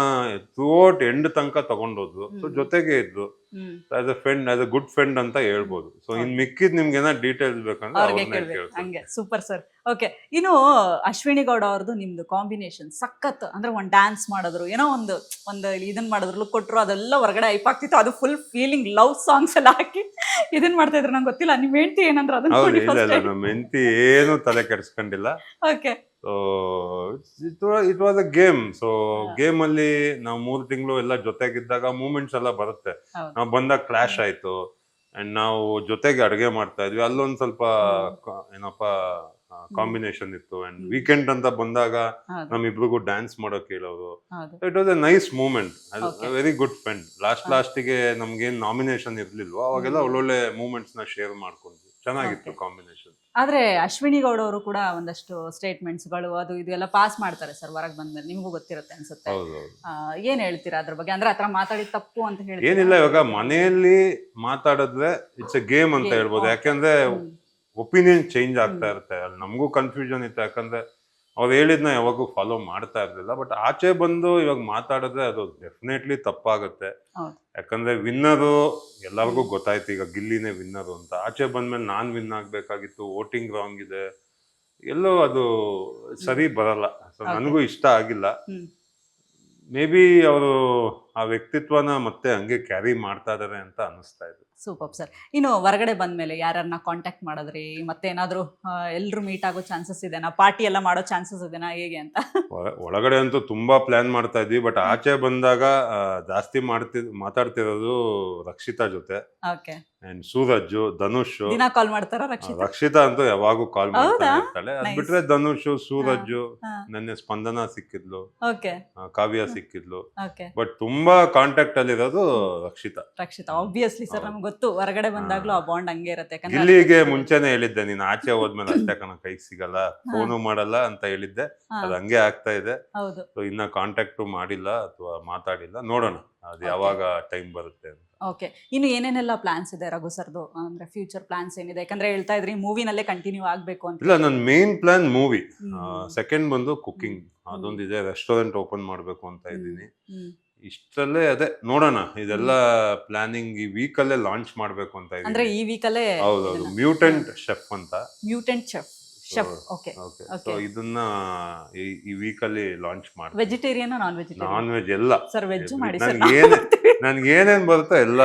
ಥ್ರೂಔಟ್ ಎಂಡ್ ತನಕ ತಗೊಂಡೋದ್ರು. ಸೊ ಜೊತೆಗೆ ಇದ್ರು, as a friend, as a good friend ಅಂತ ಹೇಳ್ಬೋದು. ಸೊ ಇನ್ ಮಿಕ್ಕಿದ್ ನಿಮ್ಗೆ ಏನಾದ್ರು ಡೀಟೇಲ್ಸ್ ಬೇಕಂದ್ರೆ ಅವ್ರನ್ನೇ ಕೇಳ್ಬೇಕು. ಹಂಗೆ ಸೂಪರ್ ಸರ್. ಓಕೆ, ಇನ್ನು ಅಶ್ವಿನಿ ಗೌಡ ಅವ್ರದ್ದು ನಿಮ್ದು ಕಾಂಬಿನೇಷನ್ ಸಖತ್. ಅಂದ್ರೆ ಒಂದು ಡ್ಯಾನ್ಸ್ ಮಾಡಿದ್ರು, ಏನೋ ಒಂದು ಇದನ್ನ ಮಾಡಿದ್ರು, ಲುಕ್ ಕೊಟ್ಟರು, ಅದೆಲ್ಲ ಹೊರಗಡೆ ಹೈಪ್ ಆಗ್ತಿತ್ತು. ಅದು ಫುಲ್ ಫೀಲಿಂಗ್ ಲವ್ ಸಾಂಗ್ಸ್ ಎಲ್ಲ ಹಾಕಿ ಇದನ್ ಮಾಡ್ತಾ ಇದ್ರು. ನಂಗೆ ಗೊತ್ತಿಲ್ಲ ನಿಮ್ ಹೆಂಡತಿ ಏನಂದ್ರೆ ಅದನ್ನ. ಇಲ್ಲ, ನಮ್ಮ ಹೆಂಡತಿ ಏನು ತಲೆ ಕೆಡಿಸ್ಕೊಂಡಿಲ್ಲ. Okay, so it was a game. So game ಅಲ್ಲಿ ನಾವು 3 ತಿಂಗಳು ಎಲ್ಲ ಜೊತೆಗಿದ್ದಾಗ ಮೂಮೆಂಟ್ಸ್ ಎಲ್ಲ ಬರುತ್ತೆ. ನಾವು ಬಂದಾಗ ಕ್ಲಾಶ್ ಆಯ್ತು, ಅಂಡ್ ನಾವು ಜೊತೆಗೆ ಅಡುಗೆ ಮಾಡ್ತಾ ಇದ್ವಿ, ಅಲ್ಲೊಂದ್ ಸ್ವಲ್ಪ ಏನಪ್ಪಾ ಕಾಂಬಿನೇಷನ್ ಇತ್ತು. ಅಂಡ್ ವೀಕೆಂಡ್ ಅಂತ ಬಂದಾಗ ನಮ್ಮಿಬ್ರಿಗೂ ಡ್ಯಾನ್ಸ್ ಮಾಡೋಕ್ ಹೇಳೋರು. It was a nice moment, very good friend. ಲಾಸ್ಟಿಗೆ ನಮ್ಗೇನ್ ನಾಮಿನೇಷನ್ ಇರ್ಲಿಲ್ವೋ ಅವಾಗೆಲ್ಲ ಒಳ್ಳೊಳ್ಳೆ ಮೂಮೆಂಟ್ಸ್ ನ ಶೇರ್ ಮಾಡ್ಕೊಂಡ್ವಿ. ಚೆನ್ನಾಗಿತ್ತು ಕಾಂಬಿನೇಷನ್. ಆದ್ರೆ ಅಶ್ವಿನಿ ಗೌಡ ಅವರು ಕೂಡ ಒಂದಷ್ಟು ಸ್ಟೇಟ್ಮೆಂಟ್ಸ್ ಗಳು ಅದು ಇದು ಎಲ್ಲ ಪಾಸ್ ಮಾಡ್ತಾರೆ ಸರ್ ಹೊರಗೆ ಬಂದ್ಮೇಲೆ, ನಿಮಗೂ ಗೊತ್ತಿರುತ್ತೆ ಅನ್ಸುತ್ತೆ. ಏನ್ ಹೇಳ್ತೀರಾ ಅದ್ರ ಬಗ್ಗೆ? ಅಂದ್ರೆ ಆತರ ಮಾತಾಡಿ ತಪ್ಪು ಅಂತ ಹೇಳಿ ಏನಿಲ್ಲ. ಇವಾಗ ಮನೆಯಲ್ಲಿ ಮಾತಾಡಿದ್ರೆ ಇಟ್ಸ್ ಎ ಗೇಮ್ ಅಂತ ಹೇಳ್ಬೋದು. ಯಾಕಂದ್ರೆ ಒಪಿನಿಯನ್ ಚೇಂಜ್ ಆಗ್ತಾ ಇರುತ್ತೆ. ಅಲ್ಲಿ ನಮಗೂ ಕನ್ಫ್ಯೂಷನ್ ಇತ್ತು, ಯಾಕಂದ್ರೆ ಅವ್ರು ಹೇಳಿದ್ನ ಯಾವಾಗೂ ಫಾಲೋ ಮಾಡ್ತಾ ಇರ್ಲಿಲ್ಲ. ಬಟ್ ಆಚೆ ಬಂದು ಇವಾಗ ಮಾತಾಡಿದ್ರೆ ಅದು ಡೆಫಿನೆಟ್ಲಿ ತಪ್ಪಾಗುತ್ತೆ. ಯಾಕಂದ್ರೆ ವಿನ್ನರು ಎಲ್ಲರಿಗೂ ಗೊತ್ತಾಯ್ತು, ಈಗ ಗಿಲ್ಲಿನೇ ವಿನ್ನರು ಅಂತ. ಆಚೆ ಬಂದ್ಮೇಲೆ ನಾನ್ ವಿನ್ ಆಗ್ಬೇಕಾಗಿತ್ತು, ವೋಟಿಂಗ್ ರಾಂಗ್ ಇದೆ, ಎಲ್ಲೋ ಅದು ಸರಿ ಬರಲ್ಲ. ಸೊ ನನಗೂ ಇಷ್ಟ ಆಗಿಲ್ಲ. ಮೇ ಬಿ ಅವರು ಆ ವ್ಯಕ್ತಿತ್ವನ ಮತ್ತೆ ಹಂಗೆ ಕ್ಯಾರಿ ಮಾಡ್ತಾ ಇದಾರೆ ಅಂತ ಅನಿಸ್ತಾ ಇದೆ. Super sir. ಇನ್ನು ಹೊರಗಡೆ ಬಂದ್ಮೇಲೆ ಯಾರನ್ನ ಕಾಂಟ್ಯಾಕ್ಟ್ ಮಾಡಿದ್ರಿ? ಮತ್ತೆ ಏನಾದ್ರು ಎಲ್ರು ಮೀಟ್ ಆಗೋ ಚಾನ್ಸಸ್ ಇದೆನಾ? ಪಾರ್ಟಿ ಎಲ್ಲ ಮಾಡೋ ಚಾನ್ಸಸ್ ಇದೆನಾ, ಹೇಗೆ ಅಂತ? ಒಳಗಡೆ ಅಂತೂ ತುಂಬಾ ಪ್ಲಾನ್ ಮಾಡ್ತಾ ಇದ್ವಿ. ಬಟ್ ಆಚೆ ಬಂದಾಗ ಜಾಸ್ತಿ ಮಾತಾಡ್ತಿರೋದು ರಕ್ಷಿತಾ ಜೊತೆ, ಅಂಡ್ ಸೂರಜ್, ಧನುಷ್. ದಿನ ಕಾಲ್ ಮಾಡ್ತಾರ ರಕ್ಷಿತಾ ಅಂತೂ ಯಾವಾಗೂ ಕಾಲ್ ಮಾಡ್ತಾ ಇರ್ತಾಳೆ. ಅದ್ ಬಿಟ್ರೆ ಧನುಷ್, ಸೂರಜ್, ನೆನ್ನೆ ಸ್ಪಂದನ ಸಿಕ್ಕಿದ್ಲು, ಕಾವ್ಯ ಸಿಕ್ಕಿದ್ಲು. ಬಟ್ ತುಂಬಾ ಕಾಂಟ್ಯಾಕ್ಟ್ ಅಲ್ಲಿ ಇರೋದು ರಕ್ಷಿತಾ. ಆಬ್ವಿಯಸ್ಲಿ ಸರ್, ನಮ್ಗೆ ಗೊತ್ತು, ಹೊರಗಡೆ ಬಂದಾಗ್ಲೂ ಆ ಬಾಂಡ್ ಹಂಗೆ ಇರುತ್ತೆ. ಗಿಲ್ಲಿಗೆ ಮುಂಚೆನೆ ಹೇಳಿದ್ದೆ, ನೀನ್ ಆಚೆ ಹೋದ್ಮೇಲೆ ಅಷ್ಟೇ ಕಣ ಕೈಗೆ ಸಿಗಲ್ಲ, ಫೋನು ಮಾಡಲ್ಲ ಅಂತ ಹೇಳಿದ್ದೆ. ಅದು ಹಂಗೆ ಆಗ್ತಾ ಇದೆ. ಇನ್ನ ಕಾಂಟ್ಯಾಕ್ಟ್ ಮಾಡಿಲ್ಲ ಅಥವಾ ಮಾತಾಡಿಲ್ಲ, ನೋಡೋಣ ಅದು ಯಾವಾಗ ಟೈಮ್ ಬರುತ್ತೆ ಅಂತ. ಓಕೆ, ಇನ್ನು ಏನೇನೆಲ್ಲ ಪ್ಲಾನ್ಸ್ ಇದೆ ರಘು ಸರ್ದು? ಅಂದ್ರೆ ಫ್ಯೂಚರ್ ಪ್ಲಾನ್ಸ್ ಏನಿದೆ? ಯಾಕಂದ್ರೆ ಹೇಳ್ತಾ ಇದ್ರಿ ಮೂವಿನಲ್ಲೇ ಕಂಟಿನ್ಯೂ ಆಗ್ಬೇಕು ಅಂತ. ಇಲ್ಲ, ನನ್ನ ಮೇನ್ ಪ್ಲಾನ್ ಮೂವಿ, ಸೆಕೆಂಡ್ ಬಂದು ಕುಕಿಂಗ್, ಅದೊಂದಿದೆ. ರೆಸ್ಟೋರೆಂಟ್ ಓಪನ್ ಮಾಡ್ಬೇಕು ಅಂತ ಇದ್ದೀನಿ. ಇಷ್ಟಲ್ಲೇ ಅದೇ ನೋಡೋಣ. ಇದೆಲ್ಲ ಪ್ಲಾನಿಂಗ್ ಈ ವೀಕ್ ಅಲ್ಲೇ ಲಾಂಚ್ ಮಾಡ್ಬೇಕು ಅಂತ ಇದ್ದೀನಿ. ಅಂದ್ರೆ ಈ ವೀಕ್ ಅಲ್ಲೇ? ಹೌದೌದು, ಮ್ಯೂಟೆಂಟ್ ಶೆಫ್ ಅಂತ. Mutant chef. ಸೊ ಇದನ್ನ ಈ ವೀಕ್ ಅಲ್ಲಿ ಲಾಂಚ್ ಮಾಡ್ತೀನಿ. ವೆಜಿಟೇರಿಯನ್, ನಾನ್ ವೆಜ್ ಎಲ್ಲ ಸರ್? ವೆಜ್ ಮಾಡಿ ನನ್ಗೆ ಏನೇನ್ ಬರುತ್ತೋ ಎಲ್ಲ.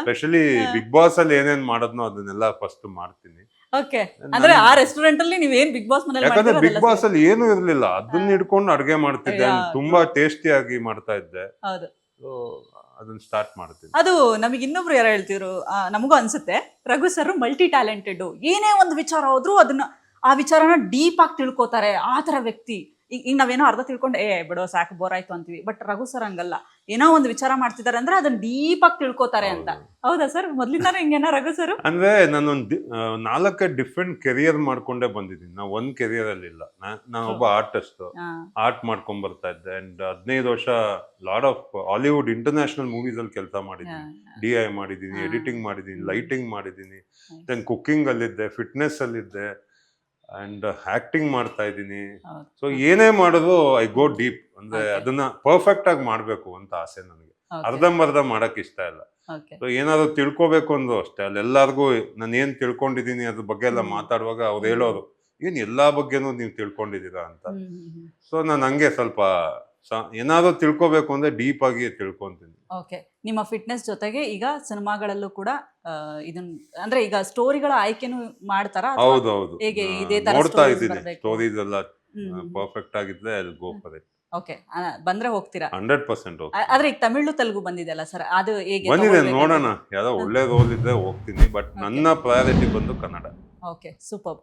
ಸ್ಪೆಷಲಿ ಬಿಗ್ ಬಾಸ್ ಅಲ್ಲಿ ಏನೇನ್ ಮಾಡೋದ್ನೋ ಅದನ್ನೆಲ್ಲ ಫಸ್ಟ್ ಮಾಡ್ತೀನಿ. ಓಕೆ, ಅಂದ್ರೆ ಆ ರೆಸ್ಟೋರೆಂಟ್ ಅಲ್ಲಿ ನೀವೇನ್ ಬಿಗ್ ಬಾಸ್ ಮನೇಲಿ? ಯಾಕಂದ್ರೆ ಬಿಗ್ ಬಾಸ್ ಅಲ್ಲಿ ಏನು ಇರ್ಲಿಲ್ಲ, ಅದನ್ನ ಹಿಡ್ಕೊಂಡು ಅಡ್ಗೆ ಮಾಡ್ತಿದ್ದೆ, ತುಂಬಾ ಟೇಸ್ಟಿ ಆಗಿ ಮಾಡ್ತಾ ಇದ್ದೆ. ಅದನ್ನ ಸ್ಟಾರ್ಟ್ ಮಾಡ್ತೀನಿ. ಅದು ನಮಗೆ ಇನ್ನೊಬ್ರು ಯಾರು ಹೇಳ್ತಿದ್ರು, ನಮಗೂ ಅನ್ಸುತ್ತೆ, ರಘು ಸರ್ ಮಲ್ಟಿ ಟ್ಯಾಲೆಂಟೆಡ್. ಏನೇ ಒಂದು ವಿಚಾರ ಹೋದ್ರು ಅದನ್ನ ಆ ವಿಚಾರನ ಡೀಪ್ ಆಗಿ ತಿಳ್ಕೊತಾರೆ, ಆ ತರ ವ್ಯಕ್ತಿ. ಈಗ ನಾವೇನೋ ಅರ್ಧ ತಿಳ್ಕೊಂಡು ಬಿಡೋ ಸಾಕು ಬೋರ್ ಆಯ್ತು ಅಂತೀವಿ. ಬಟ್ ರಘು ಸರ್ ಹಂಗಲ್ಲ, ಏನೋ ಒಂದು ವಿಚಾರ ಮಾಡ್ತಿದ್ದಾರೆ ಅಂದ್ರೆ ಅದನ್ನ ಡೀಪ್ ಆಗಿ ತಿಳ್ಕೊತಾರೆ ಅಂತ. ಹೌದಾ ಸರ್? ಮೊದ್ಲಿಂದಾನು ಹಿಂಗೇನಾ ರಘು ಸರ್? ಅಂದ್ರೆ ನಾನೊಂದು 4 ಡಿಫ್ರೆಂಟ್ ಕೆರಿಯರ್ ಮಾಡ್ಕೊಂಡೇ ಬಂದಿದ್ದೀನಿ. ನಾ ಒಂದ್ ಕೆರಿಯರ್ ಅಲ್ಲಿ ಇಲ್ಲ. ನಾನು ಒಬ್ಬ ಆರ್ಟಿಸ್ಟ್, ಆರ್ಟ್ ಮಾಡ್ಕೊಂಡ್ ಬರ್ತಾ ಇದ್ದೆ. ಅಂಡ್ 15 ವರ್ಷ lot of Hollywood international movies ಅಲ್ಲಿ ಕೆಲಸ ಮಾಡಿದ್ದೀನಿ. DI ಮಾಡಿದ್ದೀನಿ, ಎಡಿಟಿಂಗ್ ಮಾಡಿದ್ದೀನಿ, ಲೈಟಿಂಗ್ ಮಾಡಿದ್ದೀನಿ, ದೆನ್ ಕುಕಿಂಗ್ ಅಲ್ಲಿದ್ದೆ, ಫಿಟ್ನೆಸ್ ಅಲ್ಲಿದ್ದೆ, ಅಂಡ್ ಆಕ್ಟಿಂಗ್ ಮಾಡ್ತಾ ಇದ್ದೀನಿ. ಸೊ ಏನೇ ಮಾಡಿದ್ರು ಐ ಗೋ ಡೀಪ್. ಅಂದ್ರೆ ಅದನ್ನ ಪರ್ಫೆಕ್ಟ್ ಆಗಿ ಮಾಡ್ಬೇಕು ಅಂತ ಆಸೆ ನನಗೆ. ಅರ್ಧಂಬರ್ಧ ಮಾಡಕ್ ಇಷ್ಟ ಇಲ್ಲ. ಸೊ ಏನಾದ್ರು ತಿಳ್ಕೊಬೇಕು ಅಂದ್ರು ಅಷ್ಟೇ. ಅಲ್ಲೆಲ್ಲಾರ್ಗು ನಾನು ಏನ್ ತಿಳ್ಕೊಂಡಿದೀನಿ ಅದ್ರ ಬಗ್ಗೆ ಎಲ್ಲ ಮಾತಾಡುವಾಗ ಅವ್ರು ಹೇಳೋರು, ಏನ್ ಎಲ್ಲಾ ಬಗ್ಗೆನೂ ನೀವು ತಿಳ್ಕೊಂಡಿದೀರಾ ಅಂತ. ಸೊ ನಾನು ಹಂಗೆ ಸ್ವಲ್ಪ ಏನಾದ್ರು ತಿಳ್ಕೊಬೇಕು ಅಂದ್ರೆ ಡೀಪ್ ಆಗಿ ತಿಳ್ಕೊಂತೀನಿ. ಓಕೆ, ನಿಮ್ಮ ಫಿಟ್ನೆಸ್ ಜೊತೆಗೆ ಈಗ ಸಿನಿಮಾಗಳಲ್ಲೂ ಕೂಡ ಇದನ್ನ ಅಂದ್ರೆ ಈಗ ಸ್ಟೋರಿಗಳ ಆಯ್ಕೆನೂ ಮಾಡ್ತಾರಾ? ಹೌದೌದು, ಹೇಗೆ ಇದೇ ತರ ನೋಡ್ತಾ ಇದ್ದೀನಿ. ಸ್ಟೋರೀಸ್ ಎಲ್ಲ ಪರ್ಫೆಕ್ಟ್ ಆಗಿದ್ರೆ ಅಲ್ಲಿ ಗೋ ಫಾರ್ ಇಟ್. ಓಕೆ, ಬಂದ್ರೆ ಹೋಗ್ತೀರಾ? 100% ಹೋಗ್ತೀನಿ. ಆದ್ರೆ ಈಗ ತಮಿಳು ತೆಲುಗು ಬಂದಿದೆಯಲ್ಲ ಸರ್, ಅದು ಹೇಗೆ? ಬಂದಿದೆ, ನೋಡೋಣ. ಯಾವ್ದೋ ಒಳ್ಳೆ ರೋಲ್ ಇದ್ರೆ ಹೋಗ್ತೀನಿ. ಬಟ್ ನನ್ನ ಪ್ರಯಾರಿಟಿ ಬಂದು ಕನ್ನಡ. Okay, super.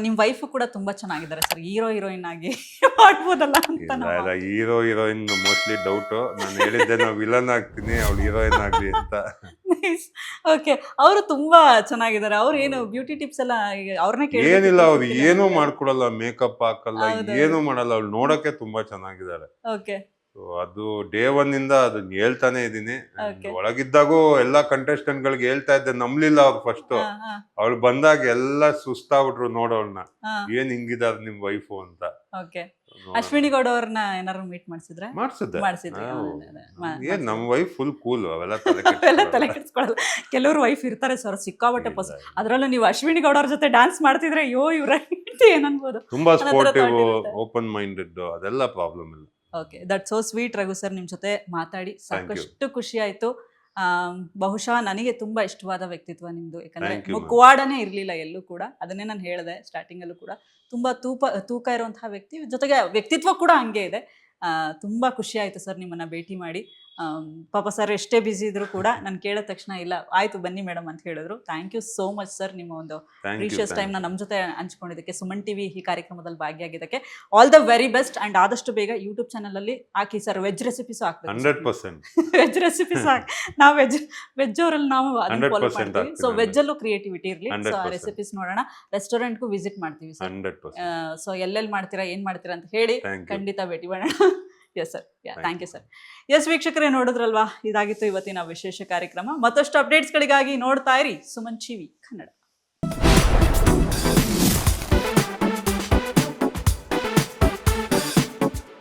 ನಿಮ್ ವೈಫ್ ಕೂಡ ತುಂಬಾ ಚೆನ್ನಾಗಿದ್ದಾರೆ ಸರ್, ಹೀರೋಯಿನ್ ಆಗಿ ಮಾಡ್ಬೋದಲ್ಲ ಅಂತ. Heroine mostly doubt. ನಾನು ಹೇಳಿದ್ದೆ ನಾವು ವಿಲನ್ ಆಗ್ತೀನಿ, ಅವಳು ಹೀರೋಯಿನ್ ಆಗ್ಲಿ ಅಂತ. ಓಕೆ, ಅವರು ತುಂಬಾ ಚೆನ್ನಾಗಿದ್ದಾರೆ. ಅವ್ರು ಏನು ಬ್ಯೂಟಿ ಟಿಪ್ಸ್ ಎಲ್ಲ ಅವ್ರನ್ನೇ ಕೇಳಿ? ಏನಿಲ್ಲ, ಅವ್ರು ಏನು ಮಾಡ್ಕೊಡಲ್ಲ, ಮೇಕಪ್ ಹಾಕಲ್ಲ, ಏನು ಮಾಡಲ್ಲ. ಅವ್ಳು ನೋಡಕ್ಕೆ ತುಂಬಾ ಚೆನ್ನಾಗಿದ್ದಾರೆ. ಓಕೆ, So ಅದು ಡೇ ಒನ್ ಇಂದ ಅದನ್ನ ಹೇಳ್ತಾನೆ ಇದೀನಿ. Okay. ಒಳಗಿದ್ದಾಗೂ ಎಲ್ಲಾ ಕಂಟೆಸ್ಟೆಂಟ್ ಗಳಿಗೆ ಹೇಳ್ತಾ ಇದ್ದೆ, ನಂಬ್ಲಿಲ್ಲ ಅವ್ರು ಫಸ್ಟ್. ಹಾ, ಹಾ, ಅವಳು ಬಂದಾಗ ಎಲ್ಲ ಸುಸ್ತಾಗ್ಬಿಟ್ರು ನೋಡೋಳ್ನ, ಹಾ. ಏನ್ ಹಿಂಗಿದಾರ ನಿಮ್ ವೈಫು ಅಂತ. ಓಕೆ. ಅಶ್ವಿನಿ ಗೌಡ ಅವ್ರನ್ನ ಏನಾರು ಮೀಟ್ ಮಾಡಿಸಿದ್ರೆ? ಮಾಡ್ಸಿದ್ದೆ. ಮಾಡಿಸಿದ್ರಿ. ಏನ್ ನಮ್ ವೈಫ್ ಫುಲ್ ಕೂಲ್, ಅವೆಲ್ಲ ಅವೆಲ್ಲ ತಲೆ ಕೆಡಿಸ್ಕೊಳ್ಳಲ್ಲ. ಕೆಲವ್ರು ವೈಫ್ ಇರ್ತಾರೆ ಸರ್ ಸಿಕ್ಕಾಬಟ್ಟೆ ಪಸ್. ಅದ್ರಲ್ಲೂ ನೀವು ಅಶ್ವಿನಿ ಗೌಡ ಅವ್ರ ಜೊತೆ ಡ್ಯಾನ್ಸ್ ಮಾಡ್ತಿದ್ರೆ ಅಯ್ಯೋ ಇವ್ರ ಏನನ್ಬೋದು. ತುಂಬಾ ಅನ್ನೋ ಥರ ಸ್ಪೋರ್ಟಿವ್, thought ಇರುತ್ತೆ. ಓಪನ್ ಮೈಂಡೆಡ್, ಅದೆಲ್ಲ ಪ್ರಾಬ್ಲಮ್ ಇಲ್ಲ. Okay, that so sweet Raghu sir. ನಿಮ್ಮ ಜೊತೆ ಮಾತಾಡಿ ಸಾಕಷ್ಟು ಖುಷಿ ಆಯ್ತು. ಬಹುಶಃ ನನಗೆ ತುಂಬಾ ಇಷ್ಟವಾದ ವ್ಯಕ್ತಿತ್ವ ನಿಮ್ದು. ಯಾಕಂದ್ರೆ Thank you, ma'am. ಮುಖವಾಡನೇ ಇರ್ಲಿಲ್ಲ ಎಲ್ಲೂ ಕೂಡ, ಅದನ್ನೇ ನಾನು ಹೇಳಿದೆ ಸ್ಟಾರ್ಟಿಂಗ್ ಅಲ್ಲೂ ಕೂಡ. ತುಂಬಾ ತೂಕ ಇರುವಂತಹ ವ್ಯಕ್ತಿ, ಜೊತೆಗೆ ವ್ಯಕ್ತಿತ್ವ ಕೂಡ ಹಂಗೆ ಇದೆ. ತುಂಬಾ ಖುಷಿ ಆಯ್ತು ಸರ್ ನಿಮ್ಮನ್ನ ಭೇಟಿ ಮಾಡಿ. ಪಾಪ ಸರ್ ಎಷ್ಟೇ ಬ್ಯುಸಿ ಇದ್ರು ಕೂಡ ನಾನು ಕೇಳಿದ ತಕ್ಷಣ ಇಲ್ಲ ಆಯ್ತು ಬನ್ನಿ ಮೇಡಮ್ ಅಂತ ಹೇಳಿದ್ರು. Thank you so much sir, ನಿಮ್ಮ ಒಂದು ಪ್ರೀಶಿಯಸ್ ಟೈಮ್ನ ನಮ್ಮ ಜೊತೆ ಹಂಚ್ಕೊಂಡಿದ್ದಕ್ಕೆ, ಸುಮನ್ ಟಿವಿ ಈ ಕಾರ್ಯಕ್ರಮದಲ್ಲಿ ಭಾಗಿಯಾಗಿದ್ದಕ್ಕೆ. All the very best. And ಆದಷ್ಟು ಬೇಗ ಯೂಟ್ಯೂಬ್ ಚಾನಲ್ ಅಲ್ಲಿ ಹಾಕಿ ಸರ್, ವೆಜ್ ರೆಸಿಪೀಸು ಹಾಕ್ಬೇಕು. 100%. ವೆಜ್ ರೆಸಿಪೀಸ್ ಹಾಕಿ, ನಾವು ವೆಜ್ ಅವರಲ್ಲಿ ನಾವು ಅದನ್ನ ಫಾಲೋ 100% ಮಾಡ್ತೀವಿ. ಸೊ ಹಾಕ್ತೀನಿ. ವೆಜ್ ಅಲ್ಲೂ ಕ್ರಿಯೇಟಿವಿಟಿ ಇರಲಿ. ಸೊ ಆ 100%. ರೆಸಿಪೀಸ್ ನೋಡೋಣ. ರೆಸ್ಟೋರೆಂಟ್ಗೂ ವಿಸಿಟ್ ಮಾಡ್ತೀವಿ ಸರ್. 100%. ಸೊ ಎಲ್ಲೆಲ್ಲಿ ಮಾಡ್ತೀರಾ, ಏನ್ ಮಾಡ್ತೀರಾ ಅಂತ ಹೇಳಿ Thank you. ಖಂಡಿತ ಭೇಟಿ ಮಾಡೋಣ. Yes sir, thank you sir. Yes ವೀಕ್ಷಕರೇ, ನೋಡಿದ್ರಲ್ವಾ, ಇದಾಗಿತ್ತು ಇವತ್ತಿನ ವಿಶೇಷ ಕಾರ್ಯಕ್ರಮ. ಮತ್ತಷ್ಟು ಅಪ್ಡೇಟ್ಸ್ಗಳಿಗಾಗಿ ನೋಡ್ತಾ ಇರಿ ಸುಮನ್ ಟಿವಿ ಕನ್ನಡ.